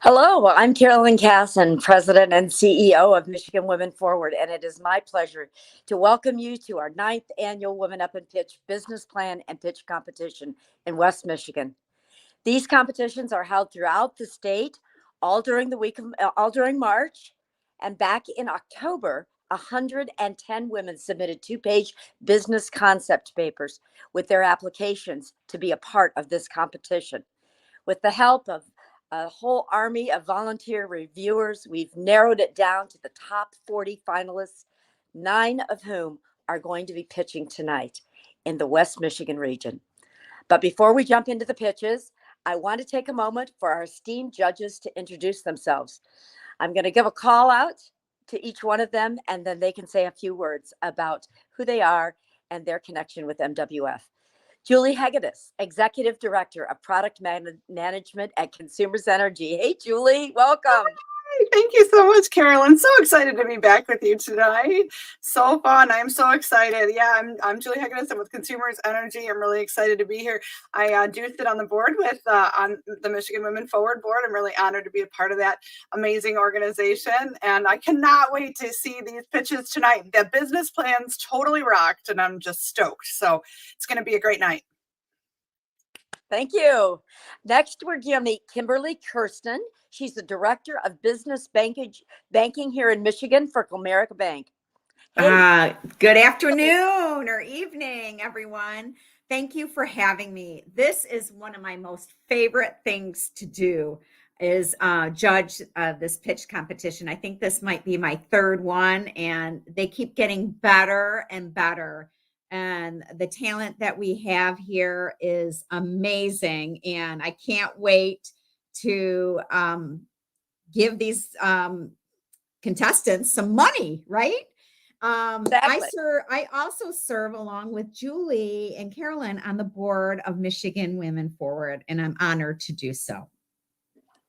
Hello, I'm Carolyn Casson, President and CEO of Michigan Women Forward, and it is my pleasure to welcome you to our 9th annual WomanUp and Pitch business plan and pitch competition in West Michigan. These competitions are held throughout the state, all during March, and back in October, 110 women submitted 2-page business concept papers with their applications to be a part of this competition. With the help of a whole army of volunteer reviewers, we've narrowed it down to the top 40 finalists, 9 of whom are going to be pitching tonight in the West Michigan region. But before we jump into the pitches, I want to take a moment for our esteemed judges to introduce themselves. I'm going to give a call out to each one of them, and then they can say a few words about who they are and their connection with MWF. Julie Hegedus, Executive Director of Product Management at Consumers Energy. Hey, Julie, welcome. Hi, thank you so much, Carolyn. So excited to be back with you tonight. So fun. I'm so excited. Yeah, I'm Julie Hegedus. I'm with Consumers Energy. I'm really excited to be here. I do sit on the board with on the Michigan Women Forward board. I'm really honored to be a part of that amazing organization. And I cannot wait to see these pitches tonight. The business plan's totally rocked, and I'm just stoked. So it's going to be a great night. Thank you. Next, we're going to meet Kimberly Kirsten. She's the Director of Business Banking here in Michigan for Comerica Bank. Hey. Good afternoon or evening, everyone. Thank you for having me. This is one of my most favorite things to do is judge this pitch competition. I think this might be my 3rd one, and they keep getting better and better. And the talent that we have here is amazing. And I can't wait to give these contestants some money, right? Exactly. I also serve along with Julie and Carolyn on the board of Michigan Women Forward, and I'm honored to do so.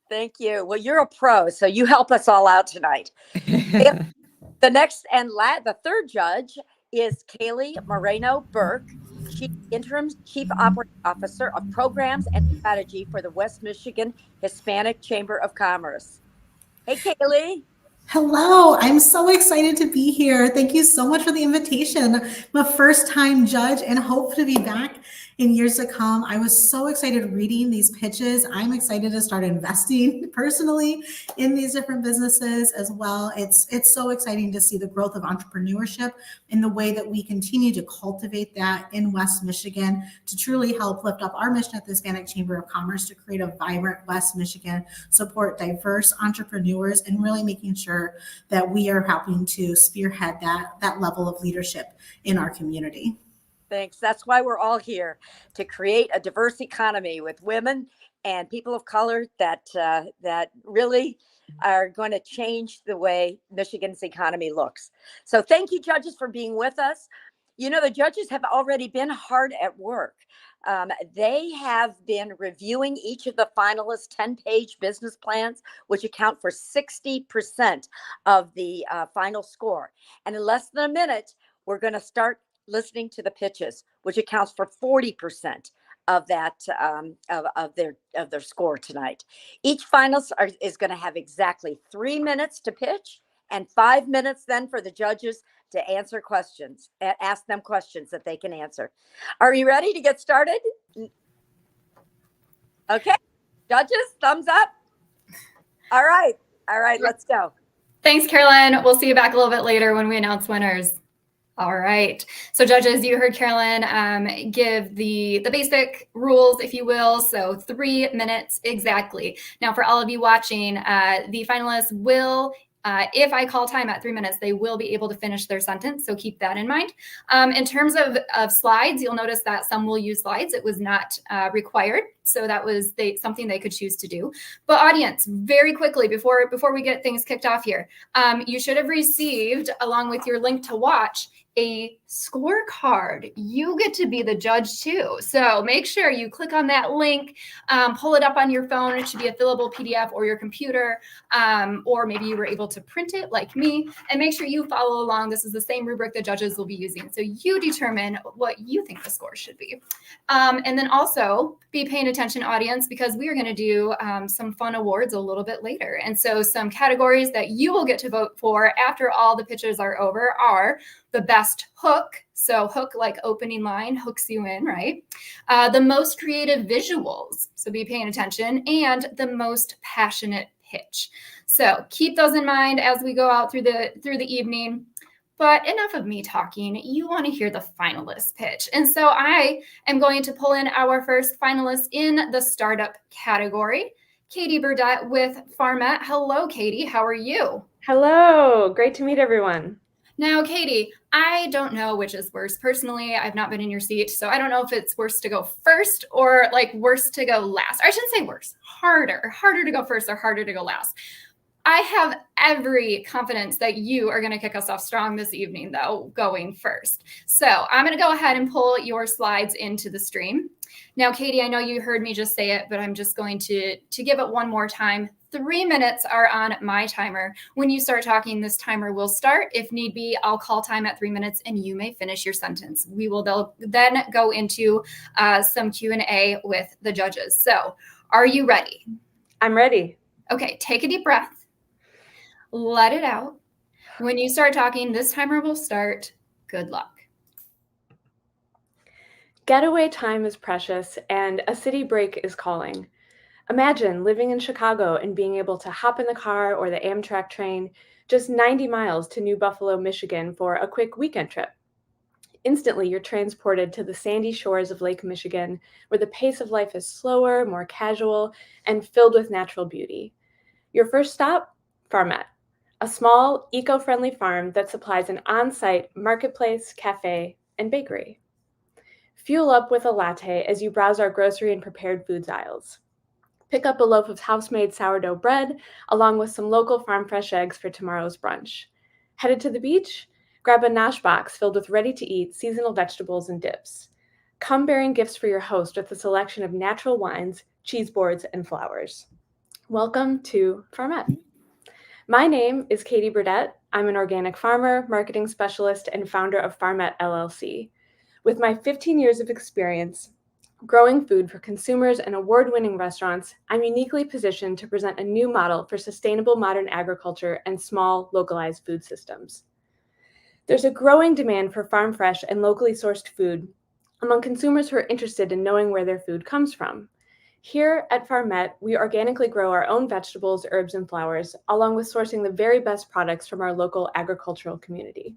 Thank you. Well, you're a pro, so you help us all out tonight. The next and the 3rd judge is Kaylee Moreno-Burke. She's Interim Chief Operating Officer of Programs and Strategy for the West Michigan Hispanic Chamber of Commerce. Hey, Kaylee. Hello, I'm so excited to be here. Thank you so much for the invitation. I'm a first-time judge and hope to be back in years to come. I was so excited reading these pitches. I'm excited to start investing personally in these different businesses as well. It's so exciting to see the growth of entrepreneurship in the way that we continue to cultivate that in West Michigan to truly help lift up our mission at the Hispanic Chamber of Commerce to create a vibrant West Michigan, support diverse entrepreneurs, and really making sure that we are helping to spearhead that level of leadership in our community. Thanks. That's why we're all here, to create a diverse economy with women and people of color that really are going to change the way Michigan's economy looks. So thank you, judges, for being with us. You know, the judges have already been hard at work. They have been reviewing each of the finalists' 10-page business plans, which account for 60% of the final score. And in less than a minute, we're going to start listening to the pitches, which accounts for 40% of that of their score tonight. Each finalist is going to have exactly 3 minutes to pitch and 5 minutes then for the judges to answer questions, ask them questions that they can answer. Are you ready to get started? Okay, judges, thumbs up. All right, let's go. Thanks, Carolyn. We'll see you back a little bit later when we announce winners. All right. So judges, you heard Carolyn give the basic rules, if you will. So 3 minutes exactly. Now, for all of you watching, the finalists will, if I call time at 3 minutes, they will be able to finish their sentence. So keep that in mind. In terms of slides, you'll notice that some will use slides. It was not required. So that was something they could choose to do. But audience, very quickly, before we get things kicked off here, you should have received, along with your link to watch, a scorecard. You get to be the judge too. So make sure you click on that link, pull it up on your phone. It should be a fillable PDF or your computer, or maybe you were able to print it like me, and make sure you follow along. This is the same rubric the judges will be using. So you determine what you think the score should be. And then also be paying attention, audience, because we are going to do some fun awards a little bit later. And so some categories that you will get to vote for after all the pitches are over are the best hook. So hook, like opening line, hooks you in, right? The most creative visuals. So be paying attention. And the most passionate pitch. So keep those in mind as we go out through the evening. But enough of me talking. You want to hear the finalist pitch. And so I am going to pull in our first finalist in the startup category, Katie Burdett with Farmette. Hello, Katie. How are you? Hello. Great to meet everyone. Now, Katie, I don't know which is worse. Personally, I've not been in your seat, so I don't know if it's worse to go first or like worse to go last. I shouldn't say worse, harder to go first or harder to go last. I have every confidence that you are going to kick us off strong this evening, though, going first. So I'm going to go ahead and pull your slides into the stream. Now, Katie, I know you heard me just say it, but I'm just going to give it one more time. 3 minutes are on my timer. When you start talking, this timer will start. If need be, I'll call time at 3 minutes and you may finish your sentence. We will then go into some Q&A with the judges. So are you ready? I'm ready. Okay, take a deep breath. Let it out. When you start talking, this timer will start. Good luck. Getaway time is precious and a city break is calling. Imagine living in Chicago and being able to hop in the car or the Amtrak train just 90 miles to New Buffalo, Michigan for a quick weekend trip. Instantly, you're transported to the sandy shores of Lake Michigan, where the pace of life is slower, more casual, and filled with natural beauty. Your first stop? Farmette, a small, eco-friendly farm that supplies an on-site marketplace, cafe, and bakery. Fuel up with a latte as you browse our grocery and prepared foods aisles. Pick up a loaf of house-made sourdough bread, along with some local farm-fresh eggs for tomorrow's brunch. Headed to the beach? Grab a nosh box filled with ready-to-eat seasonal vegetables and dips. Come bearing gifts for your host with a selection of natural wines, cheese boards, and flowers. Welcome to Farmette. My name is Katie Burdett. I'm an organic farmer, marketing specialist, and founder of Farmette LLC. With my 15 years of experience growing food for consumers and award-winning restaurants, I'm uniquely positioned to present a new model for sustainable modern agriculture and small, localized food systems. There's a growing demand for farm-fresh and locally sourced food among consumers who are interested in knowing where their food comes from. Here at Farmette, we organically grow our own vegetables, herbs, and flowers, along with sourcing the very best products from our local agricultural community.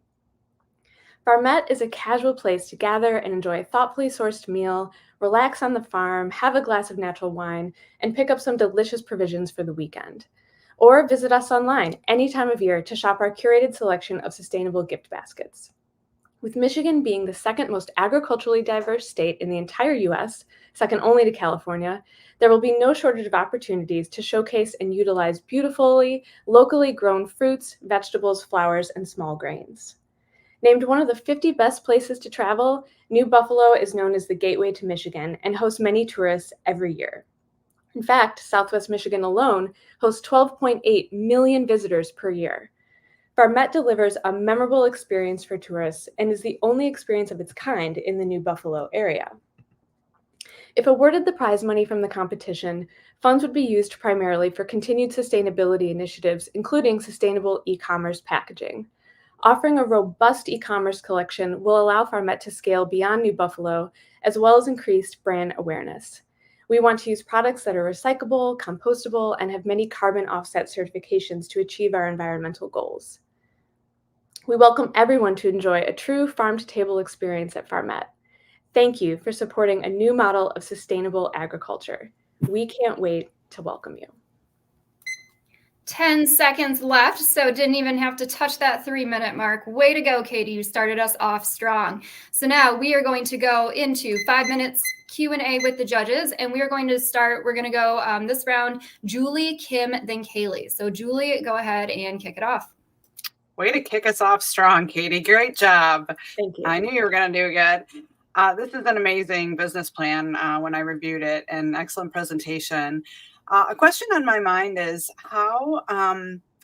Farmette is a casual place to gather and enjoy a thoughtfully sourced meal, relax on the farm, have a glass of natural wine, and pick up some delicious provisions for the weekend. Or visit us online any time of year to shop our curated selection of sustainable gift baskets. With Michigan being the second most agriculturally diverse state in the entire U.S., second only to California, there will be no shortage of opportunities to showcase and utilize beautifully, locally grown fruits, vegetables, flowers, and small grains. Named one of the 50 best places to travel, New Buffalo is known as the gateway to Michigan and hosts many tourists every year. In fact, Southwest Michigan alone hosts 12.8 million visitors per year. Farmette delivers a memorable experience for tourists and is the only experience of its kind in the New Buffalo area. If awarded the prize money from the competition, funds would be used primarily for continued sustainability initiatives, including sustainable e-commerce packaging. Offering a robust e-commerce collection will allow Farmette to scale beyond New Buffalo, as well as increase brand awareness. We want to use products that are recyclable, compostable, and have many carbon offset certifications to achieve our environmental goals. We welcome everyone to enjoy a true farm-to-table experience at Farmette. Thank you for supporting a new model of sustainable agriculture. We can't wait to welcome you. 10 seconds left, so didn't even have to touch that 3-minute mark. Way to go, Katie. You started us off strong. So now we are going to go into 5 minutes Q&A with the judges, and we're going to go this round, Julie, Kim, then Kaylee. So Julie, go ahead and kick it off. Way to kick us off strong, Katie. Great job. Thank you. I knew you were going to do good. This is an amazing business plan when I reviewed it, and excellent presentation. A question on my mind is how,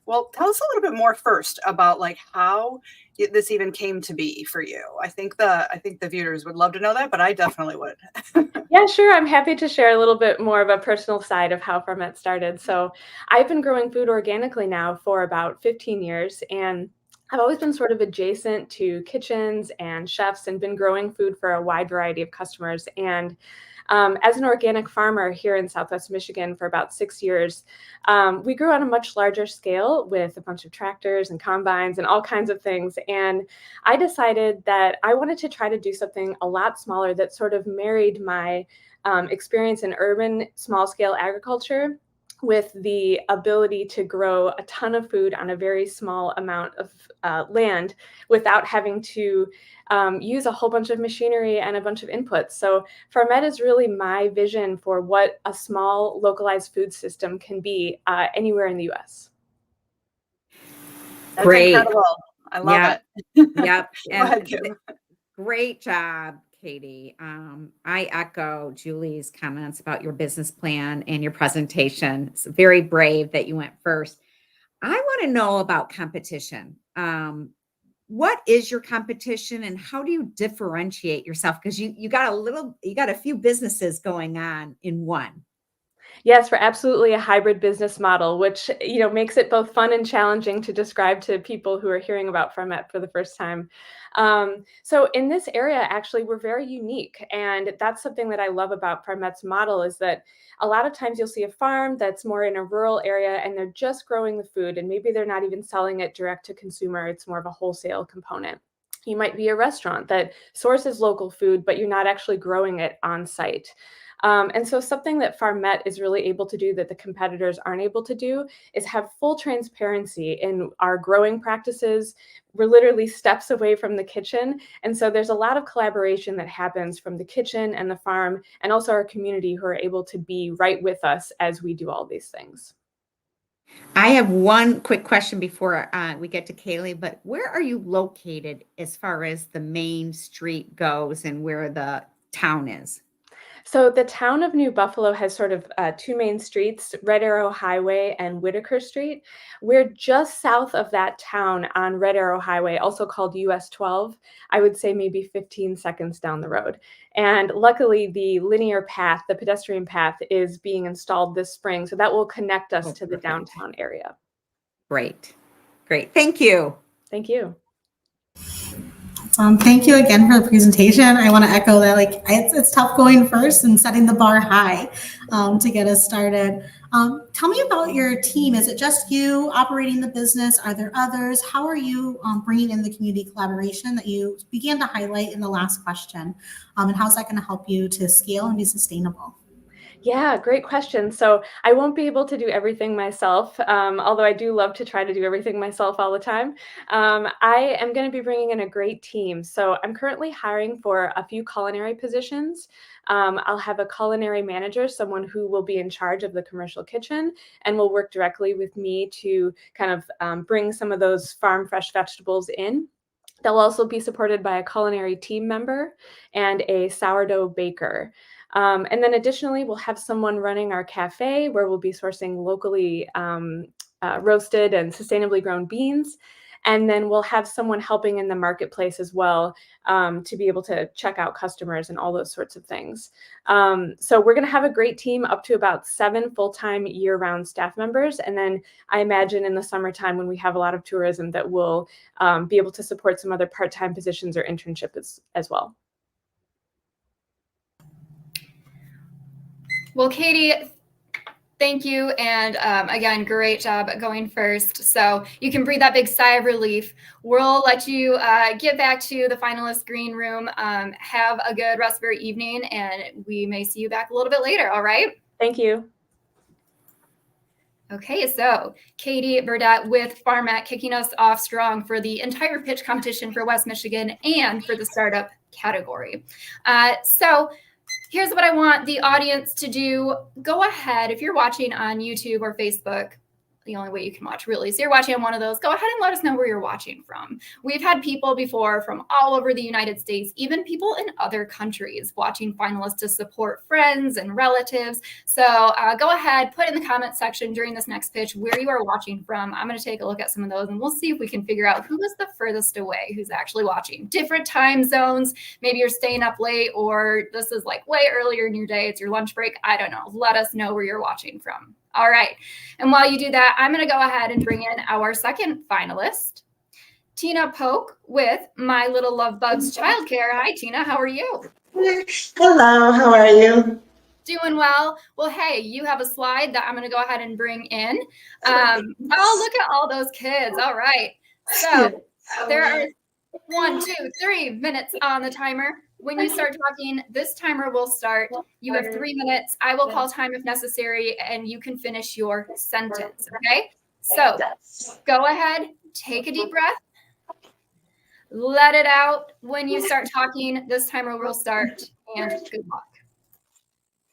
well, tell us a little bit more first about like how this even came to be for you. I think the viewers would love to know that, but I definitely would. Yeah, sure. I'm happy to share a little bit more of a personal side of how Farmette started. So I've been growing food organically now for about 15 years, and I've always been sort of adjacent to kitchens and chefs and been growing food for a wide variety of customers. And as an organic farmer here in Southwest Michigan for about 6 years, we grew on a much larger scale with a bunch of tractors and combines and all kinds of things. And I decided that I wanted to try to do something a lot smaller that sort of married my experience in urban small-scale agriculture with the ability to grow a ton of food on a very small amount of land without having to use a whole bunch of machinery and a bunch of inputs. So Farmette is really my vision for what a small localized food system can be anywhere in the U.S. That's Great. incredible. I love Yep. it. Yep. Go ahead, Kim. Great job, Katie. I echo Julie's comments about your business plan and your presentation. It's very brave that you went first. I want to know about competition. What is your competition and how do you differentiate yourself? Because you got a few businesses going on in one. Yes, we're absolutely a hybrid business model, which makes it both fun and challenging to describe to people who are hearing about Farmette for the first time. So in this area, actually, we're very unique. And that's something that I love about Farmette's model is that a lot of times you'll see a farm that's more in a rural area and they're just growing the food and maybe they're not even selling it direct to consumer. It's more of a wholesale component. You might be a restaurant that sources local food, but you're not actually growing it on site. And so something that Farmette is really able to do that the competitors aren't able to do is have full transparency in our growing practices. We're literally steps away from the kitchen. And so there's a lot of collaboration that happens from the kitchen and the farm and also our community who are able to be right with us as we do all these things. I have one quick question before we get to Kaylee, but where are you located as far as the main street goes and where the town is? So the town of New Buffalo has sort of two main streets, Red Arrow Highway and Whitaker Street. We're just south of that town on Red Arrow Highway, also called US 12. I would say maybe 15 seconds down the road. And luckily the linear path, the pedestrian path is being installed this spring. So that will connect us to the downtown area. Great. Great. Thank you. Thank you. Thank you again for the presentation. I want to echo that it's tough going first and setting the bar high to get us started. Tell me about your team. Is it just you operating the business? Are there others? How are you bringing in the community collaboration that you began to highlight in the last question? And how's that going to help you to scale and be sustainable? Yeah, great question. So I won't be able to do everything myself, although I do love to try to do everything myself all the time. I am going to be bringing in a great team. So I'm currently hiring for a few culinary positions. I'll have a culinary manager, someone who will be in charge of the commercial kitchen and will work directly with me to kind of bring some of those farm fresh vegetables in. They'll also be supported by a culinary team member and a sourdough baker. And then additionally, we'll have someone running our cafe where we'll be sourcing locally roasted and sustainably grown beans. And then we'll have someone helping in the marketplace as well, to be able to check out customers and all those sorts of things. So we're going to have a great team, up to about 7 full-time year-round staff members. And then I imagine in the summertime, when we have a lot of tourism, that we'll be able to support some other part-time positions or internships as well. Well, Katie, thank you. And again, great job going first. So you can breathe that big sigh of relief. We'll let you get back to the finalist green room. Have a good rest of your evening, and we may see you back a little bit later. All right. Thank you. Okay, so Katie Burdett with Farmat kicking us off strong for the entire pitch competition for West Michigan and for the startup category. So here's what I want the audience to do. Go ahead, if you're watching on YouTube or Facebook, the only way you can watch really, so you're watching on one of those, go ahead and let us know where you're watching from. We've had people before from all over the United States, even people in other countries watching finalists to support friends and relatives. So go ahead, put in the comment section during this next pitch where you are watching from. I'm going to take a look at some of those, and we'll see if we can figure out who is the furthest away, who's actually watching. Different time zones, maybe you're staying up late, or this is like way earlier in your day, it's your lunch break. I don't know. Let us know where you're watching from. All right. And while you do that, I'm going to go ahead and bring in our second finalist, Tina Polk with My Little Love Bugs Childcare. Hi, Tina. How are you? Hello. How are you? Doing well. Well, hey, you have a slide that I'm going to go ahead and bring in. Oh, look at all those kids. All right. So there are 1, 2, 3 minutes on the timer. When you start talking, this timer will start. You have 3 minutes. I will call time if necessary, and you can finish your sentence, okay? So go ahead, take a deep breath, let it out. When you start talking, this timer will start, and good luck.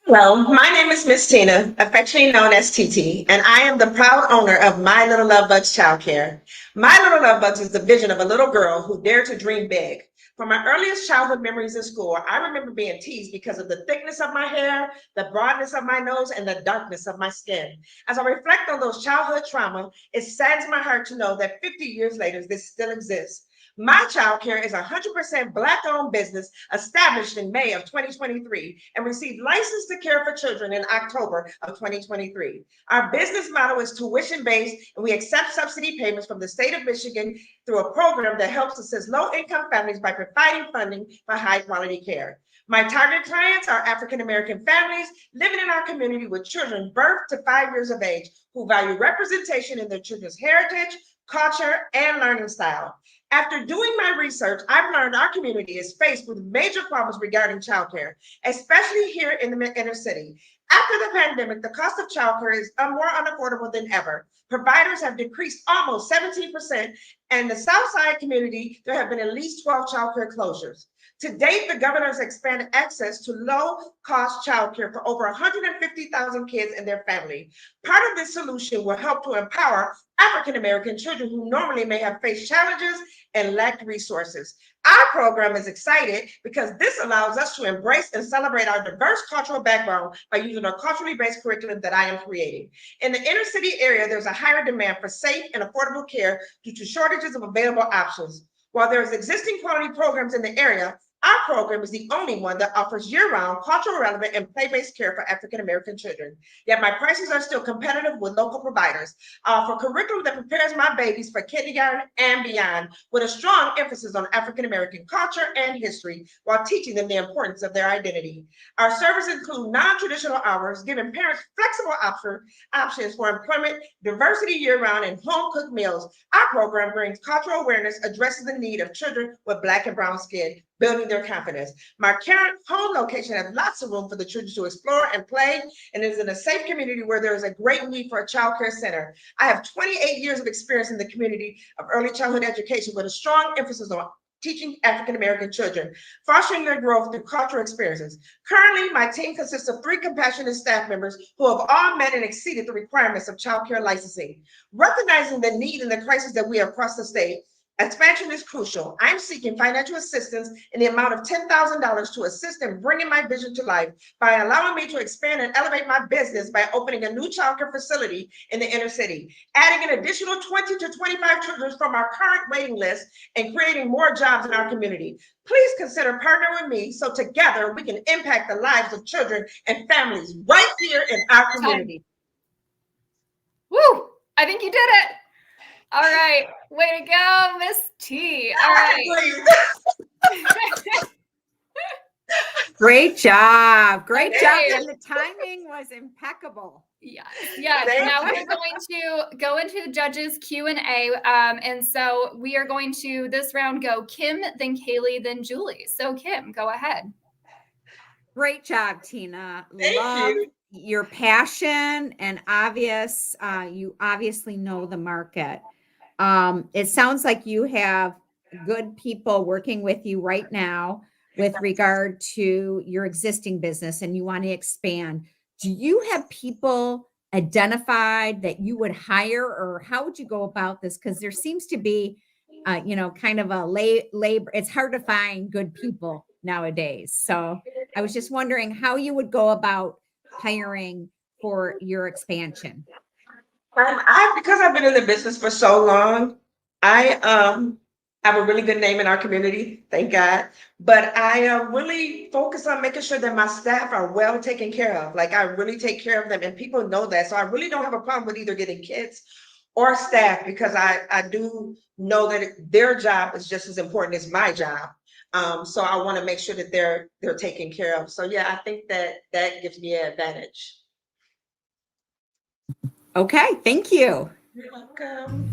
Hello, my name is Miss Tina, affectionately known as TT, and I am the proud owner of My Little Love Bugs Childcare. My Little Love Bugs is the vision of a little girl who dared to dream big. From my earliest childhood memories in school, I remember being teased because of the thickness of my hair, the broadness of my nose, and the darkness of my skin. As I reflect on those childhood trauma, it saddens my heart to know that 50 years later, this still exists. My Childcare is a 100% Black-owned business established in May of 2023 and received license to care for children in October of 2023. Our business model is tuition-based, and we accept subsidy payments from the state of Michigan through a program that helps assist low-income families by providing funding for high-quality care. My target clients are African-American families living in our community with children birth to 5 years of age who value representation in their children's heritage, culture, and learning style. After doing my research, I've learned our community is faced with major problems regarding childcare, especially here in the inner city. After the pandemic, the cost of childcare is more unaffordable than ever. Providers have decreased almost 17%, and the Southside community, there have been at least 12 childcare closures. To date, the governor has expanded access to low-cost childcare for over 150,000 kids and their family. Part of this solution will help to empower African-American children who normally may have faced challenges and lacked resources. Our program is excited because this allows us to embrace and celebrate our diverse cultural background by using a culturally based curriculum that I am creating. In the inner city area, there's a higher demand for safe and affordable care due to shortages of available options. While there's existing quality programs in the area, our program is the only one that offers year-round, cultural relevant, and play-based care for African-American children. Yet my prices are still competitive with local providers. I offer curriculum that prepares my babies for kindergarten and beyond, with a strong emphasis on African-American culture and history, while teaching them the importance of their identity. Our services include non-traditional hours, giving parents flexible options for employment, diversity year-round, and home-cooked meals. Our program brings cultural awareness, addresses the need of children with Black and brown skin, building their confidence. My current home location has lots of room for the children to explore and play, and is in a safe community where there is a great need for a child care center. I have 28 years of experience in the community of early childhood education with a strong emphasis on teaching African-American children, fostering their growth through cultural experiences. Currently, my team consists of 3 compassionate staff members who have all met and exceeded the requirements of child care licensing. Recognizing the need and the crisis that we have across the state, Expansion is crucial. I'm seeking financial assistance in the amount of $10,000 to assist in bringing my vision to life by allowing me to expand and elevate my business by opening a new childcare facility in the inner city, adding an additional 20 to 25 children from our current waiting list, and creating more jobs in our community. Please consider partnering with me so together we can impact the lives of children and families right here in our community. Woo! I think you did it. All right. Way to go, Miss T. All right. Great job. Great job. Okay. And the timing was impeccable. Yes. Yes. Thank Now you. we're going to go into the judges Q&A. And so we are going to this round go Kim, then Kaylee, then Julie. So Kim, go ahead. Great job, Tina. Thank Love you. your passion and you obviously know the market. It sounds like you have good people working with you right now with regard to your existing business and you want to expand. Do you have people identified that you would hire, or how would you go about this? Because there seems to be, kind of a labor. It's hard to find good people nowadays. So I was just wondering how you would go about hiring for your expansion. Because I've been in the business for so long, I have a really good name in our community, thank God. But I really focus on making sure that my staff are well taken care of. Like, I really take care of them, and people know that. So I really don't have a problem with either getting kids or staff, because I do know that their job is just as important as my job. So I want to make sure that they're taken care of. So yeah, I think that gives me an advantage. Okay, thank you. You're welcome.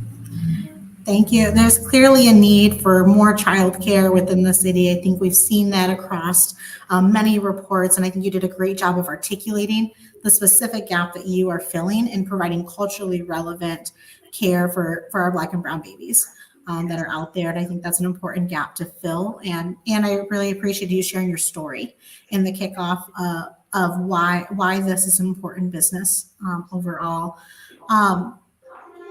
Thank you. There's clearly a need for more childcare within the city. I think we've seen that across many reports, and I think you did a great job of articulating the specific gap that you are filling in providing culturally relevant care for our Black and brown babies that are out there. And I think that's an important gap to fill. And I really appreciate you sharing your story in the kickoff of why this is an important business overall.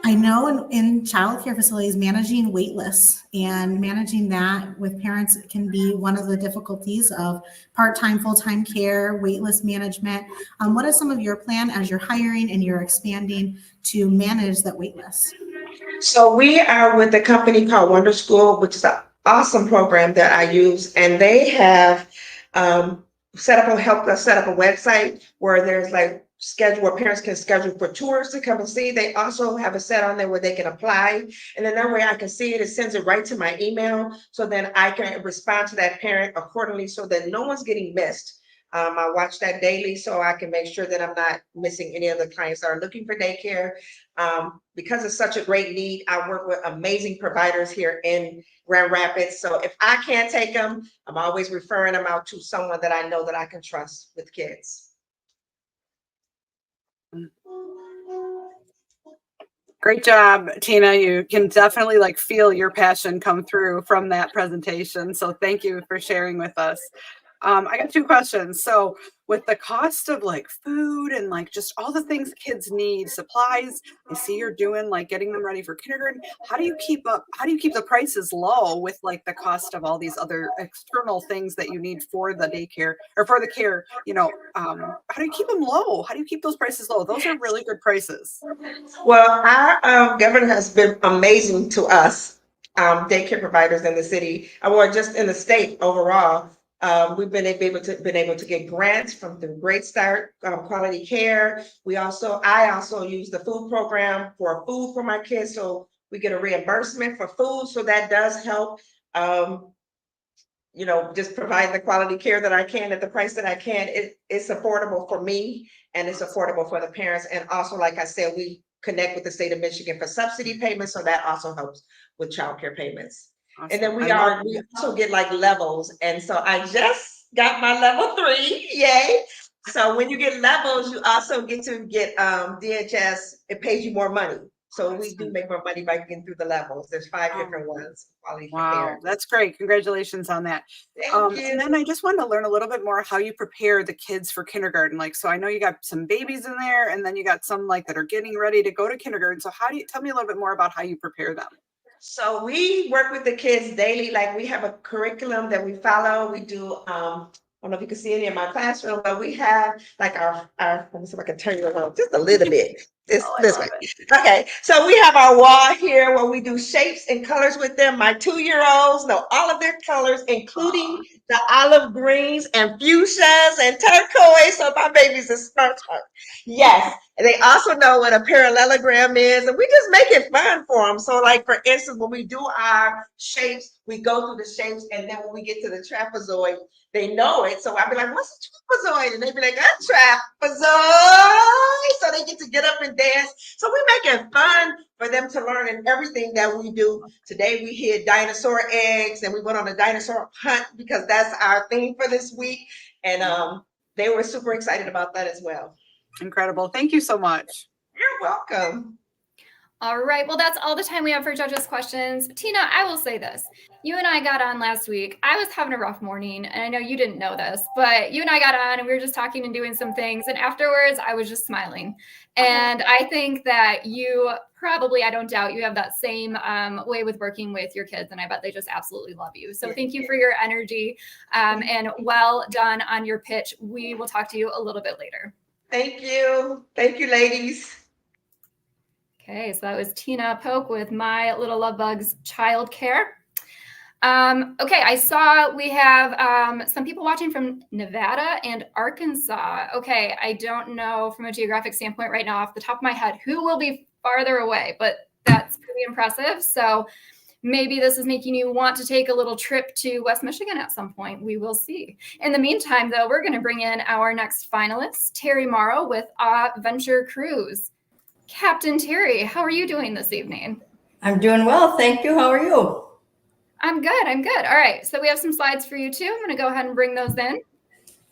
I know in childcare facilities, managing wait lists and managing that with parents can be one of the difficulties of part-time, full-time care, wait list management. What is some of your plan as you're hiring and you're expanding to manage that wait list? So we are with a company called Wonder School, which is an awesome program that I use, and they have helped us set up a website where there's like where parents can schedule for tours to come and see. They also have a set on there where they can apply, and then that way I can see it. It sends it right to my email, so then I can respond to that parent accordingly, so that no one's getting missed. I watch that daily, so I can make sure that I'm not missing any of the clients that are looking for daycare. Because it's such a great need, I work with amazing providers here in Grand Rapids. So if I can't take them, I'm always referring them out to someone that I know that I can trust with kids. Great job, Tina. You can definitely feel your passion come through from that presentation. So thank you for sharing with us. I got two questions. So with the cost of food and just all the things kids need, supplies, I see you're doing getting them ready for kindergarten. How do you keep the prices low with the cost of all these other external things that you need for the daycare or for the care? How do you keep them low? How do you keep those prices low? Those are really good prices. Well, our governor has been amazing to us, daycare providers in the city, or just in the state overall. We've been able to get grants from the Great Start Quality Care. I also use the food program for food for my kids, so we get a reimbursement for food. So that does help. Just provide the quality care that I can at the price that I can. It's affordable for me, and it's affordable for the parents. And also, like I said, we connect with the state of Michigan for subsidy payments, so that also helps with childcare payments. Awesome. And then we also get levels. And so I just got my level 3, yay. So when you get levels, you also get to get DHS, it pays you more money. So we do make more money by getting through the levels. There's 5 different ones. Wow, that's great. Congratulations on that. Thank you. And then I just wanted to learn a little bit more how you prepare the kids for kindergarten. So I know you got some babies in there, and then you got some that are getting ready to go to kindergarten. So tell me a little bit more about how you prepare them? So we work with the kids daily. Like we have a curriculum that we follow. We do, I don't know if you can see any in my classroom, but we have like our let me see if I can turn you around just a little bit. This way. Okay, so we have our wall here where we do shapes and colors with them. My 2-year-olds know all of their colors, including the olive greens and fuchsias and turquoise. So my baby's a smart. Yes, and they also know what a parallelogram is, and we just make it fun for them. So, like for instance, when we do our shapes, we go through the shapes, and then when we get to the trapezoid, they know it. So I'll be like, "What's a trapezoid?" And they'd be like, "A trapezoid." So they get to get up and dance. So we make it fun for them to learn in everything that we do. Today we hid dinosaur eggs, and we went on a dinosaur hunt because that's our theme for this week. And they were super excited about that as well. Incredible. Thank you so much. You're welcome. All right. Well, that's all the time we have for judges' questions. Tina, I will say this. You and I got on last week. I was having a rough morning, and I know you didn't know this, but you and I got on, and we were just talking and doing some things. And afterwards, I was just smiling. And I think that you probably, I don't doubt, you have that same way with working with your kids, and I bet they just absolutely love you. So thank you for your energy, and well done on your pitch. We will talk to you a little bit later. Thank you. Thank you, ladies. Okay, so that was Tina Pope with My Little Love Bugs Childcare. Okay, I saw we have some people watching from Nevada and Arkansas. Okay, I don't know from a geographic standpoint right now off the top of my head who will be farther away, but that's pretty impressive. So maybe this is making you want to take a little trip to West Michigan at some point. We will see. In the meantime, though, we're going to bring in our next finalist, Terry Morrow with Aventure Cruise. Captain Terry, how are you doing this evening? I'm doing well, thank you. How are you? I'm good. All right, so we have some slides for you too. I'm going to go ahead and bring those in.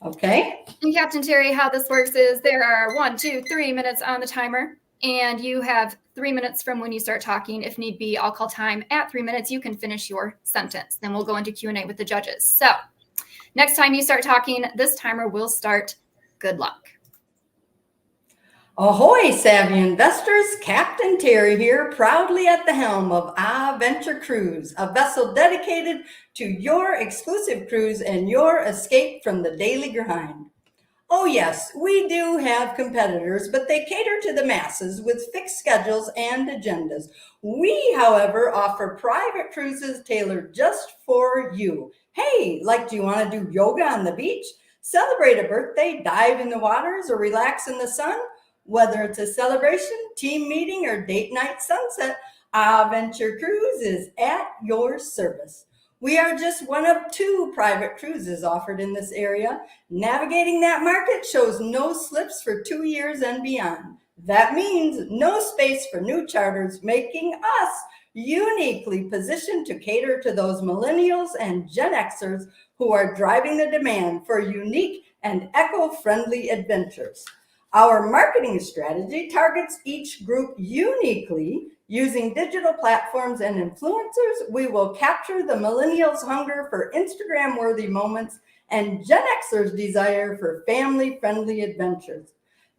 Okay. And Captain Terry, how this works is there are 1, 2, 3 minutes on the timer, and you have 3 minutes from when you start talking. If need be, I'll call time at 3 minutes. You can finish your sentence. Then we'll go into Q&A with the judges. So next time you start talking, this timer will start. Good luck. Ahoy, savvy investors. Captain Terry here, proudly at the helm of Aventure Cruise, a vessel dedicated to your exclusive cruise and your escape from the daily grind. Oh yes, we do have competitors, but they cater to the masses with fixed schedules and agendas. We, however, offer private cruises tailored just for you. Hey, like, do you want to do yoga on the beach, celebrate a birthday, dive in the waters, or relax in the sun? Whether it's a celebration, team meeting, or date night sunset, Aventure Cruise is at your service. We are just one of 2 private cruises offered in this area. Navigating that market shows no slips for 2 years and beyond. That means no space for new charters, making us uniquely positioned to cater to those millennials and Gen Xers who are driving the demand for unique and eco-friendly adventures. Our marketing strategy targets each group uniquely. Using digital platforms and influencers, we will capture the millennials' hunger for Instagram-worthy moments and Gen Xers' desire for family-friendly adventures.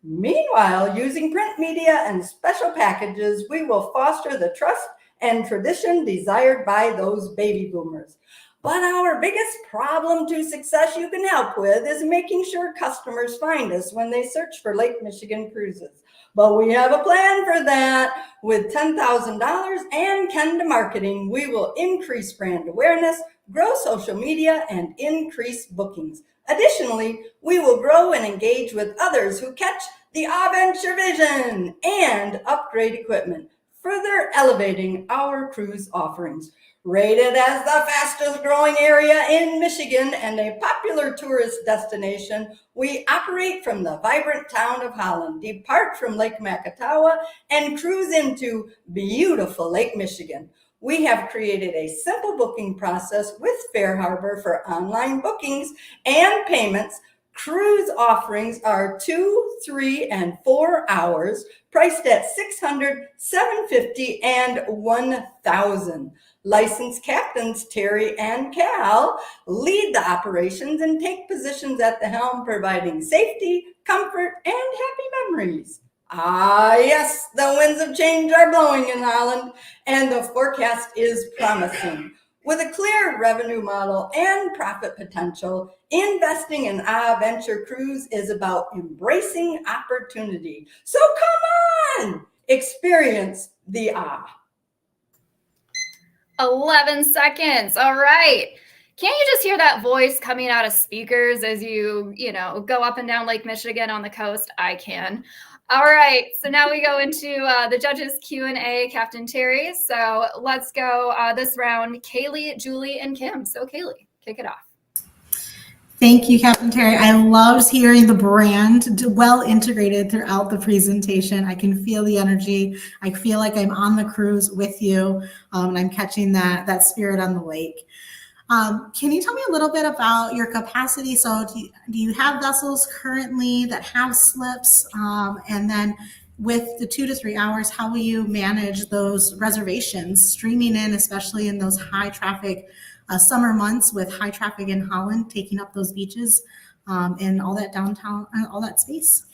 Meanwhile, using print media and special packages, we will foster the trust and tradition desired by those baby boomers. But our biggest problem to success you can help with is making sure customers find us when they search for Lake Michigan cruises. But we have a plan for that. With $10,000 and Kenda Marketing, we will increase brand awareness, grow social media, and increase bookings. Additionally, we will grow and engage with others who catch the Aventure vision and upgrade equipment, further elevating our cruise offerings. Rated as the fastest growing area in Michigan and a popular tourist destination, we operate from the vibrant town of Holland, depart from Lake Macatawa, and cruise into beautiful Lake Michigan. We have created a simple booking process with Fair Harbor for online bookings and payments. Cruise offerings are 2, 3, and 4 hours, priced at $600, $750, and $1,000. Licensed captains Terry and Cal lead the operations and take positions at the helm, providing safety, comfort, and happy memories. Ah, yes, the winds of change are blowing in Holland, and the forecast is promising. With a clear revenue model and profit potential, investing in Aventure Cruise is about embracing opportunity. So come on, experience the 11 seconds. All right. Can't you just hear that voice coming out of speakers as you go up and down Lake Michigan on the coast? I can. All right. So now we go into the judges Q&A, Captain Terry. So let's go this round, Kaylee, Julie, and Kim. So Kaylee, kick it off. Thank you, Captain Terry. I loved hearing the brand well integrated throughout the presentation. I can feel the energy. I feel like I'm on the cruise with you, and I'm catching that spirit on the lake. Can you tell me a little bit about your capacity? So do you have vessels currently that have slips? And then with the 2 to 3 hours, how will you manage those reservations streaming in, especially in those high traffic summer months with high traffic in Holland, taking up those beaches and all that downtown, all that space?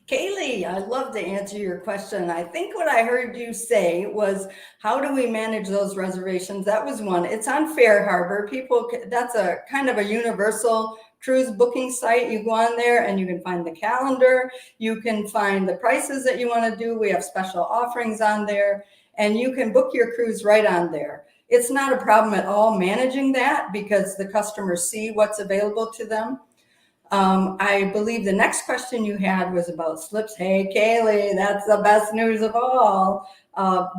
Kaylee, I'd love to answer your question. I think what I heard you say was, how do we manage those reservations? That was one. It's on Fair Harbor. That's a kind of a universal cruise booking site. You go on there and you can find the calendar. You can find the prices that you want to do. We have special offerings on there, and you can book your cruise right on there. It's not a problem at all managing that because the customers see what's available to them. I believe the next question you had was about slips. Hey, Kaylee, that's the best news of all.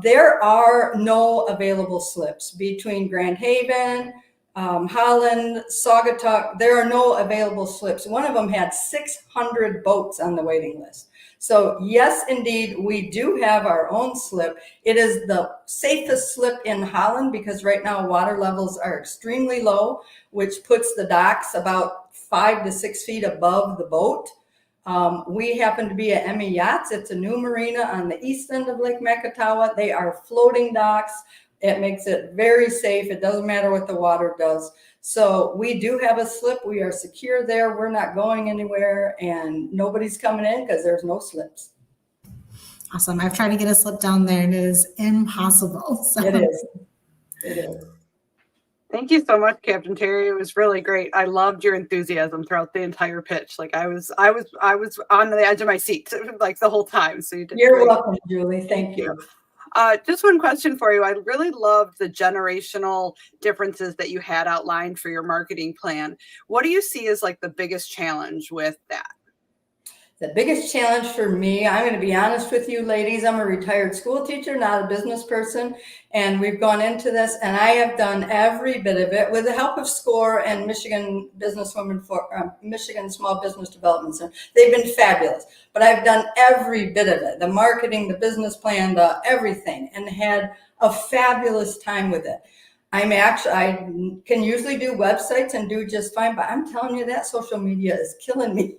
There are no available slips between Grand Haven, Holland, Saugatuck. There are no available slips. One of them had 600 boats on the waiting list. So yes, indeed, we do have our own slip. It is the safest slip in Holland because right now water levels are extremely low, which puts the docks about 5 to 6 feet above the boat. We happen to be at Emmy Yachts. It's a new marina on the east end of Lake Makatawa. They are floating docks. It makes it very safe. It doesn't matter what the water does. So we do have a slip. We are secure there. We're not going anywhere, and nobody's coming in because there's no slips. Awesome. I've tried to get a slip down there and it is impossible. So. It is. It is. Thank you so much, Captain Terry. It was really great. I loved your enthusiasm throughout the entire pitch. Like I was on the edge of my seat like the whole time. So you did. You're great. welcome, Julie. Thank you. Just one question for you. I really loved the generational differences that you had outlined for your marketing plan. What do you see as like the biggest challenge with that? The biggest challenge for me, I'm going to be honest with you ladies, I'm a retired school teacher, not a business person, and we've gone into this and I have done every bit of it with the help of SCORE and Michigan Businesswomen for Michigan Small Business Development Center. They've been fabulous, but I've done every bit of it, the marketing, the business plan, the everything, and had a fabulous time with it. I can usually do websites and do just fine, but I'm telling you that social media is killing me.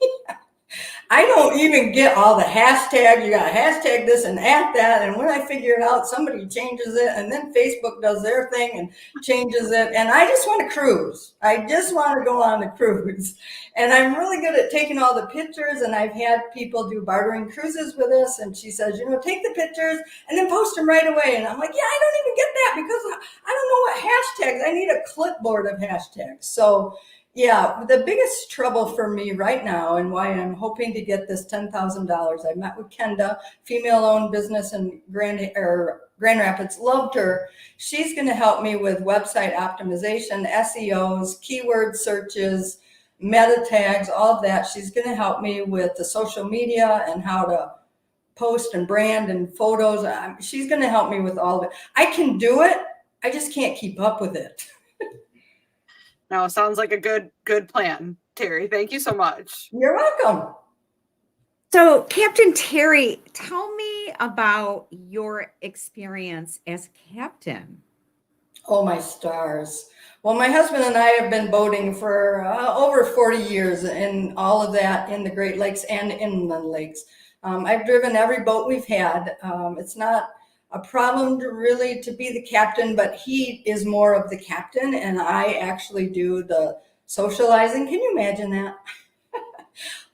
I don't even get all the hashtags. You got to hashtag this and at that. And when I figure it out, somebody changes it. And then Facebook does their thing and changes it. And I just want to cruise. I just want to go on a cruise. And I'm really good at taking all the pictures. And I've had people do bartering cruises with us. And she says, take the pictures and then post them right away. And I'm like, yeah, I don't even get that because I don't know what hashtags. I need a clipboard of hashtags. So yeah, the biggest trouble for me right now and why I'm hoping to get this $10,000, I met with Kenda, female-owned business in Grand Rapids, loved her. She's going to help me with website optimization, SEOs, keyword searches, meta tags, all of that. She's going to help me with the social media and how to post and brand and photos. She's going to help me with all of it. I can do it. I just can't keep up with it. No, sounds like a good plan, Terry. Thank you so much. You're welcome. So, Captain Terry, tell me about your experience as captain. Oh, my stars. Well, my husband and I have been boating for over 40 years and all of that in the Great Lakes and inland lakes. I've driven every boat we've had. It's not a problem to be the captain, but he is more of the captain and I actually do the socializing. Can you imagine that?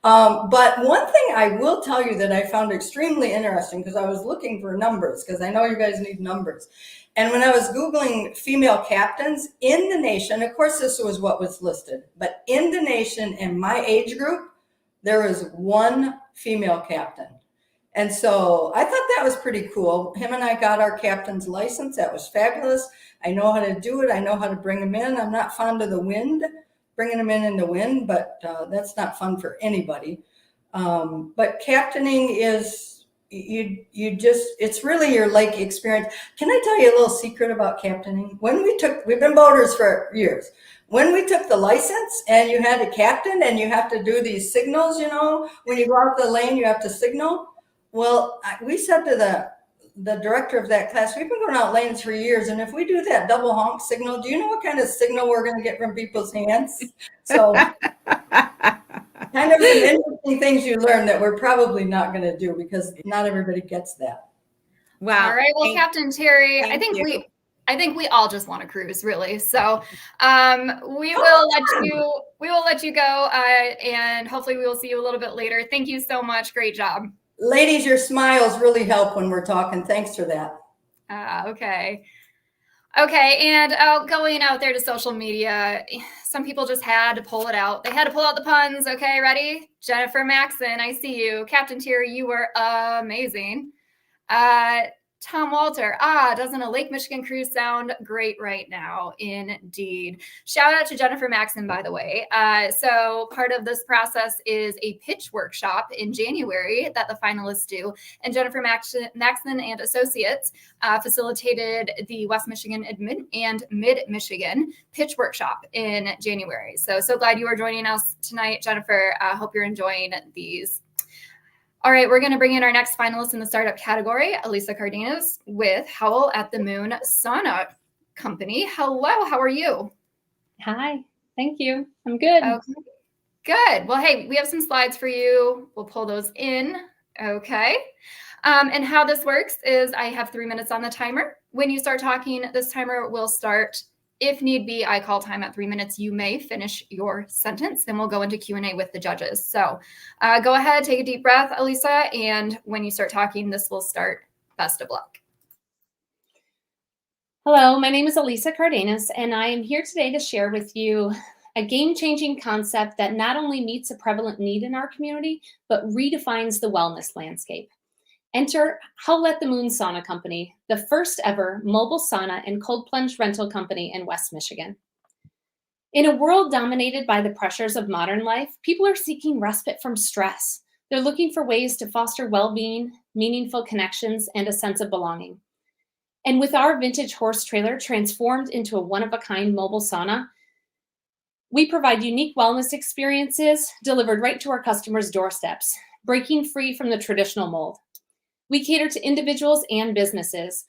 But one thing I will tell you that I found extremely interesting, because I was looking for numbers, because I know you guys need numbers. And when I was Googling female captains in the nation, of course, this was what was listed, but in the nation, in my age group, there is one female captain. And so I thought that was pretty cool. Him and I got our captain's license. That was fabulous. I know how to do it. I know how to bring them in. I'm not fond of the wind, bringing them in the wind, but that's not fun for anybody. But captaining is, you just, it's really your lake experience. Can I tell you a little secret about captaining? We've been boaters for years. When we took the license and you had a captain and you have to do these signals, you know, when you go out the lane, you have to signal. Well, we said to the director of that class, we've been going out lanes for years, and if we do that double honk signal, do you know what kind of signal we're going to get from people's hands? So kind of some interesting things you learn that we're probably not going to do, because not everybody gets that. Wow. All right. Well, Captain Terry, I think we all just want to cruise, really. So we will let you go, and hopefully we will see you a little bit later. Thank you so much. Great job. Ladies, your smiles really help when we're talking. Thanks for that. Okay. And going out there to social media, some people just had to pull it out. They had to pull out the puns. Okay, ready? Jennifer Maxon, I see you. Captain Terry, you were amazing. Tom Walter, doesn't a Lake Michigan cruise sound great right now? Indeed. Shout out to Jennifer Maxon, by the way. So part of this process is a pitch workshop in January that the finalists do. And Jennifer Maxon and Associates facilitated the West Michigan and Mid-Michigan pitch workshop in January. So glad you are joining us tonight, Jennifer. Hope you're enjoying these. All right, we're going to bring in our next finalist in the startup category, Elisa Cardenas with Howl at the Moon Sauna Company. Hello, how are you? Hi, thank you. I'm good. Okay. Good. Well, hey, we have some slides for you. We'll pull those in. Okay. And how this works is I have 3 minutes on the timer. When you start talking, this timer will start. If need be, I call time at 3 minutes. You may finish your sentence. Then we'll go into Q&A with the judges. So go ahead, take a deep breath, Elisa. And when you start talking, this will start. Best of luck. Hello, my name is Elisa Cardenas, and I am here today to share with you a game-changing concept that not only meets a prevalent need in our community, but redefines the wellness landscape. Enter Howl at the Moon Sauna Company, the first ever mobile sauna and cold plunge rental company in West Michigan. In a world dominated by the pressures of modern life, people are seeking respite from stress. They're looking for ways to foster well-being, meaningful connections, and a sense of belonging. And with our vintage horse trailer transformed into a one-of-a-kind mobile sauna, we provide unique wellness experiences delivered right to our customers' doorsteps, breaking free from the traditional mold. We cater to individuals and businesses,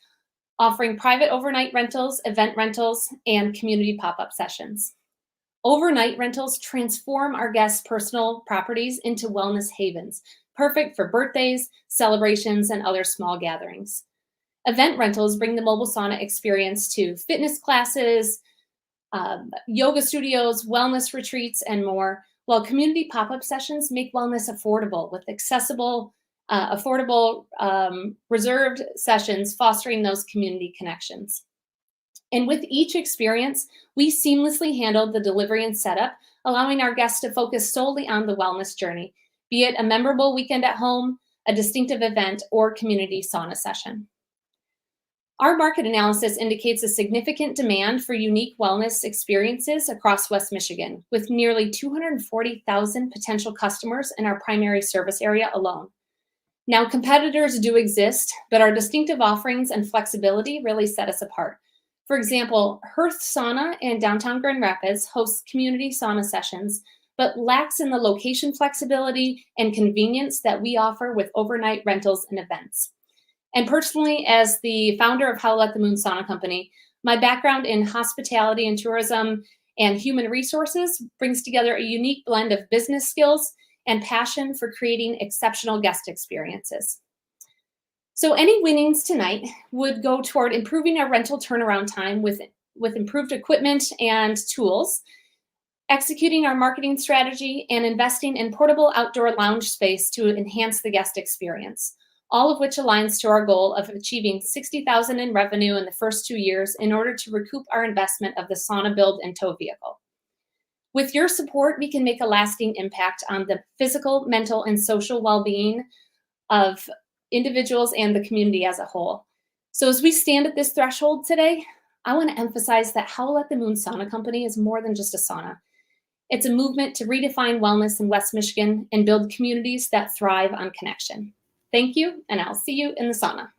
offering private overnight rentals, event rentals, and community pop-up sessions. Overnight rentals transform our guests' personal properties into wellness havens, perfect for birthdays, celebrations, and other small gatherings. Event rentals bring the mobile sauna experience to fitness classes, yoga studios, wellness retreats, and more, while community pop-up sessions make wellness affordable with accessible, reserved sessions fostering those community connections. And with each experience, we seamlessly handle the delivery and setup, allowing our guests to focus solely on the wellness journey, be it a memorable weekend at home, a distinctive event, or community sauna session. Our market analysis indicates a significant demand for unique wellness experiences across West Michigan, with nearly 240,000 potential customers in our primary service area alone. Now, competitors do exist, but our distinctive offerings and flexibility really set us apart. For example, Hearth Sauna in downtown Grand Rapids hosts community sauna sessions, but lacks in the location flexibility and convenience that we offer with overnight rentals and events. And personally, as the founder of Howl at the Moon Sauna Company, my background in hospitality and tourism and human resources brings together a unique blend of business skills and passion for creating exceptional guest experiences. So any winnings tonight would go toward improving our rental turnaround time with improved equipment and tools, executing our marketing strategy, and investing in portable outdoor lounge space to enhance the guest experience, all of which aligns to our goal of achieving $60,000 in revenue in the first 2 years in order to recoup our investment of the sauna build and tow vehicle. With your support, we can make a lasting impact on the physical, mental, and social well-being of individuals and the community as a whole. So as we stand at this threshold today, I want to emphasize that Howl at the Moon Sauna Company is more than just a sauna. It's a movement to redefine wellness in West Michigan and build communities that thrive on connection. Thank you, and I'll see you in the sauna.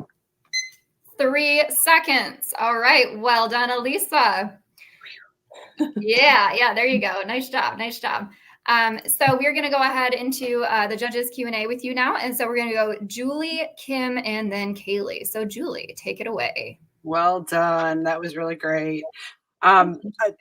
3 seconds. All right. Well done, Elisa. Yeah, there you go. Nice job. So we're going to go ahead into the judges Q&A with you now. And so we're going to go Julie, Kim, and then Kaylee. So Julie, take it away. Well done. That was really great. I'm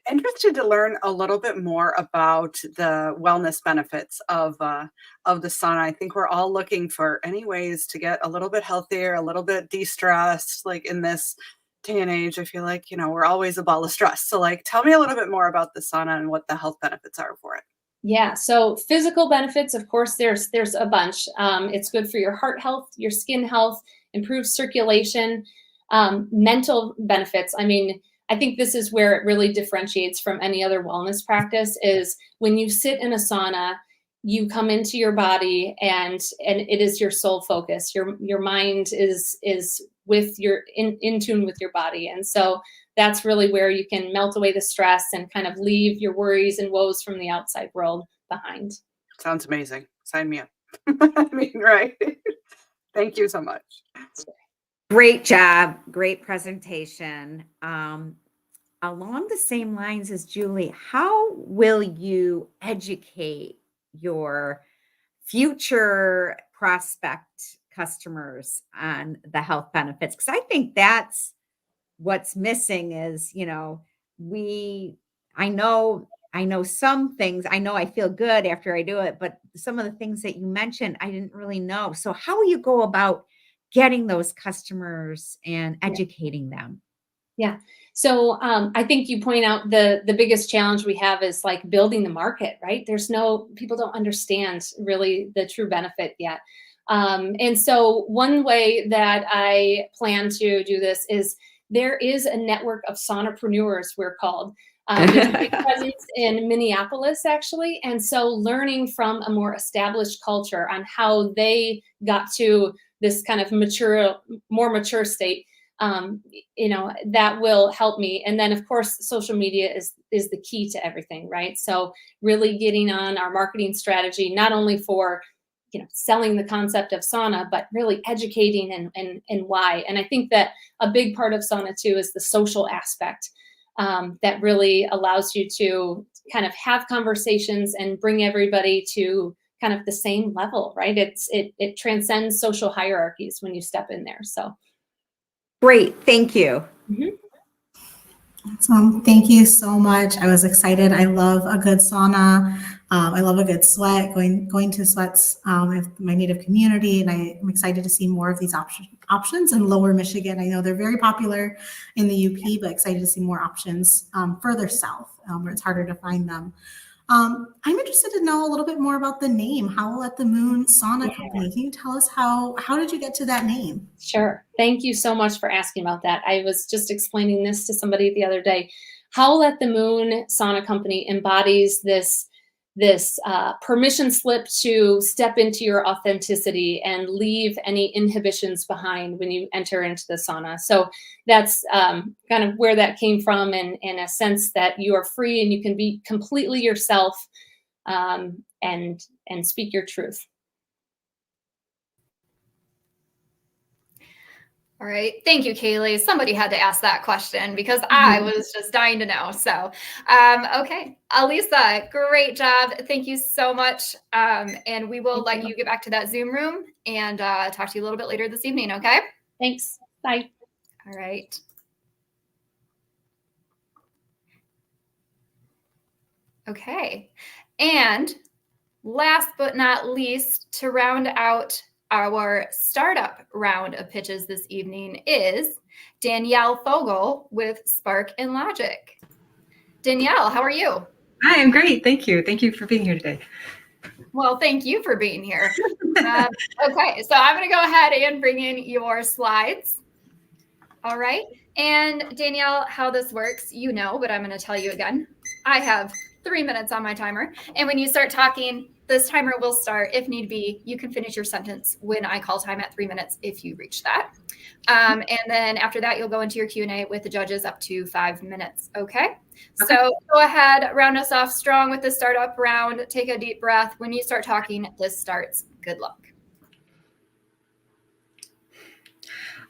interested to learn a little bit more about the wellness benefits of the sauna. I think we're all looking for any ways to get a little bit healthier, a little bit de-stressed. Like in this day and age, I feel like, we're always a ball of stress. So tell me a little bit more about the sauna and what the health benefits are for it. Yeah, so physical benefits, of course, there's a bunch. It's good for your heart health, your skin health, improves circulation, mental benefits. I mean, I think this is where it really differentiates from any other wellness practice is when you sit in a sauna, you come into your body and it is your sole focus. Your mind is with in tune with your body. And so that's really where you can melt away the stress and kind of leave your worries and woes from the outside world behind. Sounds amazing. Sign me up. I mean, right. Thank you so much. Great job. Great presentation. Along the same lines as Julie, how will you educate your future prospect customers on the health benefits? Because I think that's what's missing is, I know some things, I know I feel good after I do it, but some of the things that you mentioned, I didn't really know. So how will you go about getting those customers and educating them? Yeah. So I think you point out the biggest challenge we have is like building the market, right? People don't understand really the true benefit yet. And so one way that I plan to do this is there is a network of saunapreneurs, we're called. There's a big presence in Minneapolis, actually. And so learning from a more established culture on how they got to this kind of more mature state, that will help me. And then, of course, social media is the key to everything, right? So really getting on our marketing strategy, not only for selling the concept of sauna, but really educating and why. And I think that a big part of sauna too is the social aspect that really allows you to kind of have conversations and bring everybody to kind of the same level, right? It transcends social hierarchies when you step in there. So great, thank you. Mm-hmm. Awesome. Thank you so much. I was excited. I love a good sauna. I love a good sweat, going to sweats with my native community. And I'm excited to see more of these options in Lower Michigan. I know they're very popular in the UP, but excited to see more options further south where it's harder to find them. I'm interested to know a little bit more about the name, Howl at the Moon Sauna Company. Can you tell us how did you get to that name? Sure. Thank you so much for asking about that. I was just explaining this to somebody the other day. Howl at the Moon Sauna Company embodies this permission slip to step into your authenticity and leave any inhibitions behind when you enter into the sauna. So that's kind of where that came from, and in a sense that you are free and you can be completely yourself and speak your truth. All right. Thank you, Kaylee. Somebody had to ask that question because I was just dying to know. So, okay. Alisa, great job. Thank you so much. And we will let you get back to that Zoom room and talk to you a little bit later this evening. Okay. Thanks. Bye. All right. Okay. And last but not least, to round out our startup round of pitches this evening is Danielle Fogel with Spark and Logic. Danielle, how are you? Hi, I'm great. Thank you. Thank you for being here today. Well, thank you for being here. Okay, so I'm going to go ahead and bring in your slides. All right. And Danielle, how this works, you know, but I'm going to tell you again. I have 3 minutes on my timer. And when you start talking, this timer will start. If need be, you can finish your sentence when I call time at 3 minutes if you reach that. And then after that, you'll go into your Q&A with the judges up to 5 minutes. Okay. So go ahead, round us off strong with the startup round. Take a deep breath. When you start talking, this starts. Good luck.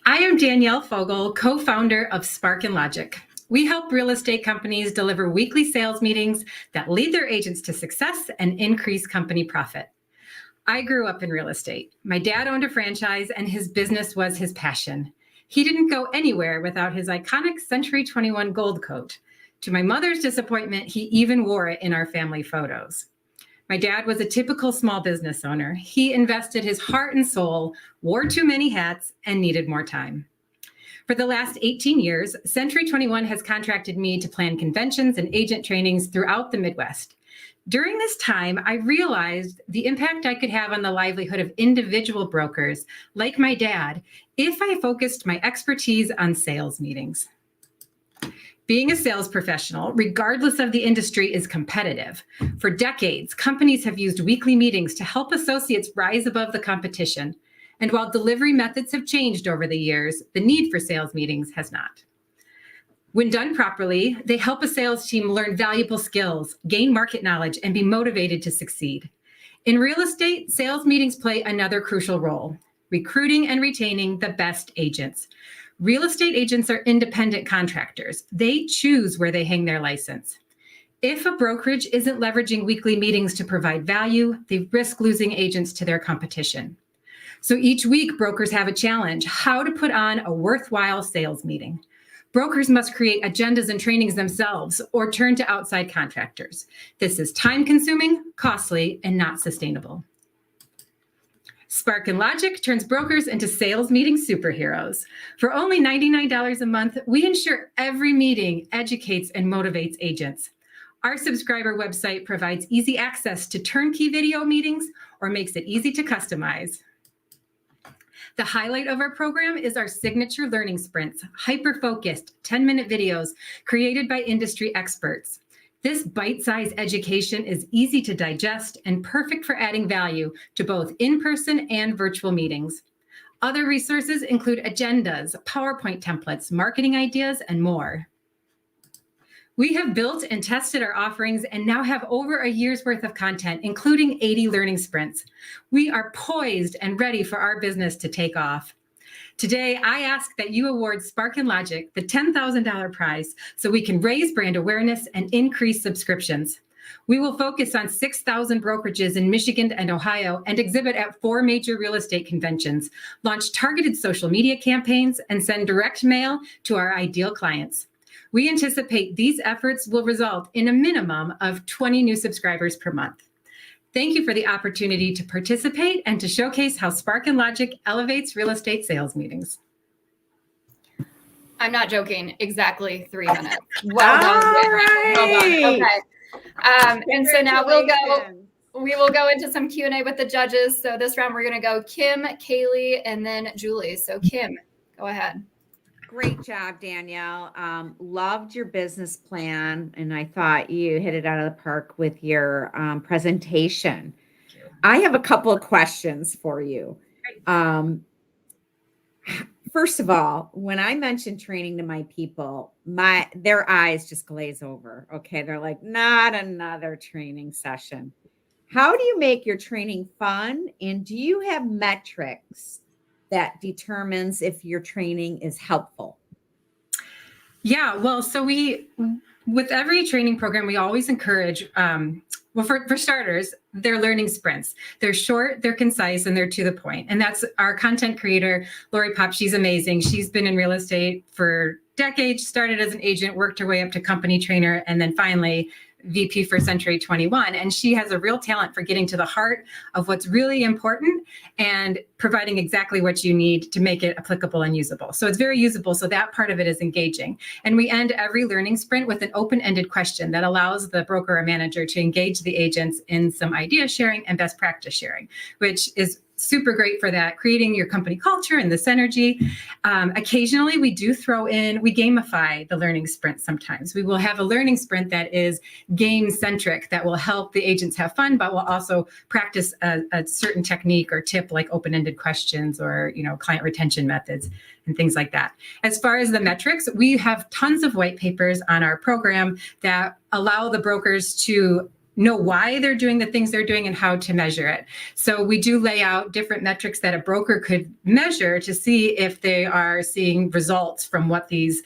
I am Danielle Fogel, co-founder of Spark and Logic. We help real estate companies deliver weekly sales meetings that lead their agents to success and increase company profit. I grew up in real estate. My dad owned a franchise and his business was his passion. He didn't go anywhere without his iconic Century 21 gold coat. To my mother's disappointment, he even wore it in our family photos. My dad was a typical small business owner. He invested his heart and soul, wore too many hats, and needed more time. For the last 18 years, Century 21 has contracted me to plan conventions and agent trainings throughout the Midwest. During this time, I realized the impact I could have on the livelihood of individual brokers, like my dad, if I focused my expertise on sales meetings. Being a sales professional, regardless of the industry, is competitive. For decades, companies have used weekly meetings to help associates rise above the competition. And while delivery methods have changed over the years, the need for sales meetings has not. When done properly, they help a sales team learn valuable skills, gain market knowledge, and be motivated to succeed. In real estate, sales meetings play another crucial role, recruiting and retaining the best agents. Real estate agents are independent contractors. They choose where they hang their license. If a brokerage isn't leveraging weekly meetings to provide value, they risk losing agents to their competition. So each week, brokers have a challenge: how to put on a worthwhile sales meeting. Brokers must create agendas and trainings themselves or turn to outside contractors. This is time-consuming, costly, and not sustainable. Spark and Logic turns brokers into sales meeting superheroes. For only $99 a month, we ensure every meeting educates and motivates agents. Our subscriber website provides easy access to turnkey video meetings or makes it easy to customize. The highlight of our program is our signature learning sprints, hyper-focused 10-minute videos created by industry experts. This bite-sized education is easy to digest and perfect for adding value to both in-person and virtual meetings. Other resources include agendas, PowerPoint templates, marketing ideas, and more. We have built and tested our offerings and now have over a year's worth of content, including 80 learning sprints. We are poised and ready for our business to take off. Today, I ask that you award Spark and Logic the $10,000 prize so we can raise brand awareness and increase subscriptions. We will focus on 6,000 brokerages in Michigan and Ohio and exhibit at 4 major real estate conventions, launch targeted social media campaigns, and send direct mail to our ideal clients. We anticipate these efforts will result in a minimum of 20 new subscribers per month. Thank you for the opportunity to participate and to showcase how Spark and Logic elevates real estate sales meetings. I'm not joking. Exactly 3 minutes. Well done. Well done. Okay. And so now we will go into some Q&A with the judges. So this round, we're going to go Kim, Kaylee, and then Julie. So Kim, go ahead. Great job, Danielle. Loved your business plan, and I thought you hit it out of the park with your presentation. I have a couple of questions for you. First of all, when I mention training to my people, their eyes just glaze over. Okay, they're like, not another training session. How do you make your training fun, and do you have metrics that determines if your training is helpful? Yeah, well, so with every training program, we always encourage, for starters, they're learning sprints. They're short, they're concise, and they're to the point. And that's our content creator, Lori Pop. She's amazing. She's been in real estate for decades, started as an agent, worked her way up to company trainer, and then finally VP for Century 21, and she has a real talent for getting to the heart of what's really important and providing exactly what you need to make it applicable and usable. So it's very usable. So that part of it is engaging. And we end every learning sprint with an open-ended question that allows the broker or manager to engage the agents in some idea sharing and best practice sharing, which is super great for that, creating your company culture and this energy. Occasionally, we gamify the learning sprint sometimes. We will have a learning sprint that is game-centric that will help the agents have fun, but will also practice a certain technique or tip like open-ended questions or client retention methods and things like that. As far as the metrics, we have tons of white papers on our program that allow the brokers to know why they're doing the things they're doing and how to measure it. So we do lay out different metrics that a broker could measure to see if they are seeing results from what these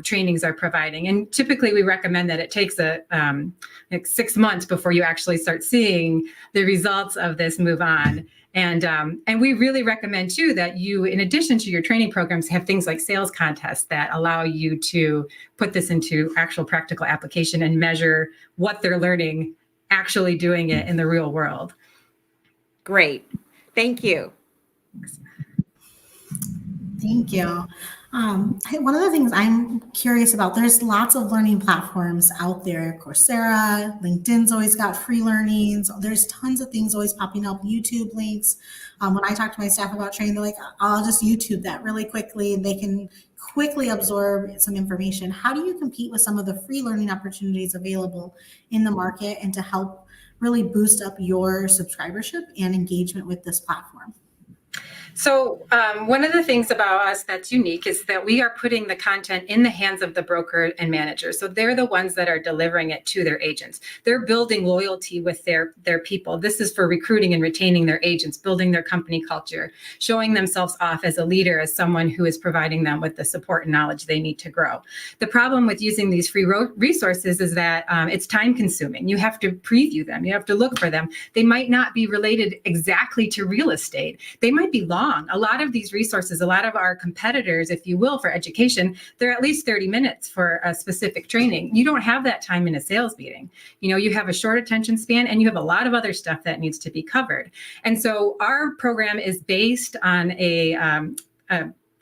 trainings are providing. And typically we recommend that it takes like 6 months before you actually start seeing the results of this move on. And we really recommend too that you, in addition to your training programs, have things like sales contests that allow you to put this into actual practical application and measure what they're learning, actually doing it in the real world. Great. Thank you. Thank you. One of the things I'm curious about, there's lots of learning platforms out there. Coursera, LinkedIn's always got free learnings. There's tons of things always popping up, YouTube links. When I talk to my staff about training, they're like, I'll just YouTube that really quickly. They can quickly absorb some information. How do you compete with some of the free learning opportunities available in the market and to help really boost up your subscribership and engagement with this platform? So one of the things about us that's unique is that we are putting the content in the hands of the broker and manager. So they're the ones that are delivering it to their agents. They're building loyalty with their people. This is for recruiting and retaining their agents, building their company culture, showing themselves off as a leader, as someone who is providing them with the support and knowledge they need to grow. The problem with using these free resources is that it's time consuming. You have to preview them. You have to look for them. They might not be related exactly to real estate. They might be long. A lot of these resources, a lot of our competitors, if you will, for education, they're at least 30 minutes for a specific training. You don't have that time in a sales meeting. You have a short attention span and you have a lot of other stuff that needs to be covered. And so our program is based on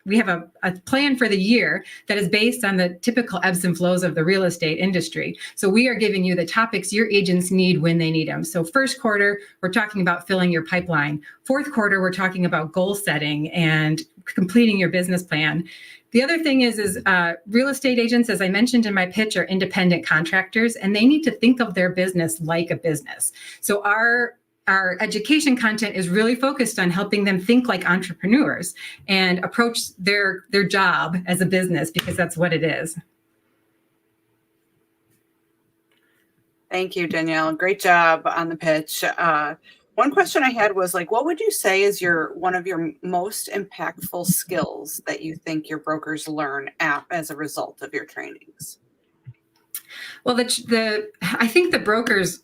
we have a plan for the year that is based on the typical ebbs and flows of the real estate industry. So we are giving you the topics your agents need when they need them. So first quarter, we're talking about filling your pipeline. Fourth quarter, we're talking about goal setting and completing your business plan. The other thing is real estate agents, as I mentioned in my pitch, are independent contractors, and they need to think of their business like a business. So our education content is really focused on helping them think like entrepreneurs and approach their job as a business, because that's what it is. Thank you, Danielle. Great job on the pitch. One question I had was what would you say is one of your most impactful skills that you think your brokers learn as a result of your trainings? Well, I think the brokers,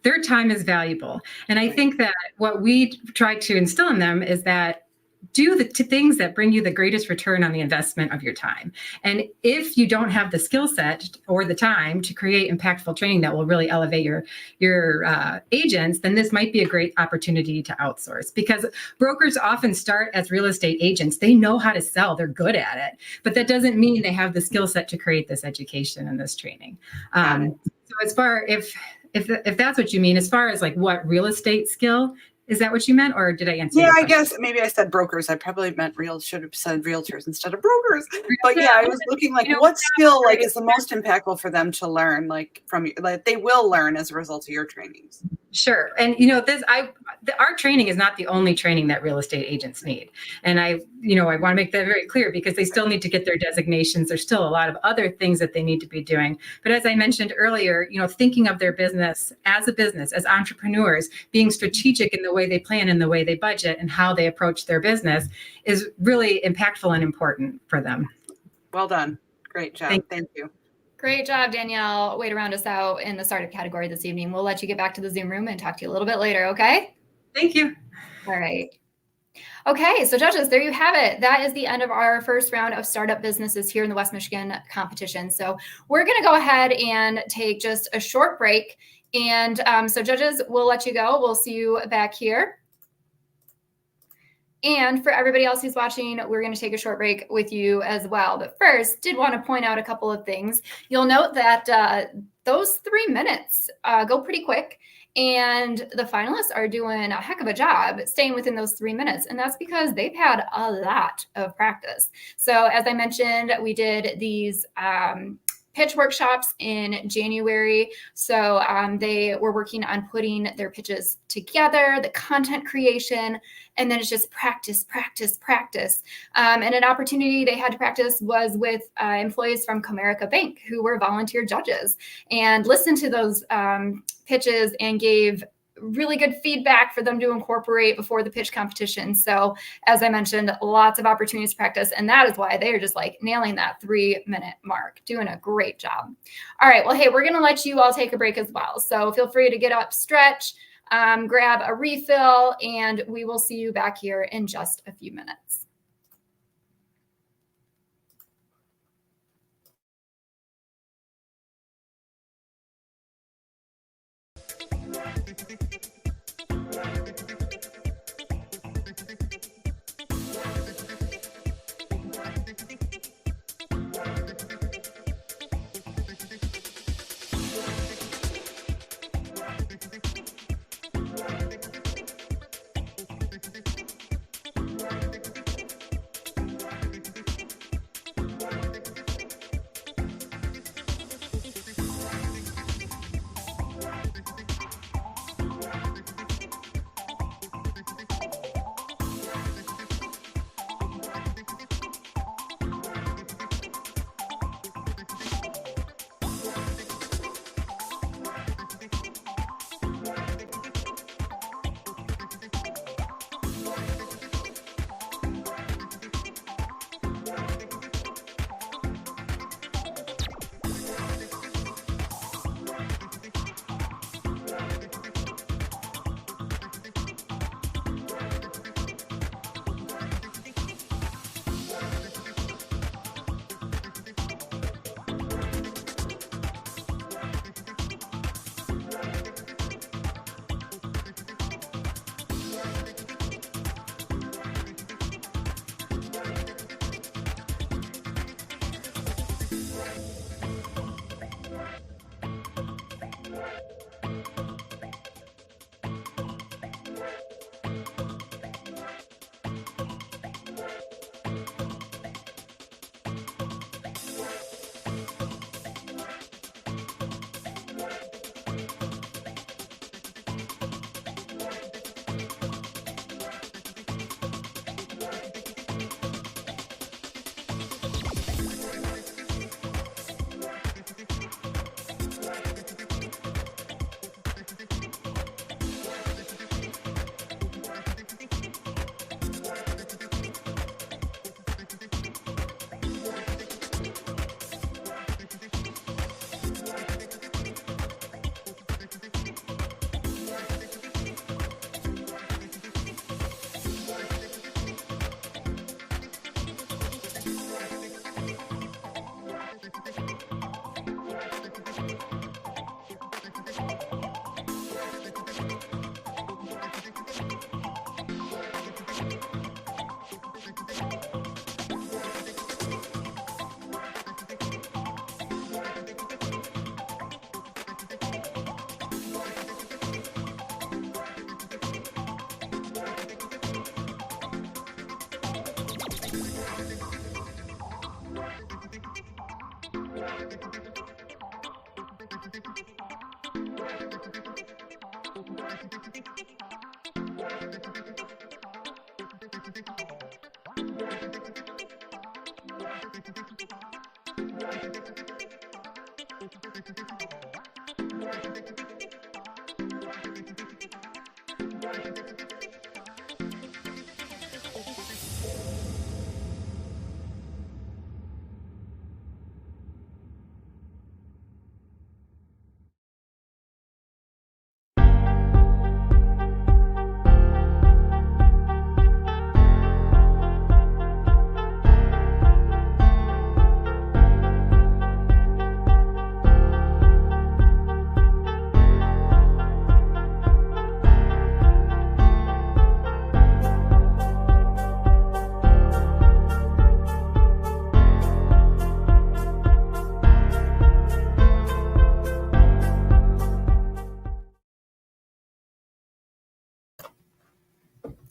their time is valuable. And I think that what we try to instill in them is that do the things that bring you the greatest return on the investment of your time. And if you don't have the skill set or the time to create impactful training that will really elevate your agents, then this might be a great opportunity to outsource, because brokers often start as real estate agents. They know how to sell. They're good at it. But that doesn't mean they have the skill set to create this education and this training. So as far if that's what you mean, as far as what real estate skill, is that what you meant, or did I answer? Yeah, I guess maybe I said brokers. I probably meant should have said realtors instead of brokers. But yeah, I was looking what skill is the most impactful for them to learn from they will learn as a result of your trainings. Sure. And our training is not the only training that real estate agents need. And I want to make that very clear, because they still need to get their designations. There's still a lot of other things that they need to be doing. But as I mentioned earlier, thinking of their business, as entrepreneurs, being strategic in the way they plan and the way they budget and how they approach their business is really impactful and important for them. Well done. Great job. Thank you. Great job, Danielle. Way to round us out in the startup category this evening. We'll let you get back to the Zoom room and talk to you a little bit later, okay? Thank you. All right. Okay, so judges, there you have it. That is the end of our first round of startup businesses here in the West Michigan competition. So we're going to go ahead and take just a short break. And so judges, we'll let you go. We'll see you back here. And for everybody else who's watching, we're going to take a short break with you as well. But first, did want to point out a couple of things. You'll note that those 3 minutes go pretty quick. And the finalists are doing a heck of a job staying within those 3 minutes. And that's because they've had a lot of practice. So as I mentioned, we did these pitch workshops in January. So they were working on putting their pitches together, the content creation, and then it's just practice, practice, practice. And an opportunity they had to practice was with employees from Comerica Bank who were volunteer judges and listened to those pitches and gave really good feedback for them to incorporate before the pitch competition. So as I mentioned, lots of opportunities to practice. And that is why they are just like nailing that 3 minute mark, doing a great job. All right, well, hey, we're going to let you all take a break as well. So feel free to get up, stretch, grab a refill, and we will see you back here in just a few minutes.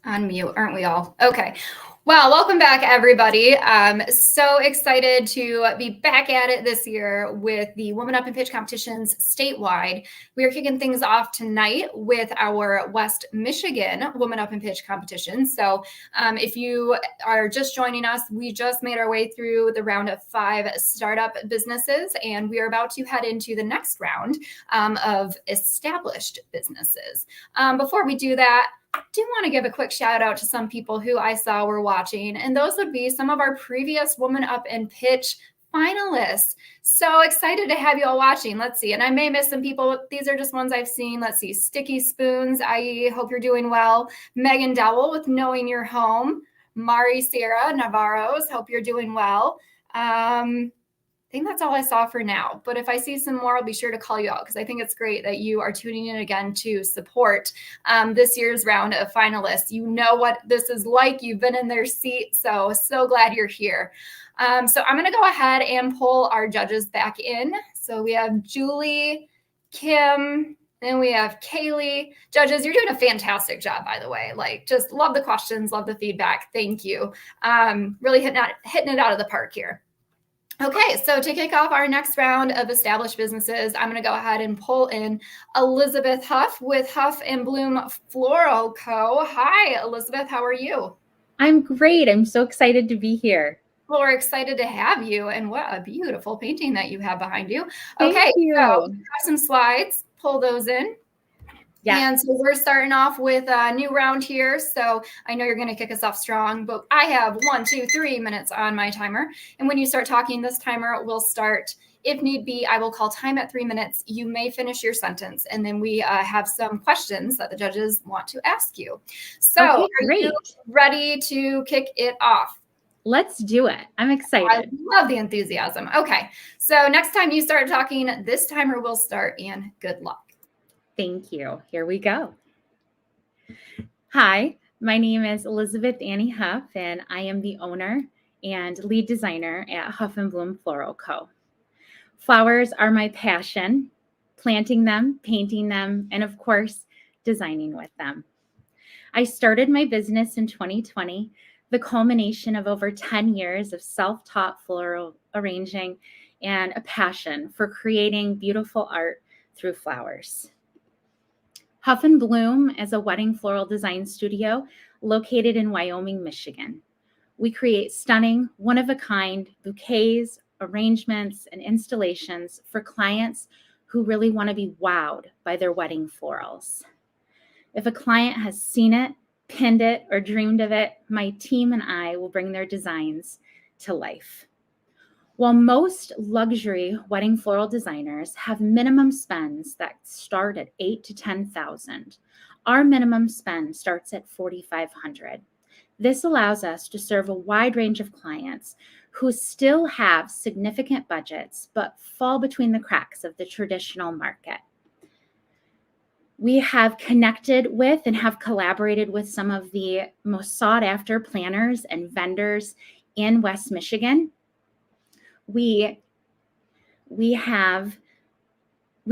On mute, aren't we all? Okay. Well, welcome back, everybody. So excited to be back at it this year with the Woman Up and Pitch competitions statewide. We are kicking things off tonight with our West Michigan Woman Up and Pitch competition. So if you are just joining us, we just made our way through the round of 5 startup businesses, and we are about to head into the next round of established businesses. Before we do that, I do want to give a quick shout out to some people who I saw were watching, and those would be some of our previous Woman Up and Pitch finalists. So excited to have you all watching. Let's see. And I may miss some people. These are just ones I've seen. Let's see. Sticky Spoons. I hope you're doing well. Megan Dowell with Knowing Your Home. Mari Sierra Navarro's. Hope you're doing well. I think that's all I saw for now. But if I see some more, I'll be sure to call you out because I think it's great that you are tuning in again to support this year's round of finalists. You know what this is like. You've been in their seat. So glad you're here. So I'm going to go ahead and pull our judges back in. So we have Julie, Kim, then we have Kaylee. Judges, you're doing a fantastic job, by the way. Like, just love the questions, love the feedback. Thank you. Really hitting it out of the park here. Okay, so to kick off our next round of established businesses, I'm going to go ahead and pull in Elizabeth Huff with Huff and Bloom Floral Co. Hi, Elizabeth. How are you? I'm great. I'm so excited to be here. Well, we're excited to have you, and what a beautiful painting that you have behind you. Thank Okay, you. So we have some slides. Pull those in. Yeah. And so we're starting off with a new round here. So I know you're going to kick us off strong, but I have 1, 2, 3 minutes on my timer. And when you start talking, this timer will start. If need be, I will call time at 3 minutes. You may finish your sentence. And then we have some questions that the judges want to ask you. So Okay, are great. you ready to kick it off? Let's do it. I'm I excited. love the enthusiasm. Okay. So next time you start talking, this timer will start, and good luck. Thank you. Here we go. Hi, my name is Elizabeth Annie Huff, and I am the owner and lead designer at Huff and Bloom Floral Co. Flowers are my passion, planting them, painting them, and of course, designing with them. I started my business in 2020, the culmination of over 10 years of self-taught floral arranging and a passion for creating beautiful art through flowers. Huff and Bloom is a wedding floral design studio located in Wyoming, Michigan. We create stunning, one-of-a-kind bouquets, arrangements, and installations for clients who really want to be wowed by their wedding florals. If a client has seen it, pinned it, or dreamed of it, my team and I will bring their designs to life. While most luxury wedding floral designers have minimum spends that start at $8,000 to $10,000, our minimum spend starts at $4,500. This allows us to serve a wide range of clients who still have significant budgets but fall between the cracks of the traditional market. We have connected with and have collaborated with some of the most sought after planners and vendors in West Michigan. We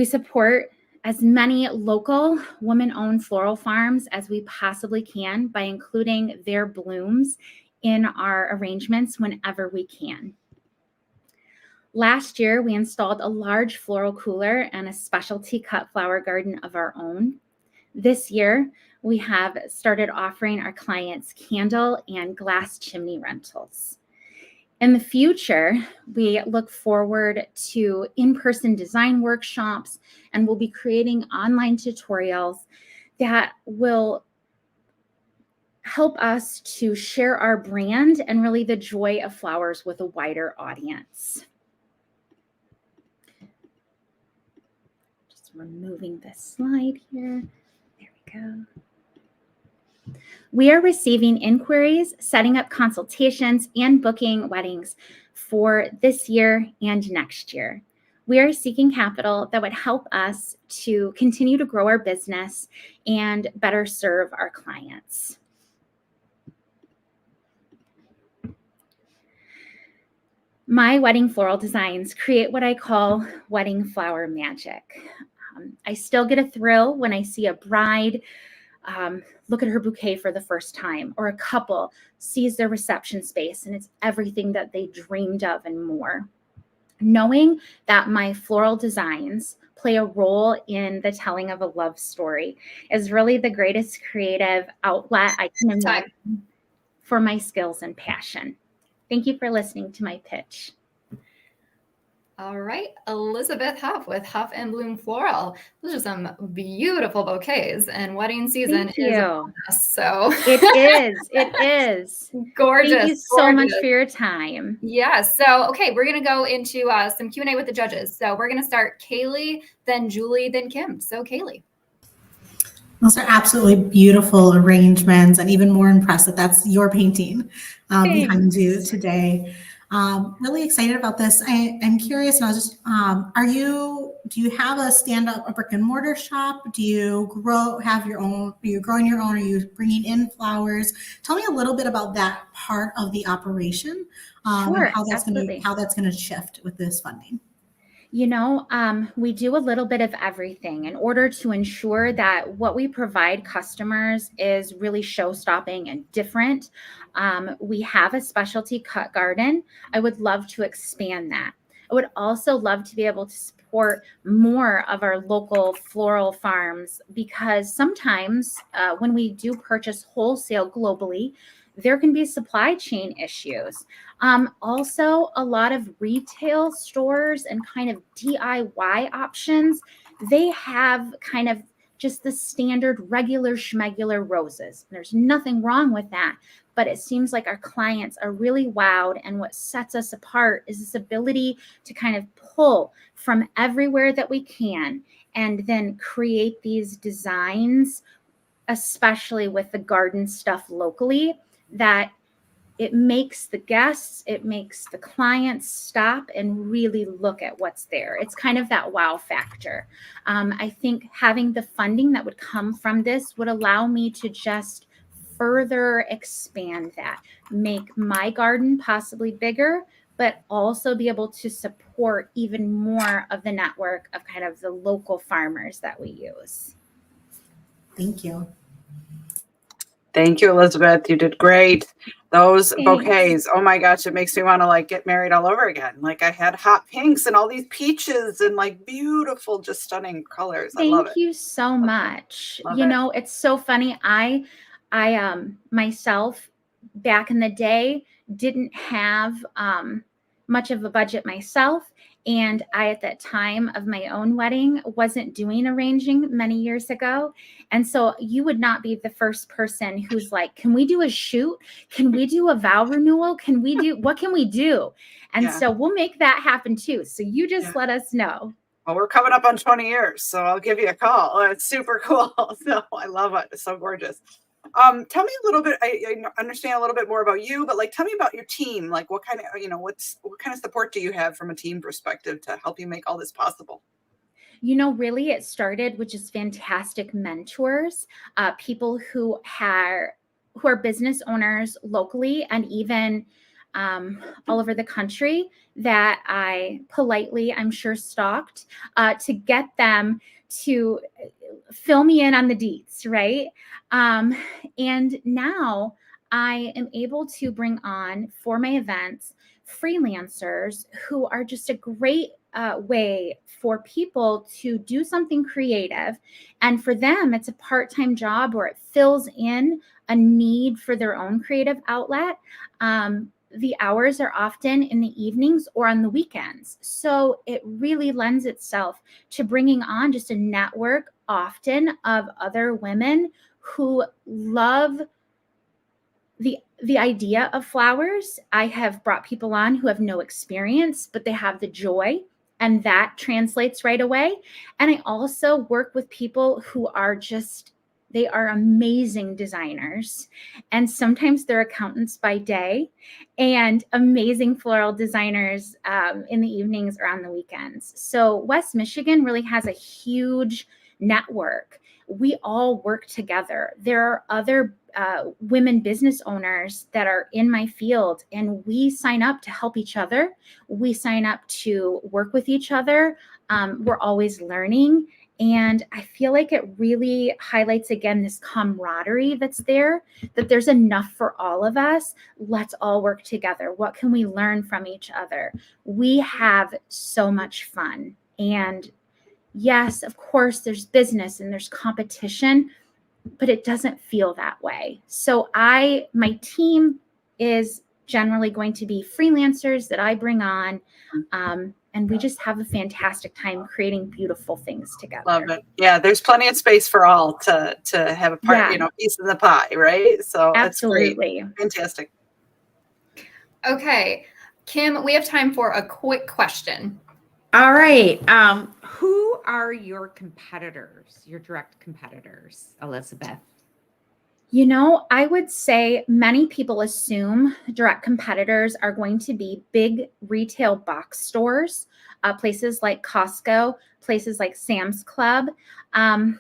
support as many local woman-owned floral farms as we possibly can by including their blooms in our arrangements whenever we can. Last year, we installed a large floral cooler and a specialty cut flower garden of our own. This year, we have started offering our clients candle and glass chimney rentals. In the future, we look forward to in-person design workshops, and we'll be creating online tutorials that will help us to share our brand and really the joy of flowers with a wider audience. Just removing this slide here. There we go. We are receiving inquiries, setting up consultations, and booking weddings for this year and next year. We are seeking capital that would help us to continue to grow our business and better serve our clients. My wedding floral designs create what I call wedding flower magic. I still get a thrill when I see a bride look at her bouquet for the first time, or a couple sees their reception space and it's everything that they dreamed of and more. Knowing that my floral designs play a role in the telling of a love story is really the greatest creative outlet I can imagine for my skills and passion. Thank you for listening to my pitch. All right, Elizabeth Huff with Huff and Bloom Floral. Those are some beautiful bouquets, and wedding season is upon us, so it is gorgeous. Thank you so much for your time. Yes. So, okay, we're going to go into some Q&A with the judges. So we're going to start Kaylee, then Julie, then Kim. So Kaylee. Those are absolutely beautiful arrangements, and even more impressed that that's your painting behind you today. Really excited about this. I'm curious, and I was just, do you have a brick and mortar shop? Do you have your own, are you growing your own? Are you bringing in flowers? Tell me a little bit about that part of the operation, Sure, and how that's going to shift with this funding. We do a little bit of everything in order to ensure that what we provide customers is really show-stopping and different. We have a specialty cut garden. I would love to expand that. I would also love to be able to support more of our local floral farms, because sometimes when we do purchase wholesale globally, there can be supply chain issues. Also, a lot of retail stores and kind of DIY options, they have kind of just the standard regular schmegular roses. There's nothing wrong with that, but it seems like our clients are really wowed, and what sets us apart is this ability to kind of pull from everywhere that we can and then create these designs, especially with the garden stuff locally, that it makes the guests, it makes the clients stop and really look at what's there. It's kind of that wow factor. I think having the funding that would come from this would allow me to just further expand that, make my garden possibly bigger, but also be able to support even more of the network of kind of the local farmers that we use. Thank you. Thank you, Elizabeth. You did great. Those bouquets, oh my gosh, it makes me want to get married all over again. I had hot pinks and all these peaches and beautiful, just stunning colors. I love it. Thank you so much. It's so funny. I myself, back in the day, didn't have much of a budget myself. And I, at that time of my own wedding, wasn't doing arranging many years ago. And so you would not be the first person who's like, can we do a shoot? Can we do a vow renewal? What can we do? And so we'll make that happen too. So you just let us know. Well, we're coming up on 20 years, so I'll give you a call. It's super cool. So I love it. It's so gorgeous. Tell me a little bit, I understand a little bit more about you, but tell me about your team. What kind of, what kind of support do you have from a team perspective to help you make all this possible? Really it started with just fantastic mentors, people who are business owners locally and even all over the country that I politely, I'm sure, stalked to get them to fill me in on the deets, right? And now I am able to bring on for my events freelancers who are just a great way for people to do something creative. And for them, it's a part-time job or it fills in a need for their own creative outlet. The hours are often in the evenings or on the weekends. So it really lends itself to bringing on just a network often of other women who love the idea of flowers. I have brought people on who have no experience, but they have the joy, and that translates right away. And I also work with people who are they are amazing designers, and sometimes they're accountants by day and amazing floral designers in the evenings or on the weekends. So West Michigan really has a huge network. We all work together. There are other women business owners that are in my field, and we sign up to help each other. We sign up to work with each other. We're always learning. And I feel like it really highlights again this camaraderie that's there, that there's enough for all of us. Let's all work together. What can we learn from each other? We have so much fun. And yes, of course, there's business and there's competition, but it doesn't feel that way. So my team is generally going to be freelancers that I bring on. And we just have a fantastic time creating beautiful things together. Love it. Yeah, there's plenty of space for all to have a part, piece in the pie, right? So absolutely. That's great. Fantastic. Okay, Kim, we have time for a quick question. All right. Who are your competitors, your direct competitors, Elizabeth? I would say many people assume direct competitors are going to be big retail box stores, places like Costco, places like Sam's Club. And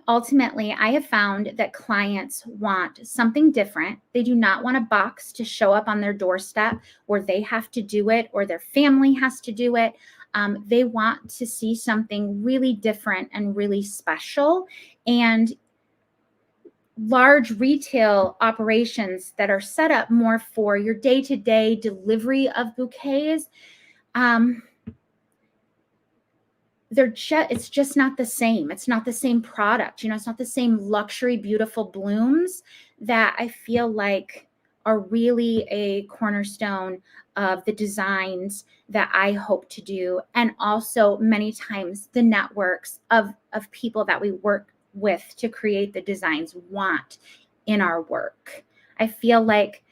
ultimately, I have found that clients want something different. They do not want a box to show up on their doorstep where they have to do it or their family has to do it. They want to see something really different and really special. And large retail operations that are set up more for your day-to-day delivery of bouquets, it's just not the same. It's not the same product. It's not the same luxury, beautiful blooms that I feel like are really a cornerstone of the designs that I hope to do. And also many times the networks of people that we work with to create the designs want in our work. I feel like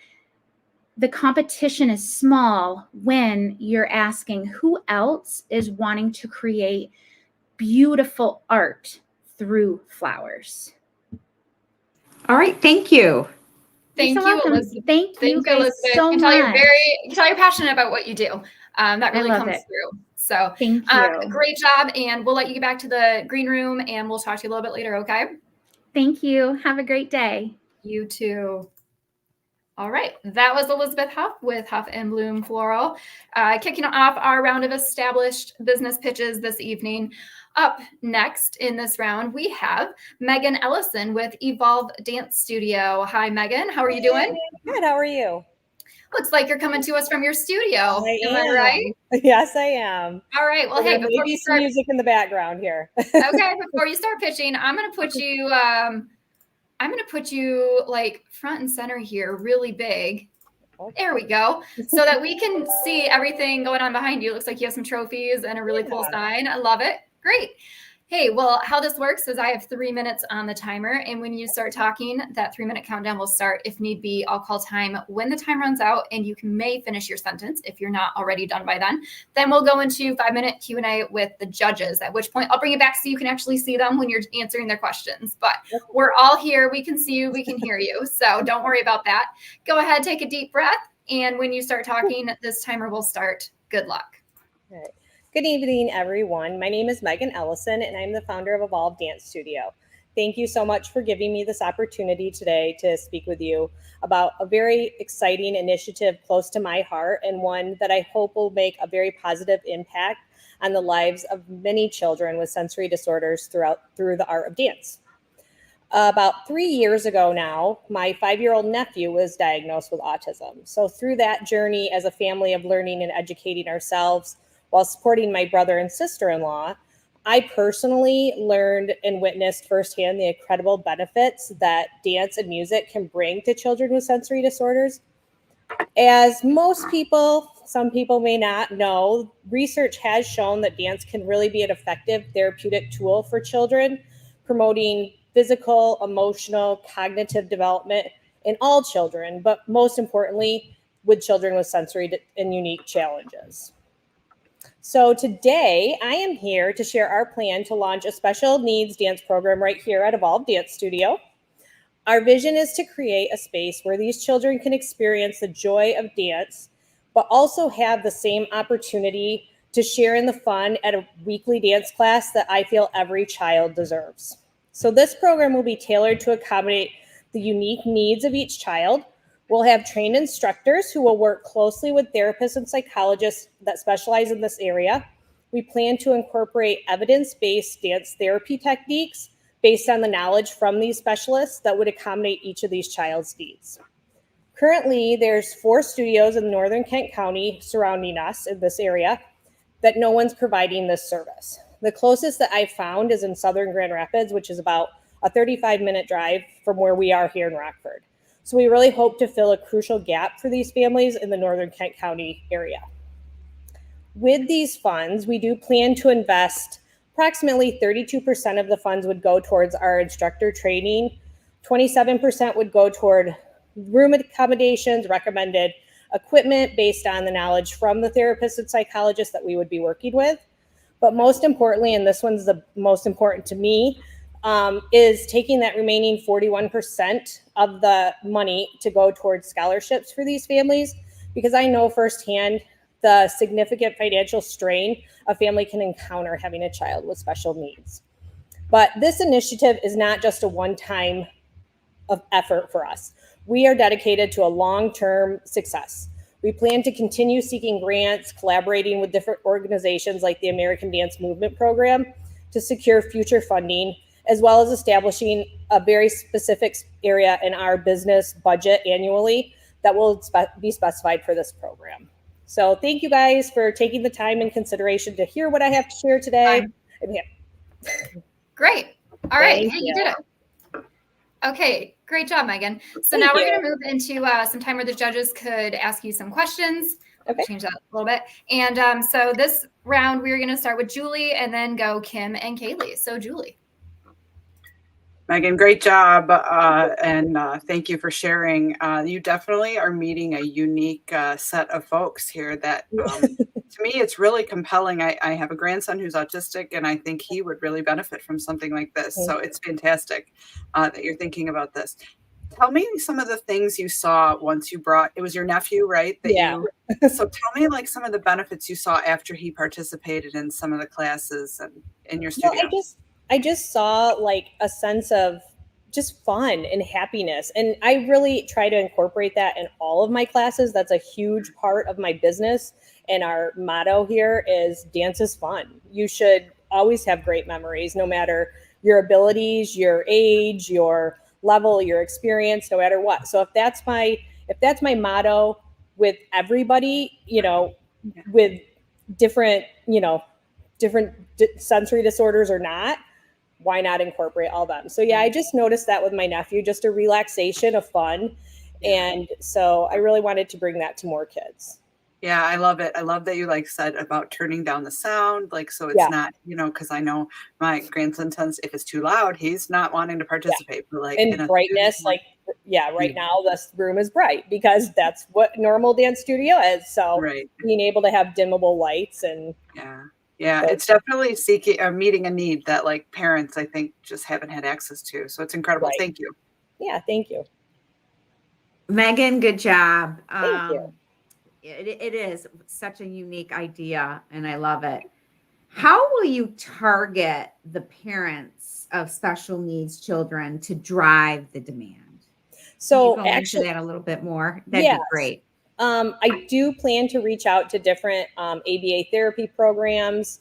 the competition is small when you're asking who else is wanting to create beautiful art through flowers. All right. Thank you. Thank you, Elizabeth. Thank you guys Elizabeth. so you can tell much. You can tell you're passionate about what you do. That really comes through. So thank you. Great job. And we'll let you get back to the green room and we'll talk to you a little bit later. Okay. Thank you. Have a great day. You too. All right. That was Elizabeth Huff with Huff and Bloom Floral. Kicking off our round of established business pitches this evening. Up next in this round, we have Megan Ellison with Evolve Dance Studio. Hi, Megan. How are you doing? Good. How are you? Looks like you're coming to us from your studio. Am I right? Yes, I am. All right. Well, hey, before maybe some music in the background here. Okay. Before you start pitching, I'm going to put you. I'm going to put you like front and center here, really big. Okay. There we go. So that we can see everything going on behind you. It looks like you have some trophies and a really cool sign. I love it. Great. Hey, well, how this works is I have 3 minutes on the timer. And when you start talking, that 3-minute countdown will start. If need be, I'll call time when the time runs out and you may finish your sentence if you're not already done by then. Then we'll go into 5-minute Q&A with the judges, at which point I'll bring it back so you can actually see them when you're answering their questions. But we're all here. We can see you. We can hear you. So don't worry about that. Go ahead, take a deep breath. And when you start talking, this timer will start. Good luck. All right. Good evening, everyone. My name is Megan Ellison, and I'm the founder of Evolve Dance Studio. Thank you so much for giving me this opportunity today to speak with you about a very exciting initiative close to my heart and one that I hope will make a very positive impact on the lives of many children with sensory disorders through the art of dance. About 3 years ago now, my 5-year-old nephew was diagnosed with autism. So through that journey as a family of learning and educating ourselves, while supporting my brother and sister-in-law, I personally learned and witnessed firsthand the incredible benefits that dance and music can bring to children with sensory disorders. As most people, some people may not know, research has shown that dance can really be an effective therapeutic tool for children, promoting physical, emotional, cognitive development in all children, but most importantly, with children with sensory and unique challenges. So today I am here to share our plan to launch a special needs dance program right here at Evolve Dance Studio. Our vision is to create a space where these children can experience the joy of dance, but also have the same opportunity to share in the fun at a weekly dance class that I feel every child deserves. So this program will be tailored to accommodate the unique needs of each child. We'll have trained instructors who will work closely with therapists and psychologists that specialize in this area. we plan to incorporate evidence-based dance therapy techniques based on the knowledge from these specialists that would accommodate each of these child's needs. Currently, there's 4 studios in northern Kent County surrounding us in this area that no one's providing this service. The closest that I've found is in southern Grand Rapids, which is about a 35-minute drive from where we are here in Rockford. So we really hope to fill a crucial gap for these families in the northern Kent County area. With these funds, we do plan to invest approximately 32% of the funds would go towards our instructor training, 27% would go toward room accommodations, recommended equipment based on the knowledge from the therapists and psychologists that we would be working with. But most importantly, and this one's the most important to me, is taking that remaining 41% of the money to go towards scholarships for these families, because I know firsthand the significant financial strain a family can encounter having a child with special needs. But this initiative is not just a one-time effort for us. We are dedicated to a long-term success. We plan to continue seeking grants, collaborating with different organizations like the American Dance Movement Program to secure future funding, as well as establishing a very specific area in our business budget annually that will be specified for this program. So thank you guys for taking the time and consideration to hear what I have to share today. Great. All right. Thank Hey, you did it. Okay. Great job, Megan. So Thank now we're you. going to move into some time where the judges could ask you some questions. Okay. Change that a little bit. And so this round, we're going to start with Julie and then go Kim and Kaylee. So Julie. Megan, great job, and thank you for sharing. You definitely are meeting a unique set of folks here that, to me, it's really compelling. I have a grandson who's autistic, and I think he would really benefit from something like this. So it's fantastic that you're thinking about this. Tell me some of the things you saw once you brought, it was your nephew, right? So tell me like some of the benefits you saw after he participated in some of the classes and in your studio. Well, I just saw like a sense of just fun and happiness. And I really try to incorporate that in all of my classes. That's a huge part of my business. And our motto here is dance is fun. You should always have great memories, no matter your abilities, your age, your level, your experience, no matter what. So if that's my motto with everybody, with different sensory disorders or not, why not incorporate all of them? So yeah, I just noticed that with my nephew, just a relaxation of fun. And so I really wanted to bring that to more kids. Yeah, I love it. I love that you said about turning down the sound, so it's not, because I know my grandson tends, if it's too loud, he's not wanting to participate. But and brightness, right now this room is bright because that's what normal dance studio is. So being able to have dimmable lights and yeah, it's definitely meeting a need that parents, I think, just haven't had access to. So it's incredible. Thank you. Yeah, thank you. Megan, good job. Thank you. It is such a unique idea, and I love it. How will you target the parents of special needs children to drive the demand? So Can you go into that a little bit more? That'd be great. I do plan to reach out to different ABA therapy programs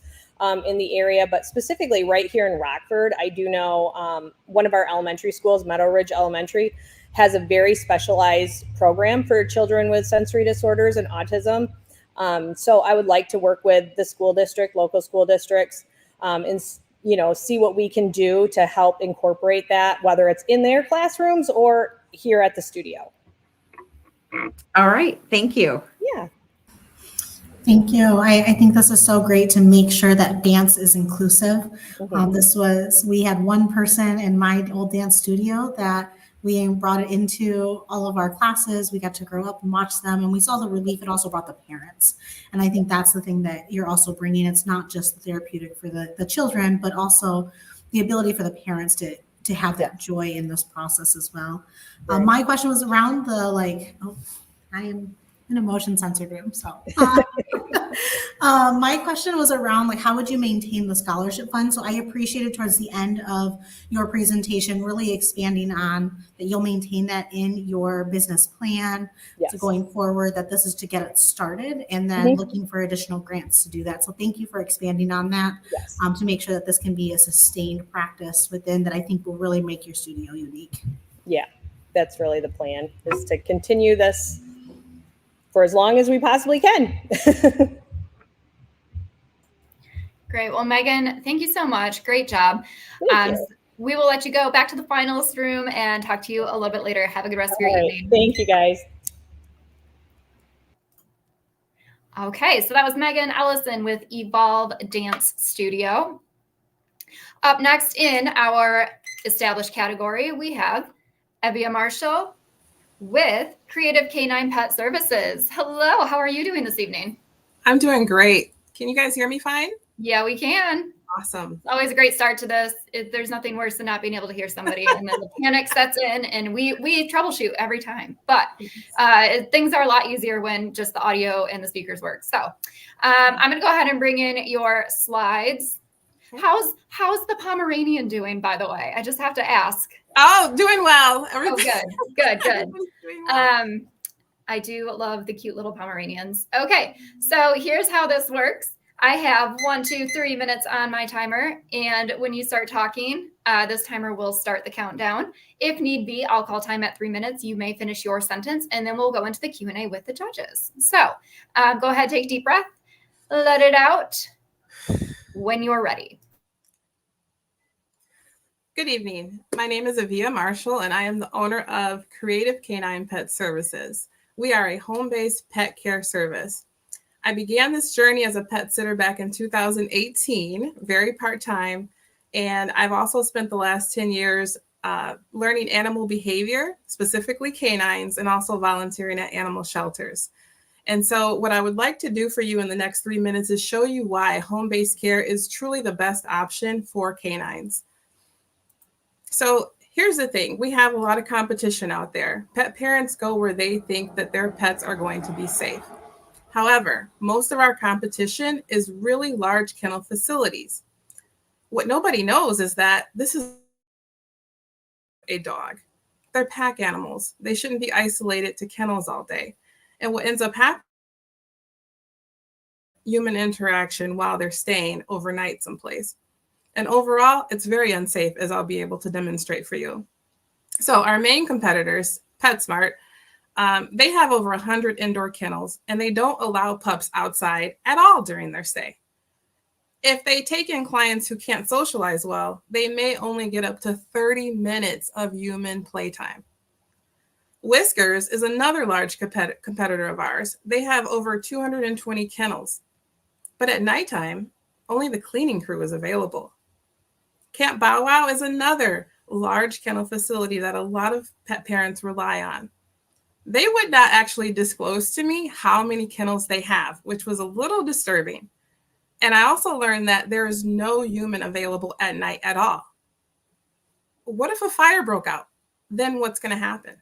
in the area, but specifically right here in Rockford, I do know one of our elementary schools, Meadow Ridge Elementary, has a very specialized program for children with sensory disorders and autism. So I would like to work with the school district, local school districts, and see what we can do to help incorporate that, whether it's in their classrooms or here at the studio. All right. Thank you. Yeah. Thank you. I think this is so great to make sure that dance is inclusive. We had one person in my old dance studio that we brought it into all of our classes. We got to grow up and watch them, and we saw the relief. It also brought the parents. And I think that's the thing that you're also bringing. It's not just therapeutic for the children, but also the ability for the parents to have that joy in this process as well. My question was around the I am in a motion censored room, so My question was around like how would you maintain the scholarship fund? So I appreciated towards the end of your presentation really expanding on that you'll maintain that in your business plan to going forward, that this is to get it started and then looking for additional grants to do that. So thank you for expanding on that to make sure that this can be a sustained practice within that I think will really make your studio unique. Yeah, that's really the plan, is to continue this for as long as we possibly can. Great. Well, Megan, thank you so much. Great job. Thank you. We will let you go back to the finalist room and talk to you a little bit later. Have a good rest of your evening. Thank you, guys. Okay, so that was Megan Ellison with Evolve Dance Studio. Up next in our established category, we have Evia Marshall with Creative Canine Pet Services. Hello, how are you doing this evening? I'm doing great. Can you guys hear me fine? Yeah, we can. Awesome. It's always a great start to this. There's nothing worse than not being able to hear somebody and then the panic sets in and we troubleshoot every time. But things are a lot easier when just the audio and the speakers work. So I'm going to go ahead and bring in your slides. How's the Pomeranian doing, by the way? I just have to ask. Oh, doing well. Good. I do love the cute little Pomeranians. Okay, so here's how this works. I have 1, 2, 3 minutes on my timer. And when you start talking, this timer will start the countdown. If need be, I'll call time at 3 minutes. You may finish your sentence and then we'll go into the Q&A with the judges. So go ahead, take a deep breath, let it out when you're ready. Good evening. My name is Evia Marshall and I am the owner of Creative Canine Pet Services. We are a home-based pet care service. I began this journey as a pet sitter back in 2018, very part-time, and I've also spent the last 10 years learning animal behavior, specifically canines, and also volunteering at animal shelters. And so what I would like to do for you in the next 3 minutes is show you why home-based care is truly the best option for canines. So here's the thing. We have a lot of competition out there. Pet parents go where they think that their pets are going to be safe. However, most of our competition is really large kennel facilities. What nobody knows is that this is a dog. They're pack animals. They shouldn't be isolated to kennels all day. And what ends up happening is human interaction while they're staying overnight someplace. And overall, it's very unsafe, as I'll be able to demonstrate for you. So our main competitors, PetSmart, they have over 100 indoor kennels, and they don't allow pups outside at all during their stay. If they take in clients who can't socialize well, they may only get up to 30 minutes of human playtime. Whiskers is another large competitor of ours. They have over 220 kennels, but at nighttime, only the cleaning crew is available. Camp Bow Wow is another large kennel facility that a lot of pet parents rely on. They would not actually disclose to me how many kennels they have, which was a little disturbing. And I also learned that there is no human available at night at all. What if a fire broke out? Then what's going to happen?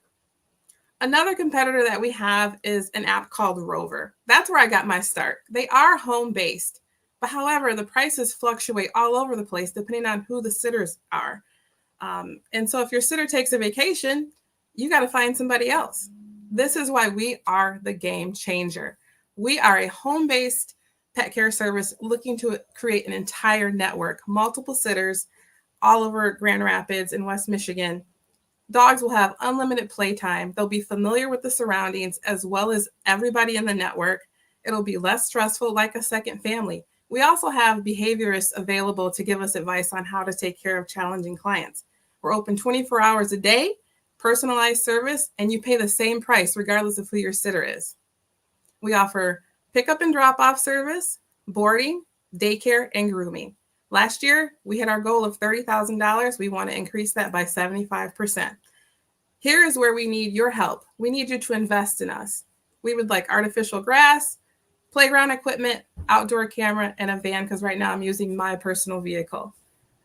Another competitor that we have is an app called Rover. That's where I got my start. They are home-based, but however, the prices fluctuate all over the place depending on who the sitters are. And so if your sitter takes a vacation, you got to find somebody else. This is why we are the game changer. We are a home-based pet care service looking to create an entire network, multiple sitters all over Grand Rapids and West Michigan. Dogs will have unlimited playtime. They'll be familiar with the surroundings as well as everybody in the network. It'll be less stressful, like a second family. We also have behaviorists available to give us advice on how to take care of challenging clients. We're open 24 hours a day, personalized service, and you pay the same price regardless of who your sitter is. We offer pickup and drop-off service, boarding, daycare, and grooming. Last year, we hit our goal of $30,000. We want to increase that by 75%. Here is where we need your help. We need you to invest in us. We would like artificial grass, playground equipment, outdoor camera, and a van, because right now I'm using my personal vehicle.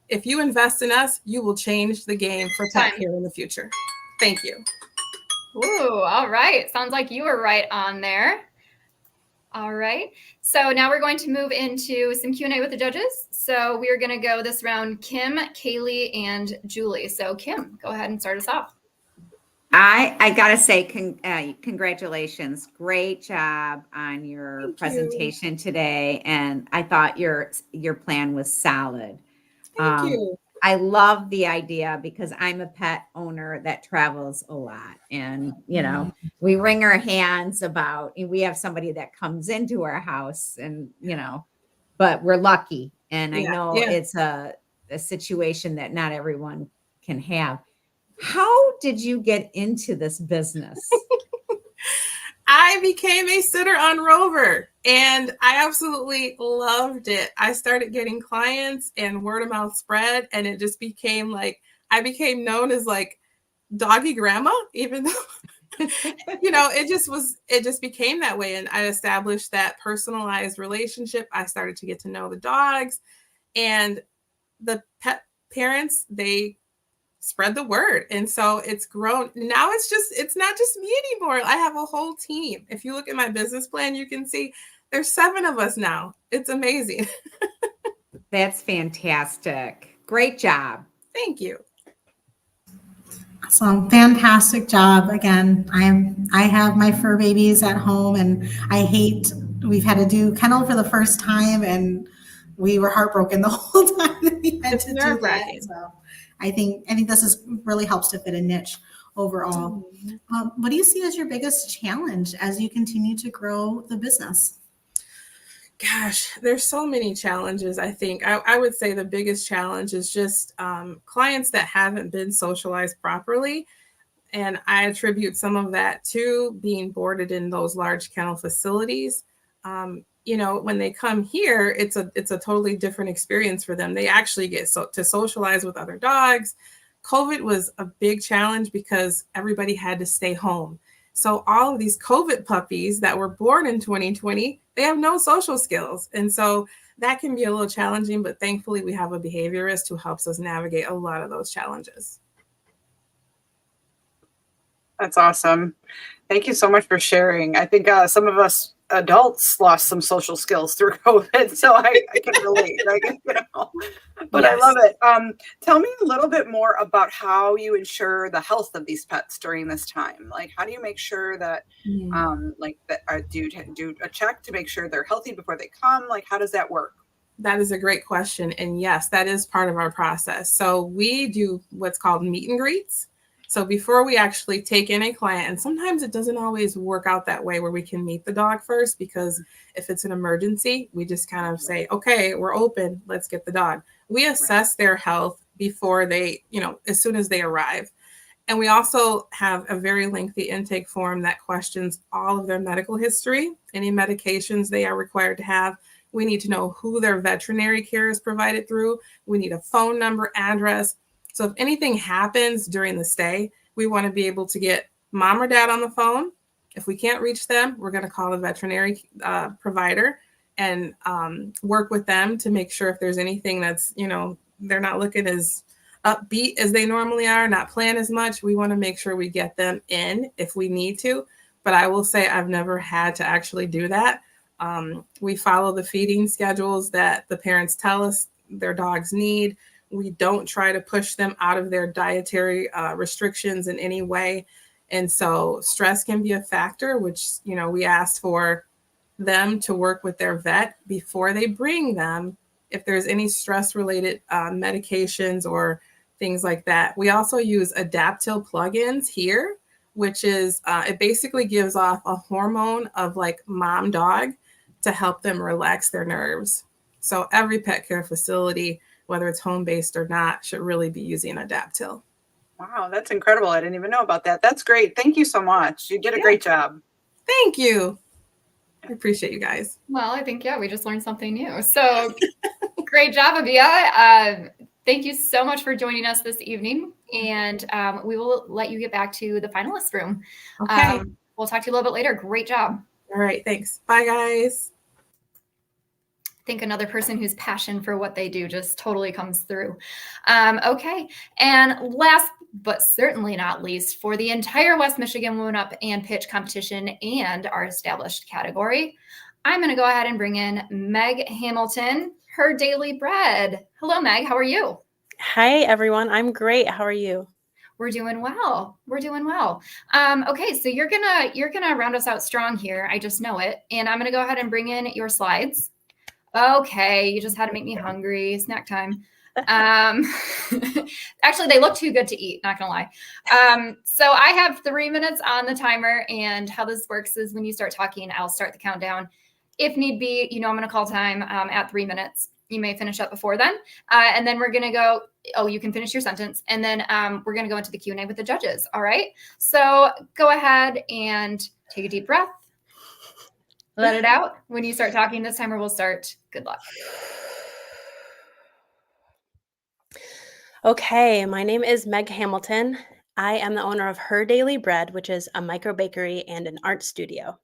If you invest in us, you will change the game for pet care in the future. Thank you. Ooh, all right. Sounds like you were right on there. All right. So now we're going to move into some Q&A with the judges. So we are going to go this round, Kim, Kaylee, and Julie. So Kim, go ahead and start us off. I gotta say, congratulations! Great job on your presentation today, and I thought your plan was solid. Thank you. I love the idea because I'm a pet owner that travels a lot, and we wring our hands about. We have somebody that comes into our house, and but we're lucky, and I know it's a situation that not everyone can have. How did you get into this business? I became a sitter on Rover and I absolutely loved it. I started getting clients and word of mouth spread, and it just became like, I became known as like doggy grandma, even though, it just became that way. And I established that personalized relationship. I started to get to know the dogs, and the pet parents, they spread the word. And so it's grown. Now it's not just me anymore. I have a whole team. If you look at my business plan, you can see there's 7 of us now. It's amazing. That's fantastic. Great job. Thank you. Awesome. Fantastic job. Again, I have my fur babies at home, and we've had to do kennel for the first time, and we were heartbroken the whole time that we had to do that. So I think this really helps to fit a niche overall. What do you see as your biggest challenge as you continue to grow the business? Gosh, there's so many challenges. I think I would say the biggest challenge is just clients that haven't been socialized properly. And I attribute some of that to being boarded in those large kennel facilities. When they come here, it's a totally different experience for them. They actually get to socialize with other dogs. COVID was a big challenge because everybody had to stay home. So all of these COVID puppies that were born in 2020, they have no social skills. And so that can be a little challenging, but thankfully we have a behaviorist who helps us navigate a lot of those challenges. That's awesome. Thank you so much for sharing. I think some of us adults lost some social skills through COVID, so I can relate. But yes. I love it. Tell me a little bit more about how you ensure the health of these pets during this time. Like, how do you make sure that, do you do a check to make sure they're healthy before they come? Like, how does that work? That is a great question, and yes, that is part of our process. So we do what's called meet and greets. So before we actually take in a client, and sometimes it doesn't always work out that way where we can meet the dog first, because if it's an emergency, we just kind of say, okay, we're open, let's get the dog. We assess their health before they, as soon as they arrive. And we also have a very lengthy intake form that questions all of their medical history, any medications they are required to have. We need to know who their veterinary care is provided through. We need a phone number, address. So if anything happens during the stay, we want to be able to get mom or dad on the phone. If we can't reach them, we're going to call the veterinary provider and work with them to make sure if there's anything that's, they're not looking as upbeat as they normally are, not playing as much. We want to make sure we get them in if we need to. But I will say I've never had to actually do that. We follow the feeding schedules that the parents tell us their dogs need. We don't try to push them out of their dietary restrictions in any way. And so stress can be a factor, which, we ask for them to work with their vet before they bring them if there's any stress related medications or things like that. We also use Adaptil plugins here, which is it basically gives off a hormone of like mom dog to help them relax their nerves. So every pet care facility, whether it's home-based or not, should really be using Adaptil. Wow, that's incredible. I didn't even know about that. That's great. Thank you so much. You did a great job. Thank you. I appreciate you guys. Well, I think, we just learned something new. So great job, Abia. Thank you so much for joining us this evening. And we will let you get back to the finalist room. Okay. We'll talk to you a little bit later. Great job. All right. Thanks. Bye, guys. I think another person whose passion for what they do just totally comes through. Okay. And last but certainly not least, for the entire West Michigan WomanUp and Pitch competition and our established category, I'm going to go ahead and bring in Meg Hamilton, Her Daily Bread. Hello, Meg. How are you? Hi, everyone. I'm great. How are you? We're doing well. We're doing well. Okay, so you're gonna round us out strong here. I just know it. And I'm gonna go ahead and bring in your slides. Okay, you just had to make me hungry. Snack time. Actually, they look too good to eat, not gonna lie. So I have 3 minutes on the timer, and how this works is when you start talking, I'll start the countdown. If need be, I'm gonna call time at 3 minutes. You may finish up before then. And then we're gonna go, you can finish your sentence. And then we're gonna go into the Q&A with the judges, all right? So go ahead and take a deep breath. Let it out. When you start talking, this timer will start. Good luck. Okay, my name is Meg Hamilton. I am the owner of Her Daily Bread, which is a micro bakery and an art studio.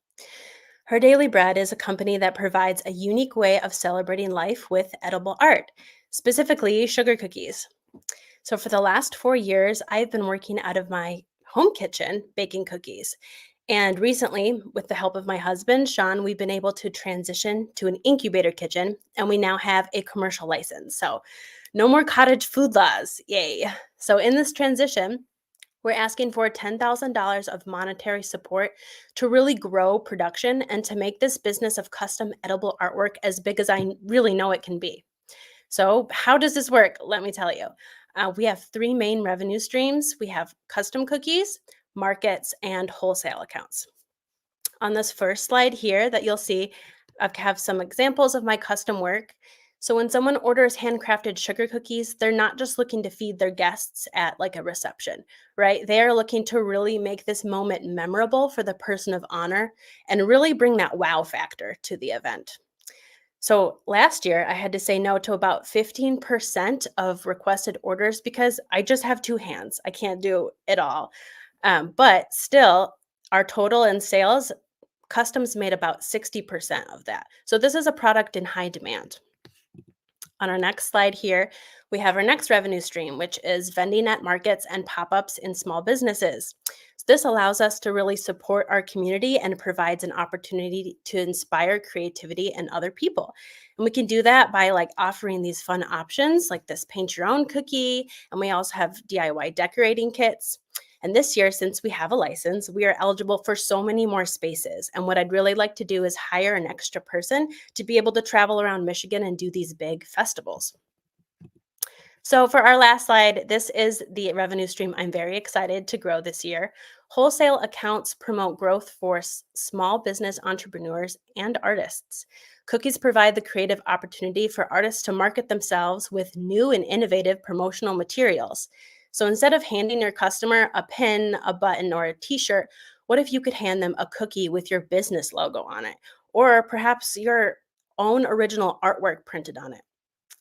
Her Daily Bread is a company that provides a unique way of celebrating life with edible art, specifically sugar cookies. So for the last 4 years, I've been working out of my home kitchen baking cookies. And recently, with the help of my husband, Sean, we've been able to transition to an incubator kitchen, and we now have a commercial license. So no more cottage food laws, yay. So in this transition, we're asking for $10,000 of monetary support to really grow production and to make this business of custom edible artwork as big as I really know it can be. So how does this work? Let me tell you. We have 3 main revenue streams. We have custom cookies, markets, and wholesale accounts. On this first slide here that you'll see, I have some examples of my custom work. So when someone orders handcrafted sugar cookies, they're not just looking to feed their guests at like a reception, right? They are looking to really make this moment memorable for the person of honor and really bring that wow factor to the event. So last year, I had to say no to about 15% of requested orders because I just have 2 hands. I can't do it all. But still, our total in sales, customs made about 60% of that. So this is a product in high demand. On our next slide here, we have our next revenue stream, which is vending at markets and pop-ups in small businesses. So this allows us to really support our community and provides an opportunity to inspire creativity in other people. And we can do that by offering these fun options like this paint your own cookie, and we also have DIY decorating kits. And this year, since we have a license, we are eligible for so many more spaces. And what I'd really like to do is hire an extra person to be able to travel around Michigan and do these big festivals. So for our last slide, this is the revenue stream I'm very excited to grow this year. Wholesale accounts promote growth for small business entrepreneurs and artists. Cookies provide the creative opportunity for artists to market themselves with new and innovative promotional materials. So instead of handing your customer a pin, a button, or a t-shirt, what if you could hand them a cookie with your business logo on it, or perhaps your own original artwork printed on it?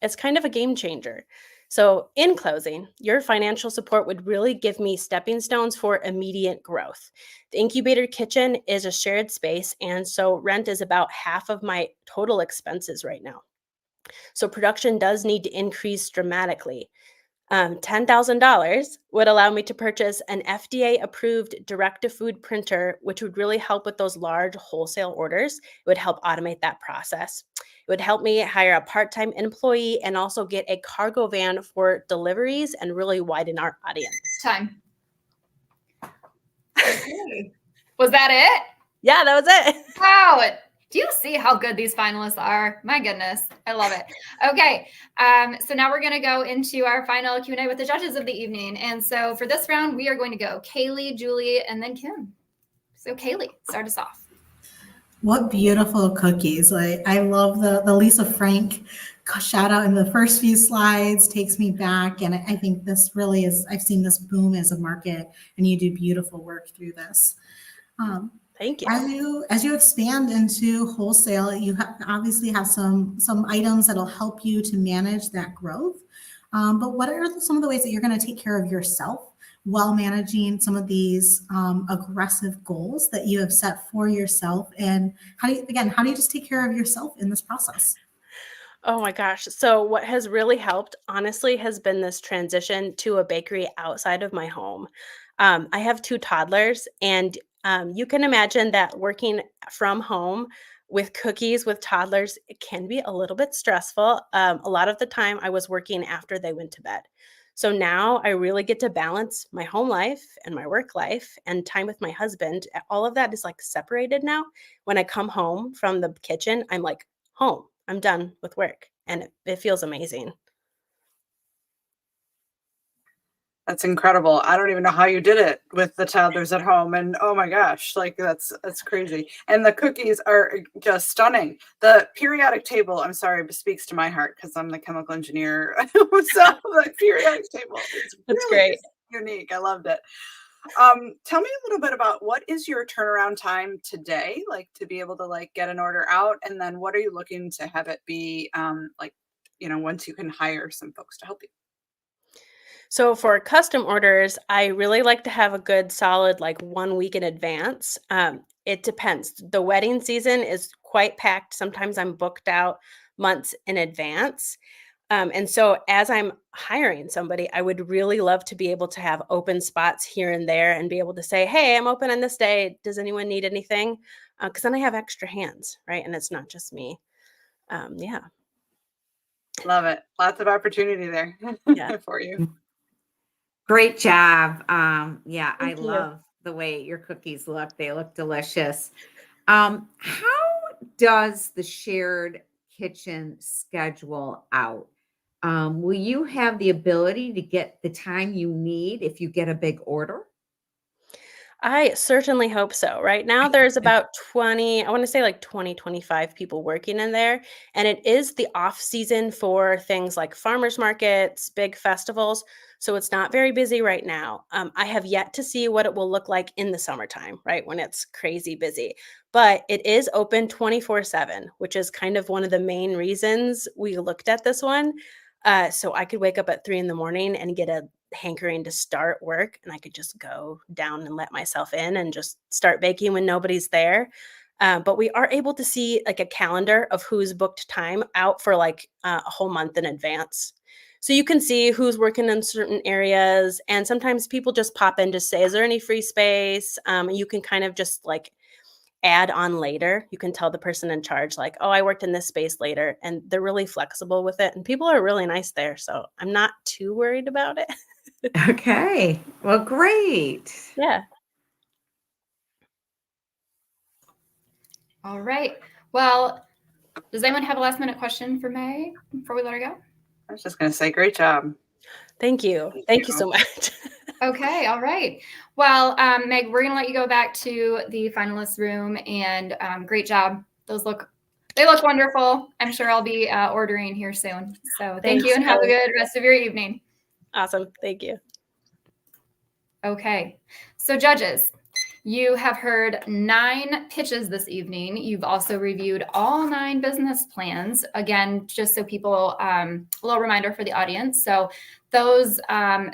It's kind of a game changer. So in closing, your financial support would really give me stepping stones for immediate growth. The incubator kitchen is a shared space, and so rent is about half of my total expenses right now. So production does need to increase dramatically. $10,000 would allow me to purchase an FDA-approved direct-to-food printer, which would really help with those large wholesale orders. It would help automate that process. It would help me hire a part-time employee and also get a cargo van for deliveries and really widen our audience. Time. Okay. Was that it? Yeah, that was it. Wow. Do you see how good these finalists are? My goodness. I love it. Okay. So now we're going to go into our final Q&A with the judges of the evening. And so for this round, we are going to go Kaylee, Julie, and then Kim. So Kaylee, start us off. What beautiful cookies. I love the Lisa Frank shout out in the first few slides, takes me back. And I think this really is, I've seen this boom as a market, and you do beautiful work through this. Thank you. As you expand into wholesale, you obviously have some items that'll help you to manage that growth. But what are some of the ways that you're going to take care of yourself while managing some of these aggressive goals that you have set for yourself? And how do you just take care of yourself in this process? Oh my gosh. So what has really helped, honestly, has been this transition to a bakery outside of my home. I have 2 toddlers, and you can imagine that working from home, with cookies with toddlers, it can be a little bit stressful. A lot of the time I was working after they went to bed. So now I really get to balance my home life and my work life and time with my husband. All of that is like separated now. When I come home from the kitchen, I'm like, home, I'm done with work. And it feels amazing. That's incredible. I don't even know how you did it with the toddlers at home. And oh my gosh, like that's crazy. And the cookies are just stunning. The periodic table, I'm sorry, speaks to my heart because I'm the chemical engineer. So the periodic table is That's really great. unique. I loved it. Tell me a little bit about what is your turnaround time today, like to be able to like get an order out, and then what are you looking to have it be like, once you can hire some folks to help you? So for custom orders, I really like to have a good solid like 1 week in advance. It depends. The wedding season is quite packed. Sometimes I'm booked out months in advance. And so as I'm hiring somebody, I would really love to be able to have open spots here and there and be able to say, hey, I'm open on this day. Does anyone need anything? Because then I have extra hands, right? And it's not just me. Yeah. Love it. Lots of opportunity there for you. Great job. Yeah, I Thank you. love the way your cookies look. They look delicious. How does the shared kitchen schedule out? Will you have the ability to get the time you need if you get a big order? I certainly hope so. Right now, there's about 20, I want to say like 20, 25 people working in there. And it is the off season for things like farmers markets, big festivals. So it's not very busy right now. I have yet to see what it will look like in the summertime, right? When it's crazy busy. But it is open 24/7, which is kind of one of the main reasons we looked at this one. So I could wake up at 3 in the morning and get a hankering to start work, and I could just go down and let myself in and just start baking when nobody's there. But we are able to see like a calendar of who's booked time out for like a whole month in advance. So you can see who's working in certain areas. And sometimes people just pop in to say, is there any free space? You can kind of just like add on later. You can tell the person in charge, like, oh, I worked in this space later. And they're really flexible with it. And people are really nice there. So I'm not too worried about it. Okay. Well, great. Yeah. All right. Well, does anyone have a last minute question for Meg before we let her go? I was just going to say, great job. Thank you. Thank you so much. Okay. All right. Well, Meg, we're going to let you go back to the finalist room, and great job. They look wonderful. I'm sure I'll be ordering here soon. So thank you, and have a good rest of your evening. Awesome. Thank you. Okay. So judges, you have heard 9 pitches this evening. You've also reviewed all 9 business plans. Again, just so people, a little reminder for the audience. So those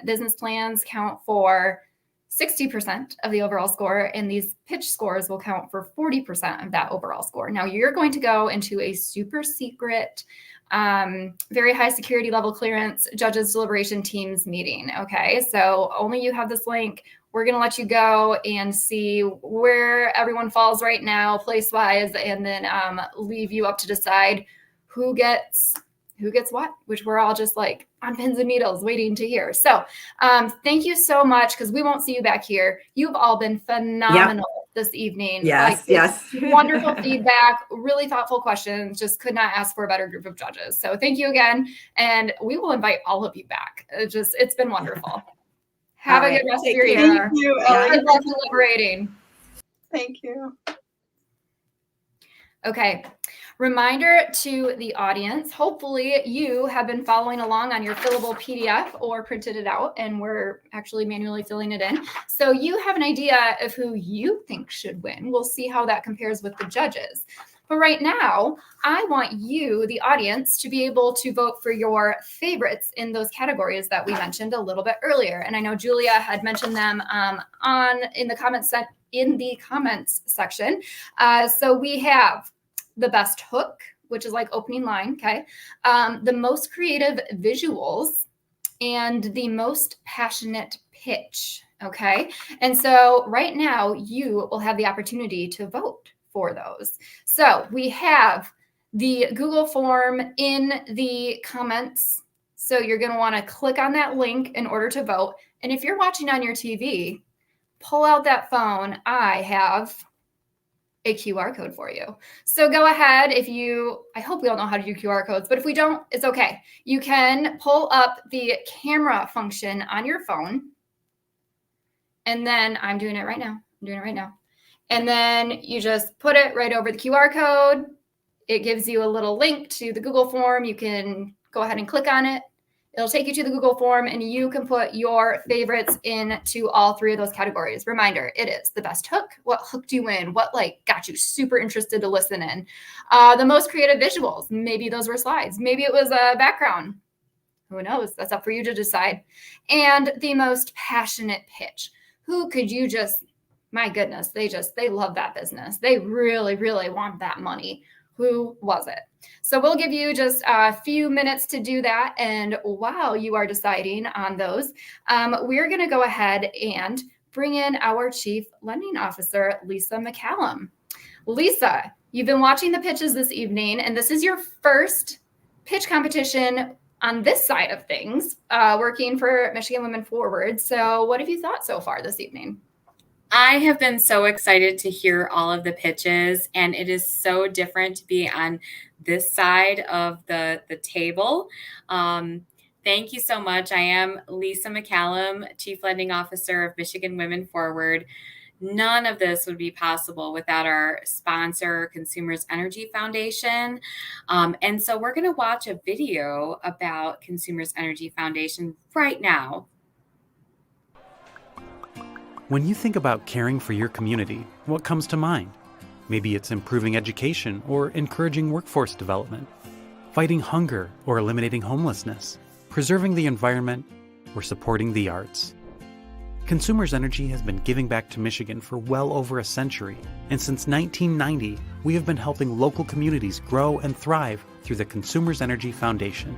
business plans count for 60% of the overall score, and these pitch scores will count for 40% of that overall score. Now you're going to go into a super secret, very high security level clearance judges deliberation teams meeting. Okay. So only you have this link. We're going to let you go and see where everyone falls right now, place wise, and then leave you up to decide who gets what, which we're all just like on pins and needles waiting to hear. So thank you so much, because we won't see you back here. You've all been phenomenal this evening. Yes, yes. Wonderful feedback, really thoughtful questions. Just could not ask for a better group of judges. So thank you again. And we will invite all of you back. It's been wonderful. Have a good rest of your evening. Thank you. Good luck deliberating. Thank you. Okay. Reminder to the audience, hopefully you have been following along on your fillable PDF or printed it out, and we're actually manually filling it in. So you have an idea of who you think should win. We'll see how that compares with the judges. But right now, I want you, the audience, to be able to vote for your favorites in those categories that we mentioned a little bit earlier. And I know Julia had mentioned them in the comments section. So we have the best hook, which is like opening line, okay? The most creative visuals, and the most passionate pitch, okay? And so right now, you will have the opportunity to vote for those. So we have the Google form in the comments. So you're going to want to click on that link in order to vote. And if you're watching on your TV, pull out that phone. I have a QR code for you. So go ahead. I hope we all know how to do QR codes, but if we don't, it's okay. You can pull up the camera function on your phone. And then I'm doing it right now. And then you just put it right over the QR code. It gives you a little link to the Google form. You can go ahead and click on it. It'll take you to the Google form and you can put your favorites into all three of those categories. Reminder, it is the best hook. What hooked you in? What got you super interested to listen in? The most creative visuals. Maybe those were slides. Maybe it was a background. Who knows? That's up for you to decide. And the most passionate pitch. Who could you my goodness, they love that business. They really, really want that money. Who was it? So we'll give you just a few minutes to do that. And while you are deciding on those, we're going to go ahead and bring in our Chief Lending Officer, Lisa McCallum. Lisa, you've been watching the pitches this evening, and this is your first pitch competition on this side of things, working for Michigan Women Forward. So what have you thought so far this evening? I have been so excited to hear all of the pitches, and it is so different to be on this side of the table. Thank you so much. I am Lisa McCallum, Chief Lending Officer of Michigan Women Forward. None of this would be possible without our sponsor, Consumers Energy Foundation. And so we're going to watch a video about Consumers Energy Foundation right now. When you think about caring for your community, what comes to mind? Maybe it's improving education or encouraging workforce development, fighting hunger or eliminating homelessness, preserving the environment, or supporting the arts. Consumers Energy has been giving back to Michigan for well over a century, and since 1990, we have been helping local communities grow and thrive through the Consumers Energy Foundation.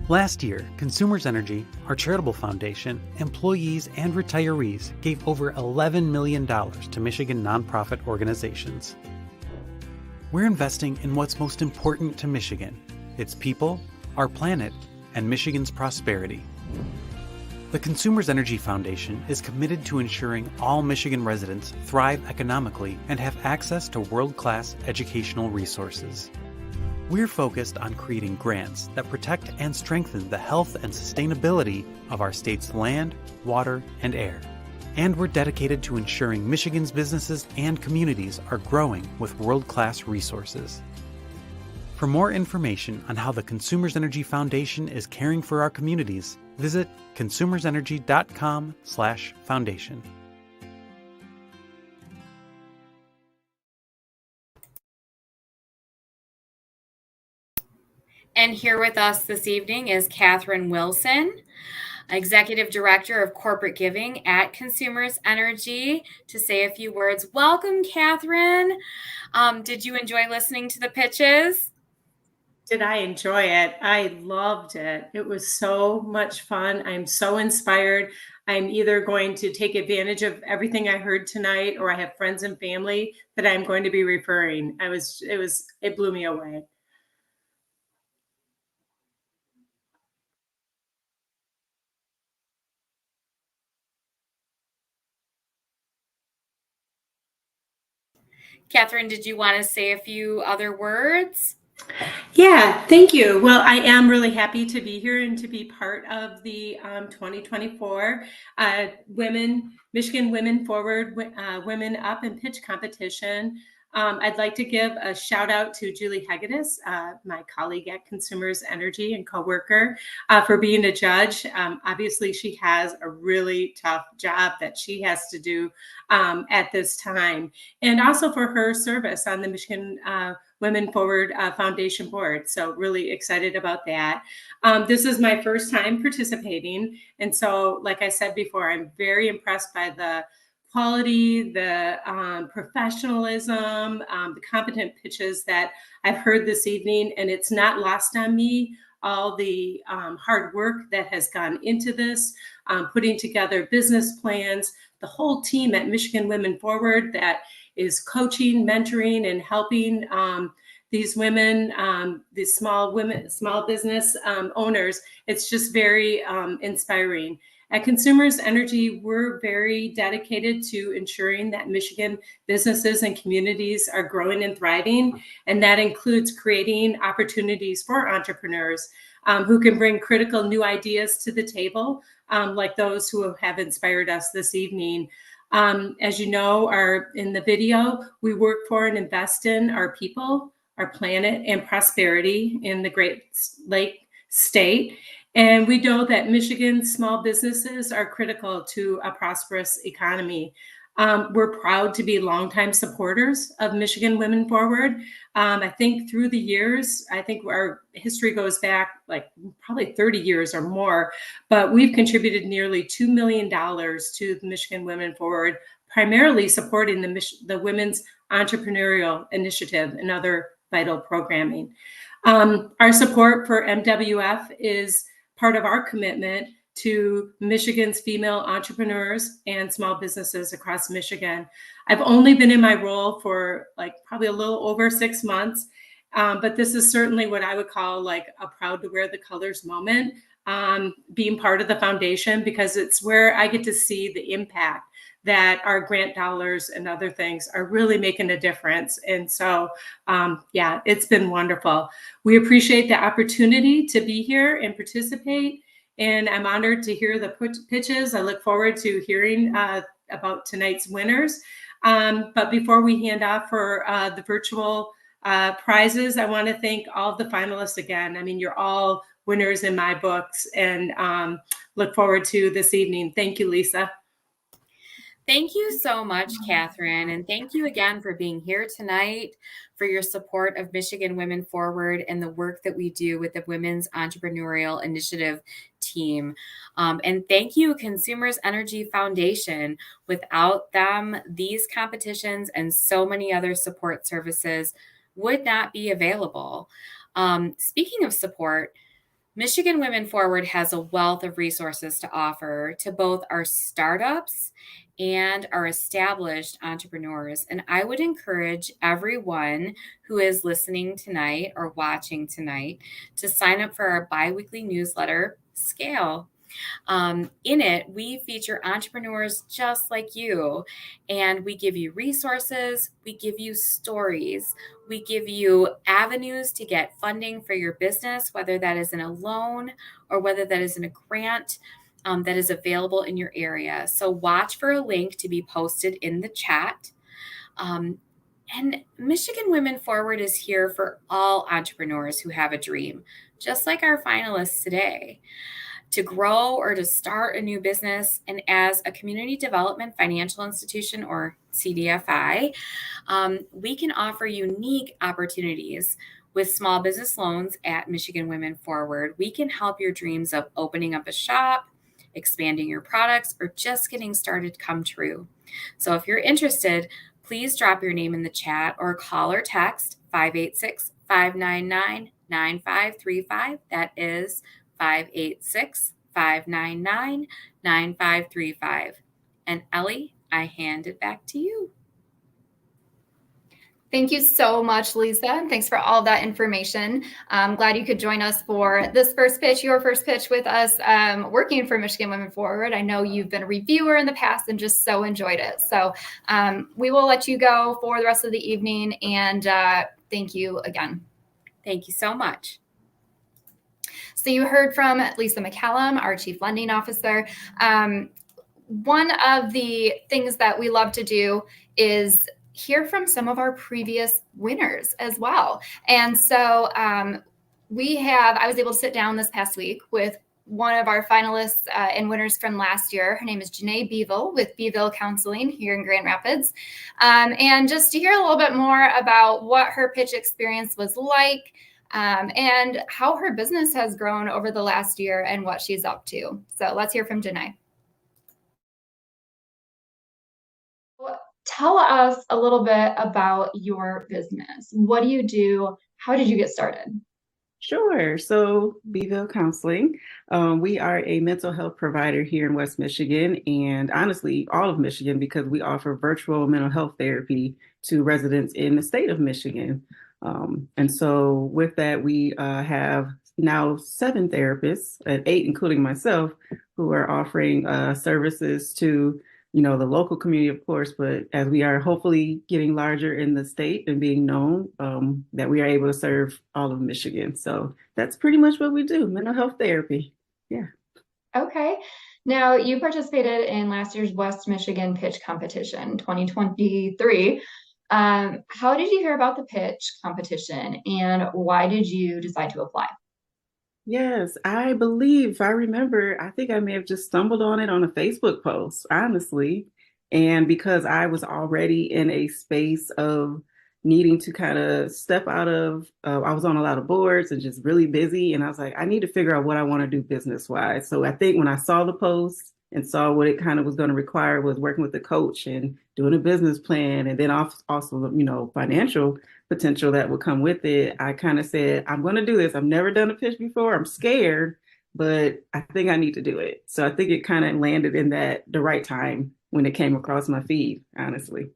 Last year, Consumers Energy, our charitable foundation, employees and retirees gave over $11 million to Michigan nonprofit organizations. We're investing in what's most important to Michigan, its people, our planet, and Michigan's prosperity. The Consumers Energy Foundation is committed to ensuring all Michigan residents thrive economically and have access to world-class educational resources. We're focused on creating grants that protect and strengthen the health and sustainability of our state's land, water, and air. And we're dedicated to ensuring Michigan's businesses and communities are growing with world-class resources. For more information on how the Consumers Energy Foundation is caring for our communities, visit consumersenergy.com/foundation. And here with us this evening is Catherine Wilson, Executive Director of Corporate Giving at Consumers Energy, to say a few words. Welcome, Catherine. Did you enjoy listening to the pitches? Did I enjoy it? I loved it. It was so much fun. I'm so inspired. I'm either going to take advantage of everything I heard tonight, or I have friends and family that I'm going to be referring. It blew me away. Catherine, did you want to say a few other words? Yeah, thank you. Well, I am really happy to be here and to be part of the 2024 Michigan Women Forward WomanUp and Pitch Competition. I'd like to give a shout out to Julie Hegedus, my colleague at Consumers Energy and coworker, for being a judge. Obviously, she has a really tough job that she has to do at this time, and also for her service on the Michigan Women Forward Foundation Board. So really excited about that. This is my first time participating. And so, like I said before, I'm very impressed by the quality, the professionalism, the competent pitches that I've heard this evening. And it's not lost on me all the hard work that has gone into this, putting together business plans, the whole team at Michigan Women Forward that is coaching, mentoring, and helping these women, these small business owners. It's just very inspiring. At Consumers Energy, we're very dedicated to ensuring that Michigan businesses and communities are growing and thriving, and that includes creating opportunities for entrepreneurs who can bring critical new ideas to the table, like those who have inspired us this evening. As you know, in the video, we work for and invest in our people, our planet, and prosperity in the Great Lake State. And we know that Michigan's small businesses are critical to a prosperous economy. We're proud to be longtime supporters of Michigan Women Forward. I think through the years, I think our history goes back like probably 30 years or more, but we've contributed nearly $2 million to the Michigan Women Forward, primarily supporting the Women's Entrepreneurial Initiative and other vital programming. Our support for MWF is part of our commitment to Michigan's female entrepreneurs and small businesses across Michigan. I've only been in my role for like probably a little over 6 months, but this is certainly what I would call like a proud to wear the colors moment, being part of the foundation, because it's where I get to see the impact that our grant dollars and other things are really making a difference. And so, yeah, it's been wonderful. We appreciate the opportunity to be here and participate. And I'm honored to hear the pitches. I look forward to hearing about tonight's winners. But before we hand off for the virtual prizes, I want to thank all of the finalists again. I mean, you're all winners in my books, and look forward to this evening. Thank you, Lisa. Thank you so much, Catherine. And thank you again for being here tonight, for your support of Michigan Women Forward and the work that we do with the Women's Entrepreneurial Initiative team. And thank you, Consumers Energy Foundation. Without them, these competitions and so many other support services would not be available. Speaking of support, Michigan Women Forward has a wealth of resources to offer to both our startups and our established entrepreneurs. And I would encourage everyone who is listening tonight or watching tonight to sign up for our biweekly newsletter, Scale. In it, we feature entrepreneurs just like you, and we give you resources, we give you stories, we give you avenues to get funding for your business, whether that is in a loan or whether that is in a grant that is available in your area. So watch for a link to be posted in the chat. And Michigan Women Forward is here for all entrepreneurs who have a dream, just like our finalists today, to grow or to start a new business. And as a community development financial institution, or CDFI, we can offer unique opportunities with small business loans at Michigan Women Forward. We can help your dreams of opening up a shop, expanding your products, or just getting started come true. So if you're interested, please drop your name in the chat or call or text 586-599-9535. That is 586-599-9535. And Ellie, I hand it back to you. Thank you so much, Lisa, and thanks for all that information. I'm glad you could join us for this first pitch, your first pitch with us, working for Michigan Women Forward. I know you've been a reviewer in the past and just so enjoyed it. So we will let you go for the rest of the evening, and thank you again. Thank you so much. So you heard from Lisa McCallum, our Chief Lending Officer. One of the things that we love to do is hear from some of our previous winners as well. And so I was able to sit down this past week with one of our finalists and winners from last year. Her name is Janae Beeville with Beeville Counseling here in Grand Rapids. And just to hear a little bit more about what her pitch experience was like, and how her business has grown over the last year and what she's up to. So let's hear from Janae. Tell us a little bit about your business. What do you do? How did you get started? Sure. So, Beeville Counseling, we are a mental health provider here in West Michigan, and honestly, all of Michigan, because we offer virtual mental health therapy to residents in the state of Michigan. And so, with that, we have now 7 therapists, and 8, including myself, who are offering services to the local community, of course, but as we are hopefully getting larger in the state and being known, that we are able to serve all of Michigan. So that's pretty much what we do, mental health therapy. Yeah. Okay. Now, you participated in last year's West Michigan Pitch Competition 2023. How did you hear about the pitch competition and why did you decide to apply? Yes, I believe, if I remember, I think I may have just stumbled on it on a Facebook post, honestly. And because I was already in a space of needing to kind of step out of, I was on a lot of boards and just really busy. And I was like, I need to figure out what I want to do business wise. So I think when I saw the post and saw what it kind of was going to require was working with the coach and doing a business plan and then also, financial potential that would come with it, I kind of said, I'm going to do this. I've never done a pitch before. I'm scared, but I think I need to do it. So I think it kind of landed in the right time when it came across my feed, honestly.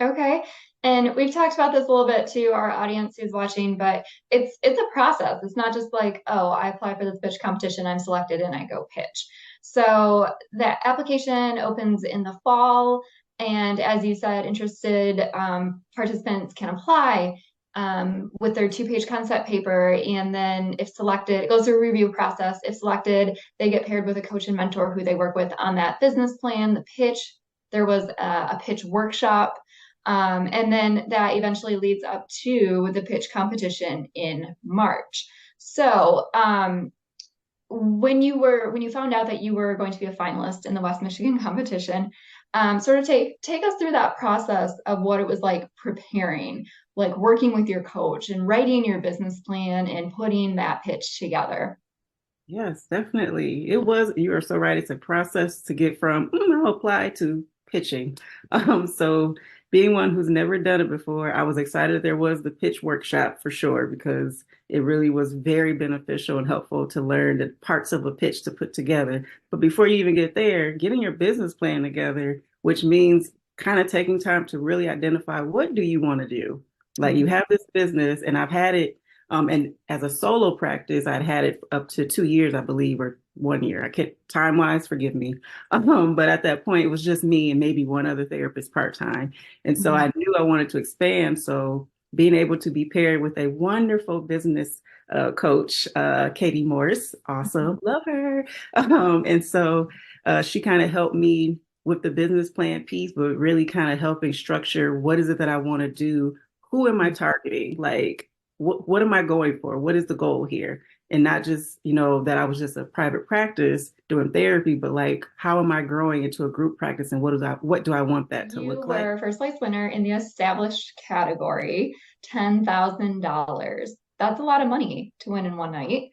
Okay. And we've talked about this a little bit to our audience who's watching, but it's a process. It's not just like, oh, I apply for this pitch competition, I'm selected, and I go pitch. So the application opens in the fall. And as you said, interested participants can apply with their 2-page concept paper. And then if selected, it goes through a review process. If selected, they get paired with a coach and mentor who they work with on that business plan, the pitch. There was a pitch workshop. And then that eventually leads up to the pitch competition in March. So when you found out that you were going to be a finalist in the West Michigan competition, sort of take us through that process of what it was like preparing, like working with your coach and writing your business plan and putting that pitch together. Yes, definitely. You are so right. It's a process to get from I'll apply to pitching. So being one who's never done it before, I was excited that there was the pitch workshop for sure, because it really was very beneficial and helpful to learn the parts of a pitch to put together. But before you even get there, getting your business plan together, which means kind of taking time to really identify what do you want to do? Like you have this business, and I've had it and as a solo practice, I'd had it up to 2 years, I believe, or 1 year. I can't, time-wise, forgive me. But at that point, it was just me and maybe one other therapist part-time. And so I knew I wanted to expand. So being able to be paired with a wonderful business coach, Katie Morris, awesome, love her. And so she kind of helped me with the business plan piece, but really kind of helping structure what is it that I want to do? Who am I targeting? Like, what am I going for? What is the goal here? And not just, that I was just a private practice doing therapy, but like, how am I growing into a group practice and what do I want that to look like? You were first place winner in the established category, $10,000. That's a lot of money to win in one night.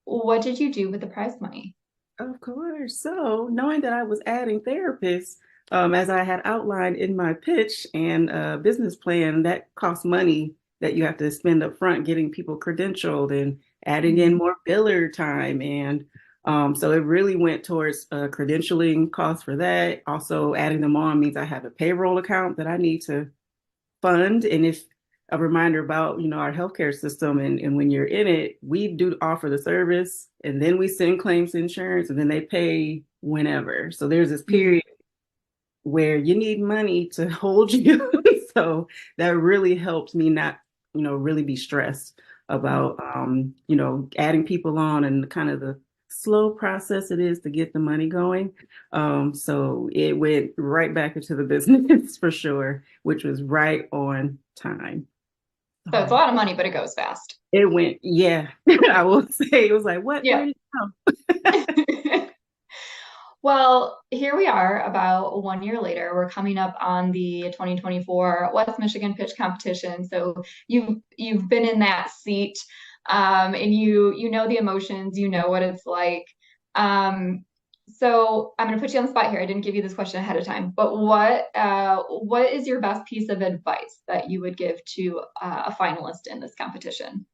What did you do with the prize money? Of course. So knowing that I was adding therapists, as I had outlined in my pitch and business plan, that costs money that you have to spend up front getting people credentialed and adding in more biller time. And so it really went towards credentialing costs for that. Also adding them on means I have a payroll account that I need to fund. And if a reminder about, our healthcare system and when you're in it, we do offer the service and then we send claims to insurance and then they pay whenever. So there's this period where you need money to hold you. So that really helps me not, really be stressed about, adding people on and kind of the slow process it is to get the money going. So it went right back into the business for sure, which was right on time. So it's a lot of money, but it goes fast. It went, yeah, I will say it was like, what? Yeah. Where did it go? Well, here we are about 1 year later. We're coming up on the 2024 West Michigan Pitch Competition. So you've been in that seat, and you know the emotions, you know what it's like. So I'm going to put you on the spot here. I didn't give you this question ahead of time, but what is your best piece of advice that you would give to a finalist in this competition?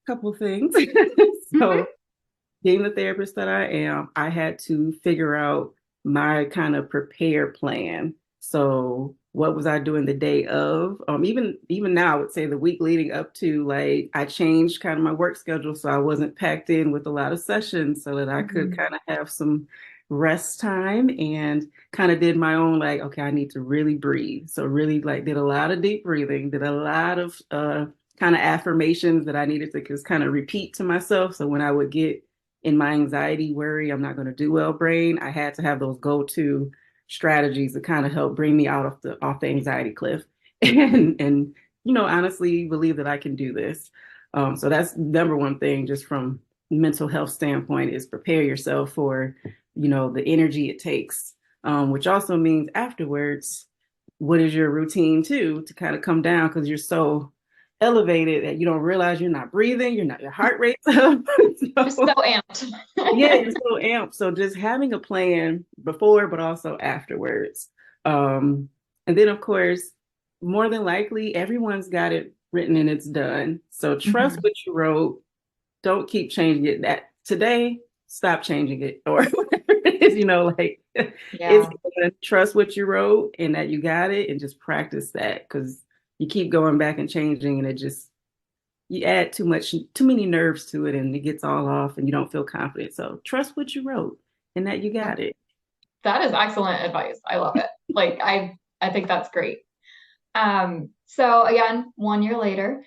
couple things. So being the therapist that I am, I had to figure out my kind of prepare plan. So what was I doing the day of? Even now, I would say the week leading up to, like, I changed kind of my work schedule so I wasn't packed in with a lot of sessions so that I could kind of have some rest time, and kind of did my own, like, okay, I need to really breathe. So really, like, did a lot of deep breathing, did a lot of kind of affirmations that I needed to just kind of repeat to myself. So when I would get in my anxiety, worry, I'm not going to do well brain, I had to have those go-to strategies to kind of help bring me out of the anxiety cliff, and honestly believe that I can do this. So that's number one thing, just from mental health standpoint, is prepare yourself for the energy it takes, which also means afterwards, what is your routine too, to kind of come down, because you're so elevated that you don't realize you're not breathing, your heart rate's up. You're so amped. Yeah, you're so amped. So just having a plan before, but also afterwards. And then, of course, more than likely, everyone's got it written and it's done. So trust what you wrote. Don't keep changing it. That today, stop changing it, or whatever it is, it's trust what you wrote and that you got it, and just practice that, because you keep going back and changing, and you add too many nerves to it, and it gets all off and you don't feel confident. So trust what you wrote and that you got it. That is excellent advice. I love it. Like, I think that's great. So again, 1 year later,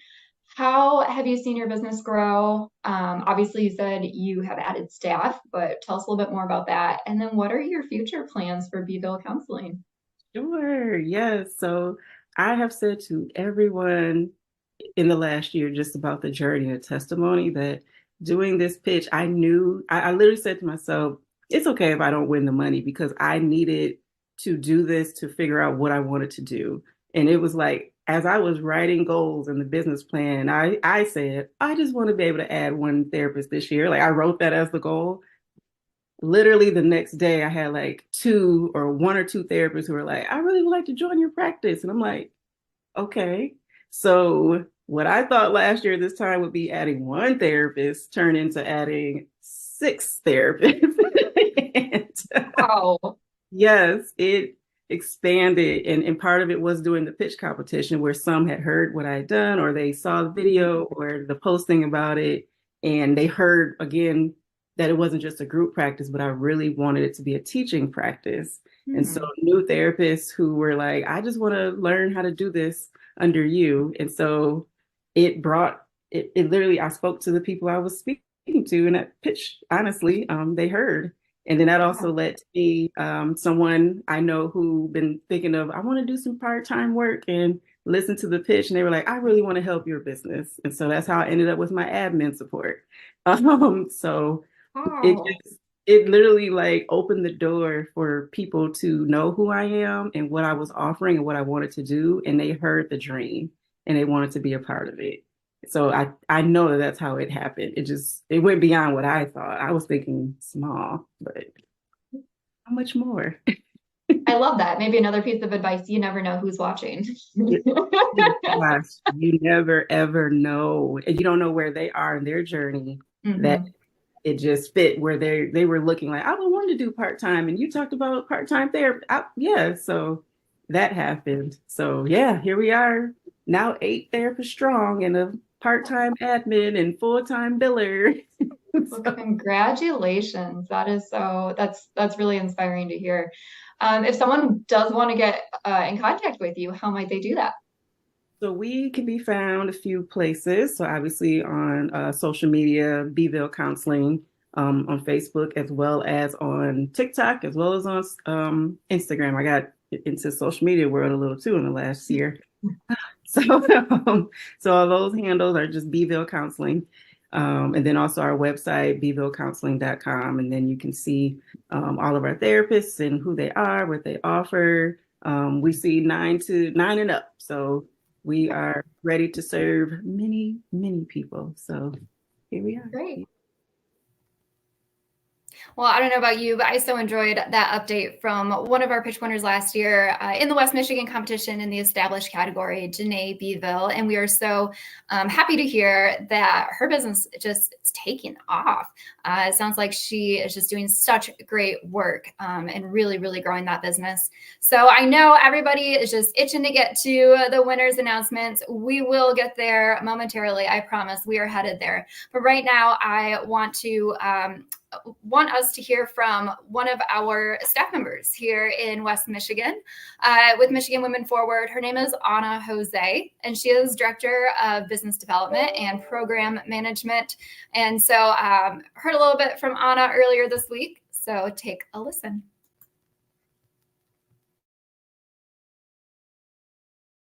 how have you seen your business grow? Obviously you said you have added staff, but tell us a little bit more about that. And then what are your future plans for Beeville Counseling? Sure. Yes. So I have said to everyone in the last year just about the journey and testimony that doing this pitch, I literally said to myself, it's okay if I don't win the money, because I needed to do this to figure out what I wanted to do. And it was like, as I was writing goals in the business plan, I said, I just want to be able to add one therapist this year. Like, I wrote that as the goal. Literally the next day, I had like one or two therapists who were like, I really would like to join your practice. And I'm like, okay. So what I thought last year this time would be adding one therapist turned into adding 6 therapists. Wow. Yes, it expanded. And part of it was doing the pitch competition, where some had heard what I had done, or they saw the video or the posting about it, and they heard again that it wasn't just a group practice, but I really wanted it to be a teaching practice. And so new therapists who were like, I just want to learn how to do this under you. And so it literally, I spoke to the people I was speaking to, and that pitch, honestly, they heard. And then that also led to me, someone I know who been thinking of, I want to do some part-time work, and listen to the pitch, and they were like, I really want to help your business. And so that's how I ended up with my admin support. So it literally like opened the door for people to know who I am and what I was offering and what I wanted to do. And they heard the dream and they wanted to be a part of it. So I know that that's how it happened. It went beyond what I thought. I was thinking small, but how much more? I love that. Maybe another piece of advice: you never know who's watching. Gosh, you never ever know. And you don't know where they are in their journey, that it just fit where they were looking like, I would want to do part-time, and you talked about part-time therapy. So that happened. So yeah, here we are now, 8 therapists strong, and a part-time admin and full-time biller. Well, congratulations. That's really inspiring to hear. If someone does want to get in contact with you, how might they do that? So we can be found a few places. So obviously on social media, Beeville Counseling, on Facebook, as well as on TikTok, as well as on Instagram. I got into social media world a little too in the last year. So all those handles are just Beeville Counseling. And then also our website, beevillecounseling.com. And then you can see all of our therapists and who they are, what they offer. We see 9 and up. So we are ready to serve many, many people. So here we are. Great. Well, I don't know about you, but I so enjoyed that update from one of our pitch winners last year in the West Michigan competition in the established category, Janae Beeville. And we are so happy to hear that her business just is taking off. It sounds like she is just doing such great work and really, really growing that business. So I know everybody is just itching to get to the winners announcements. We will get there momentarily. I promise we are headed there. But right now, I want us to hear from one of our staff members here in West Michigan with Michigan Women Forward. Her name is Anna Jose, and she is Director of Business Development and Program Management. And so heard a little bit from Anna earlier this week, so take a listen.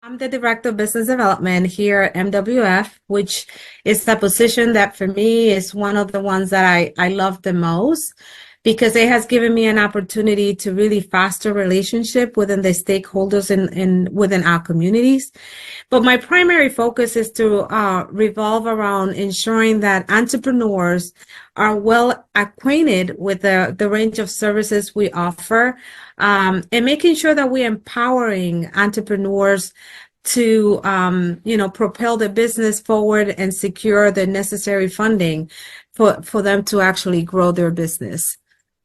I'm the Director of Business Development here at MWF, which is a position that for me is one of the ones that I love the most because it has given me an opportunity to really foster relationship within the stakeholders and within our communities. But my primary focus is to revolve around ensuring that entrepreneurs are well acquainted with the range of services we offer, and making sure that we're empowering entrepreneurs to, propel the business forward and secure the necessary funding for them to actually grow their business.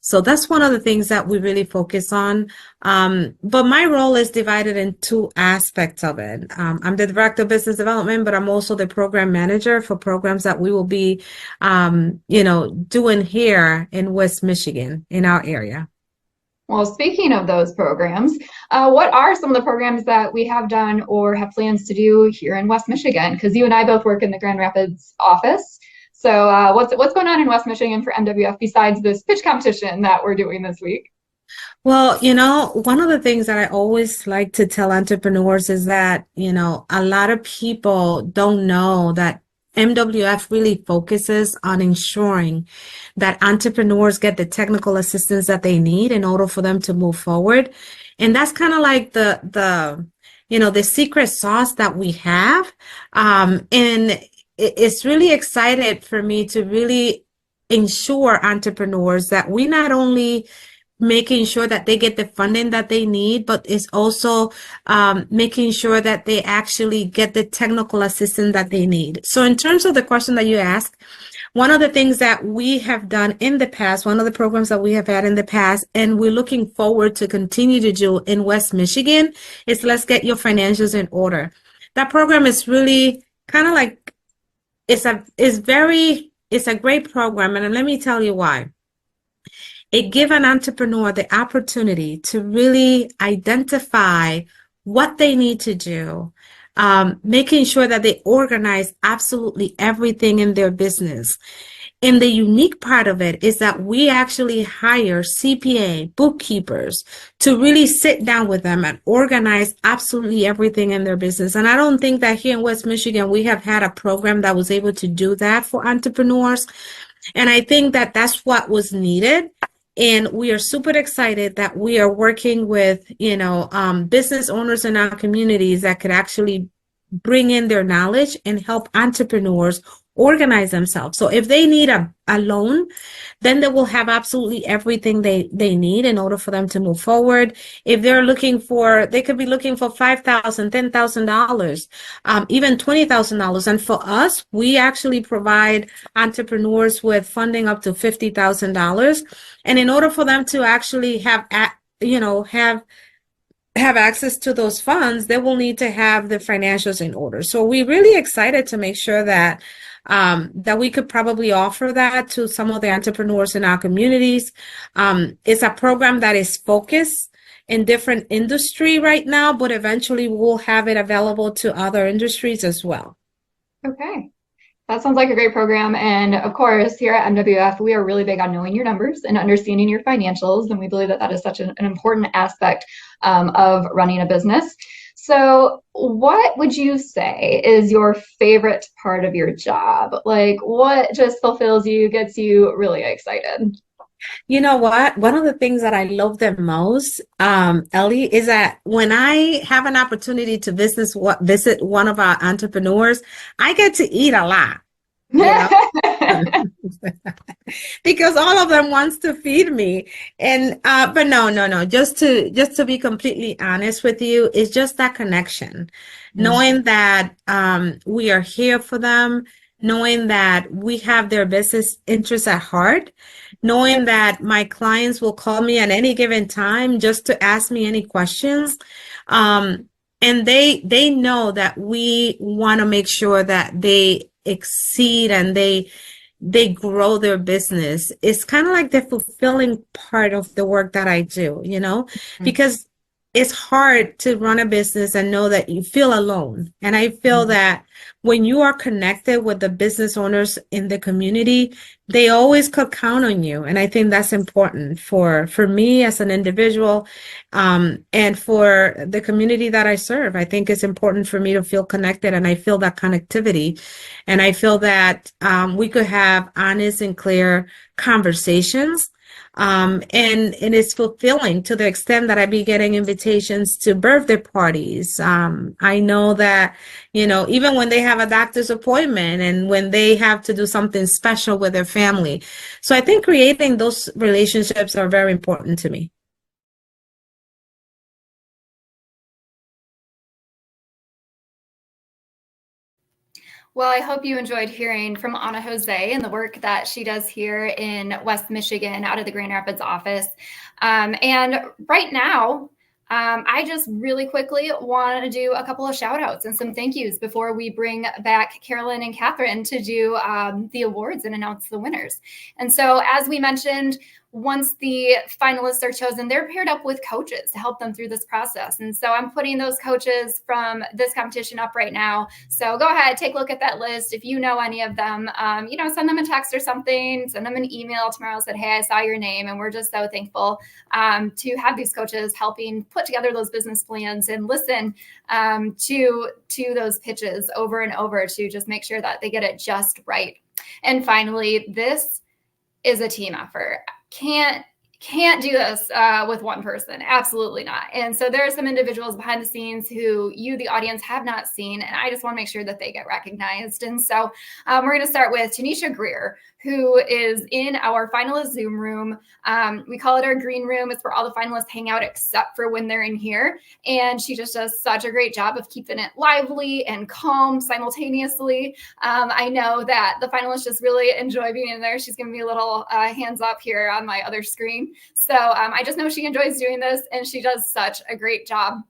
So that's one of the things that we really focus on. But my role is divided in two aspects of it. I'm the Director of Business Development, but I'm also the Program Manager for programs that we will be, doing here in West Michigan in our area. Well, speaking of those programs, what are some of the programs that we have done or have plans to do here in West Michigan? Because you and I both work in the Grand Rapids office. So what's going on in West Michigan for MWF besides this pitch competition that we're doing this week? Well, one of the things that I always like to tell entrepreneurs is that, a lot of people don't know that MWF really focuses on ensuring that entrepreneurs get the technical assistance that they need in order for them to move forward. And that's kind of like the secret sauce that we have. And it's really excited for me to really ensure entrepreneurs that we not only making sure that they get the funding that they need, but it's also making sure that they actually get the technical assistance that they need. So in terms of the question that you asked, one of the things that we have done in the past, one of the programs that we have had in the past, and we're looking forward to continue to do in West Michigan is Let's Get Your Financials in Order. That program is really kind of like, it's a great program, and let me tell you why. It gives an entrepreneur the opportunity to really identify what they need to do, making sure that they organize absolutely everything in their business. And the unique part of it is that we actually hire CPA, bookkeepers, to really sit down with them and organize absolutely everything in their business. And I don't think that here in West Michigan, we have had a program that was able to do that for entrepreneurs. And I think that that's what was needed. And we are super excited that we are working with, business owners in our communities that could actually bring in their knowledge and help entrepreneurs organize themselves. So if they need a loan, then they will have absolutely everything they need in order for them to move forward. If they're they could be looking for $5,000, $10,000, even $20,000. And for us, we actually provide entrepreneurs with funding up to $50,000. And in order for them to actually have access to those funds, they will need to have the financials in order. So we're really excited to make sure that we could probably offer that to some of the entrepreneurs in our communities. It's a program that is focused in different industry right now, but eventually we'll have it available to other industries as well. Okay. That sounds like a great program. And of course, here at MWF, we are really big on knowing your numbers and understanding your financials. And we believe that is such an important aspect of running a business. So what would you say is your favorite part of your job? Like what just fulfills you, gets you really excited? You know what? One of the things that I love the most, Ellie, is that when I have an opportunity to visit one of our entrepreneurs, I get to eat a lot. You know? because all of them wants to feed me. And but no. Just to be completely honest with you, it's just that connection, knowing that we are here for them, knowing that we have their business interests at heart, knowing that my clients will call me at any given time just to ask me any questions. And they know that we want to make sure that they exceed and they grow their business. It's kind of like the fulfilling part of the work that I do, because it's hard to run a business and know that you feel alone. And I feel that when you are connected with the business owners in the community, they always could count on you. And I think that's important for me as an individual, and for the community that I serve. I think it's important for me to feel connected, and I feel that connectivity. And I feel that we could have honest and clear conversations. And it's fulfilling to the extent that I be getting invitations to birthday parties. I know that, even when they have a doctor's appointment and when they have to do something special with their family. So I think creating those relationships are very important to me. Well, I hope you enjoyed hearing from Ana Jose and the work that she does here in West Michigan out of the Grand Rapids office. And right now, I just really quickly want to do a couple of shout outs and some thank yous before we bring back Carolyn and Catherine to do the awards and announce the winners. And so, as we mentioned, once the finalists are chosen, they're paired up with coaches to help them through this process. And so I'm putting those coaches from this competition up right now. So go ahead, take a look at that list. If you know any of them, send them a text or something, send them an email tomorrow, said, hey, I saw your name. And we're just so thankful to have these coaches helping put together those business plans and listen to those pitches over and over to just make sure that they get it just right. And finally, this is a team effort. Can't do this with one person. Absolutely not. And so there are some individuals behind the scenes who you, the audience, have not seen. And I just want to make sure that they get recognized. And so we're going to start with Tanisha Greer, who is in our finalist Zoom room. We call it our green room. It's where all the finalists hang out except for when they're in here. And she just does such a great job of keeping it lively and calm simultaneously. I know that the finalists just really enjoy being in there. She's giving me a little hands up here on my other screen. So I just know she enjoys doing this, and she does such a great job.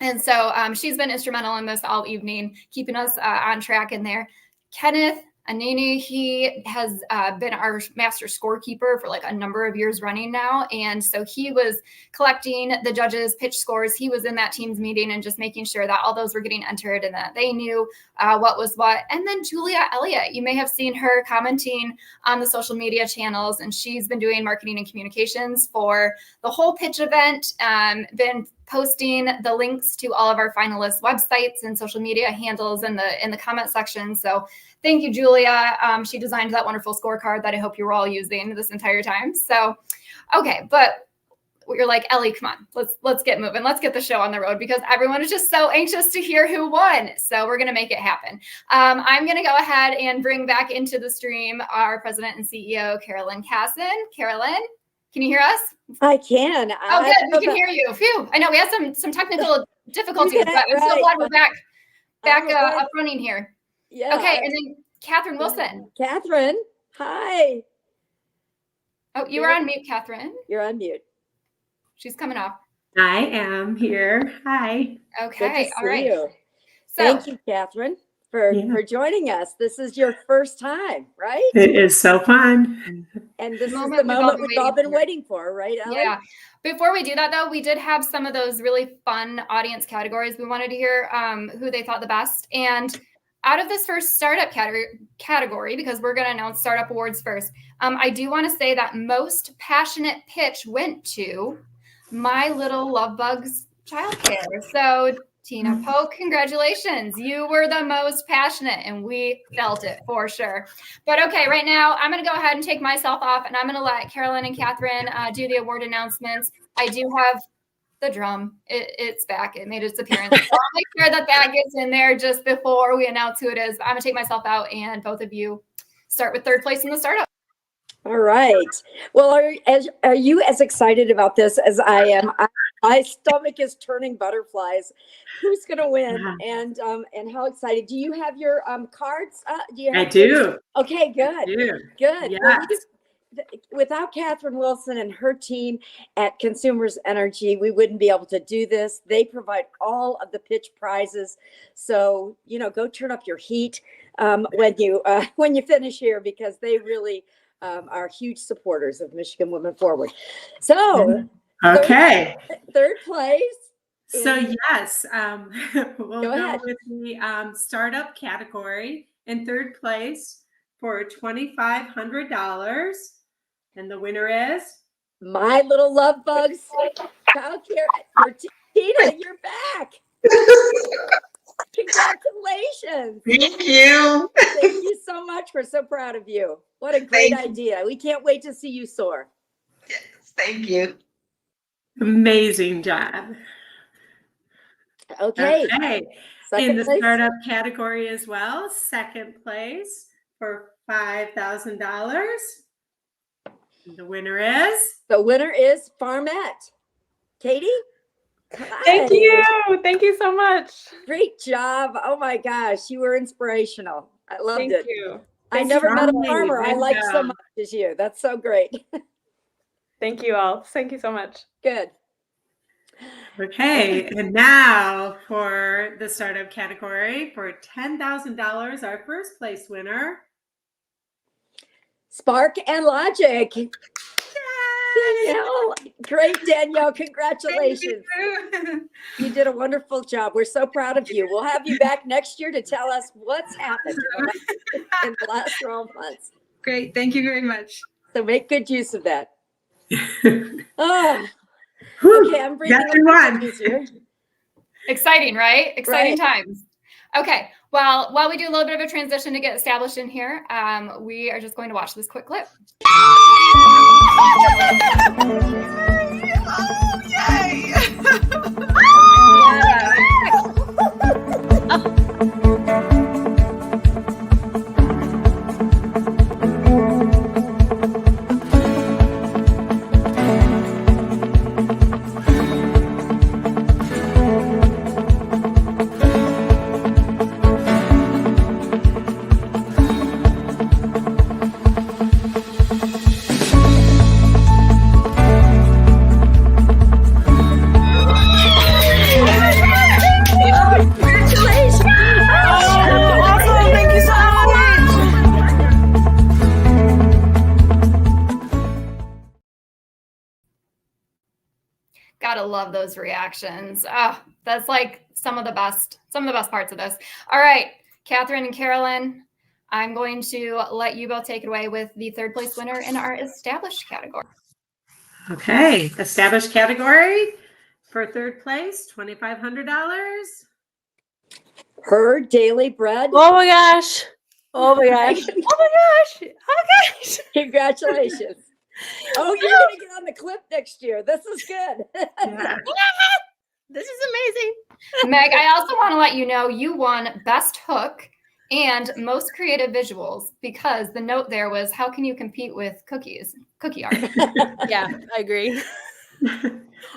And so she's been instrumental in this all evening, keeping us on track in there. Kenneth Anini, he has been our master scorekeeper for like a number of years running now. And so he was collecting the judges' pitch scores. He was in that team's meeting and just making sure that all those were getting entered and that they knew what was what. And then Julia Elliott, you may have seen her commenting on the social media channels, and she's been doing marketing and communications for the whole pitch event, been posting the links to all of our finalists' websites and social media handles in the comment section. So thank you, Julia. She designed that wonderful scorecard that I hope you were all using this entire time. So, okay, but you're like, Ellie, come on, let's get moving. Let's get the show on the road because everyone is just so anxious to hear who won. So we're going to make it happen. I'm going to go ahead and bring back into the stream our president and CEO, Carolyn Casson. Carolyn, can you hear us? I can. Oh, good. We can hear you. Phew. I know we had some technical difficulties, but I'm so glad we're back up running here. Yeah. Okay, and then Catherine Wilson. Catherine, hi. Oh, you were on mute, Catherine. You're on mute. She's coming off. I am here. Hi. Okay, all right. You. So, thank you, Catherine, for joining us. This is your first time, right? It is so fun. And this is the moment we've all been waiting for, right, Ellie? Yeah. Before we do that, though, we did have some of those really fun audience categories. We wanted to hear who they thought the best. And out of this first startup category, because we're going to announce startup awards first, I do want to say that most passionate pitch went to My Little Love Bugs Childcare. So Tina Polk, congratulations. You were the most passionate and we felt it for sure. But okay, right now I'm going to go ahead and take myself off and I'm going to let Carolyn and Catherine do the award announcements. I do have the drum. It's back. It made its appearance. So I'll make sure that gets in there just before we announce who it is. I'm going to take myself out and both of you start with third place in the startup. All right. Well, are you as excited about this as I am? My stomach is turning butterflies. Who's going to win? And how excited? Do you have your cards? Do you have I do. Okay, good. Good. Yes. Well, without Catherine Wilson and her team at Consumers Energy, we wouldn't be able to do this. They provide all of the pitch prizes. So, go turn up your heat when you finish here, because they really are huge supporters of Michigan Women Forward. So, okay. Third place. So yes, we'll Go go ahead. with the startup category. In third place for $2,500, and the winner is My Little Love Bugs childcare. Tina, you're back. Congratulations. Thank you. Thank you so much. We're so proud of you. What a great idea. We can't wait to see you soar. Thank you. amazing job. Okay. In the place. startup category as well, second place for $5,000. The winner is? The winner is Farmette. Katie? Thank you. Thank you so much. Great job. Oh my gosh, you were inspirational. I loved Thank it. you. I Thank never you. met a farmer I Good liked so job. much as you. That's so great. Thank you all. Thank you so much. Good. Okay, and now for the startup category for $10,000, our first place winner. Spark and Logic. Danielle. Great, Danielle. Congratulations. You did a wonderful job. We're so proud of you. We'll have you back next year to tell us what's happened in the last 12 months. Great. Thank you very much. So make good use of that. Okay, I'm breathing a little easier. Exciting, right? Exciting Right. times. Okay, well, while we do a little bit of a transition to get established in here, we are just going to watch this quick clip. Congratulations. Awesome. Thank you so Gotta love those reactions. That's like some of the best parts of this. All right, Catherine and Carolyn, I'm going to let you both take it away with the third place winner in our established category. Okay, established category for third place, $2,500. Her Daily Bread. Oh my gosh. Oh my gosh. Oh my gosh. Oh gosh. Congratulations. Oh, you're going to get on the clip next year. This is good. This is amazing. Meg, I also want to let you know you won Best Hook and Most Creative Visuals, because the note there was, how can you compete with cookie art? Yeah, I agree.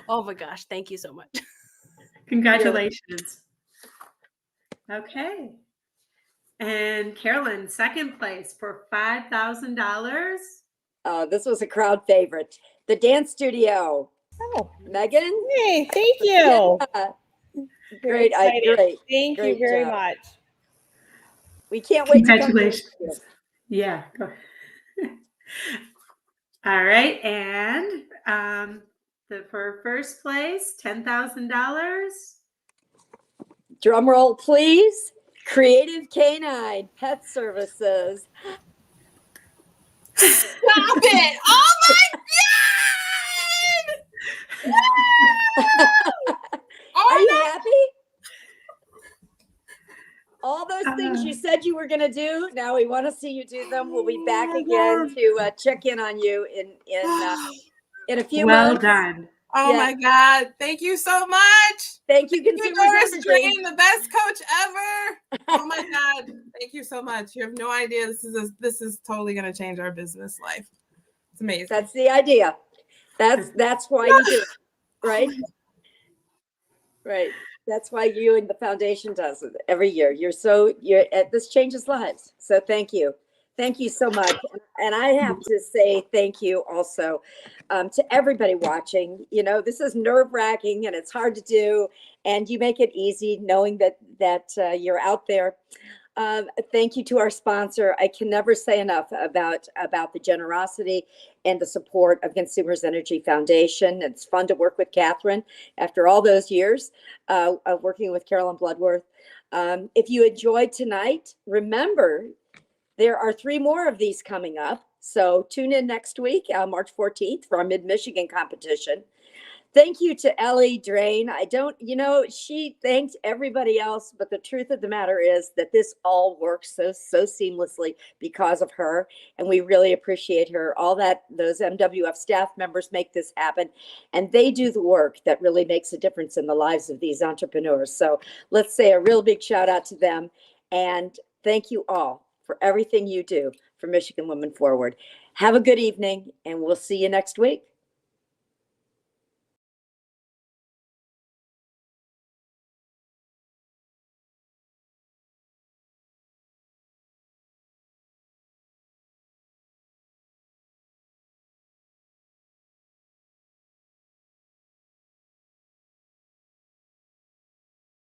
Oh my gosh. Thank you so much. Congratulations. Okay. And Carolyn, second place for $5,000. This was a crowd favorite. The Dance Studio. Oh, Megan. Hey, thank you. Yeah. Very Great. excited. Great. Thank Great you very job. much. We can't wait to come to Congratulations. Yeah. Go ahead. All right. And for first place, $10,000. Drum roll, please. Creative Canine Pet Services. Stop it. Oh my Are you happy? All those things you said you were going to do, now we want to see you do them. We'll be back again to check in on you in a few Well months. done. Oh my God. Thank you so much. Thank you, You, Consumers Doris Energy. Drain, the best coach ever. Oh my God. Thank you so much. You have no idea. This is totally going to change our business life. It's amazing. That's the idea. That's why you do it, right? Right. That's why you and the foundation does it every year. This changes lives. So thank you. Thank you so much. And I have to say thank you also to everybody watching. You know, this is nerve-wracking and it's hard to do, and you make it easy knowing that you're out there. Thank you to our sponsor. I can never say enough about the generosity and the support of Consumers Energy Foundation. It's fun to work with Catherine after all those years of working with Carolyn Bloodworth. If you enjoyed tonight, remember, there are 3 more of these coming up. So tune in next week, March 14th, for our Mid-Michigan competition. Thank you to Ellie Drain. She thanked everybody else, but the truth of the matter is that this all works so seamlessly because of her, and we really appreciate her. Those MWF staff members make this happen, and they do the work that really makes a difference in the lives of these entrepreneurs. So let's say a real big shout out to them, and thank you all for everything you do for Michigan Women Forward. Have a good evening, and we'll see you next week.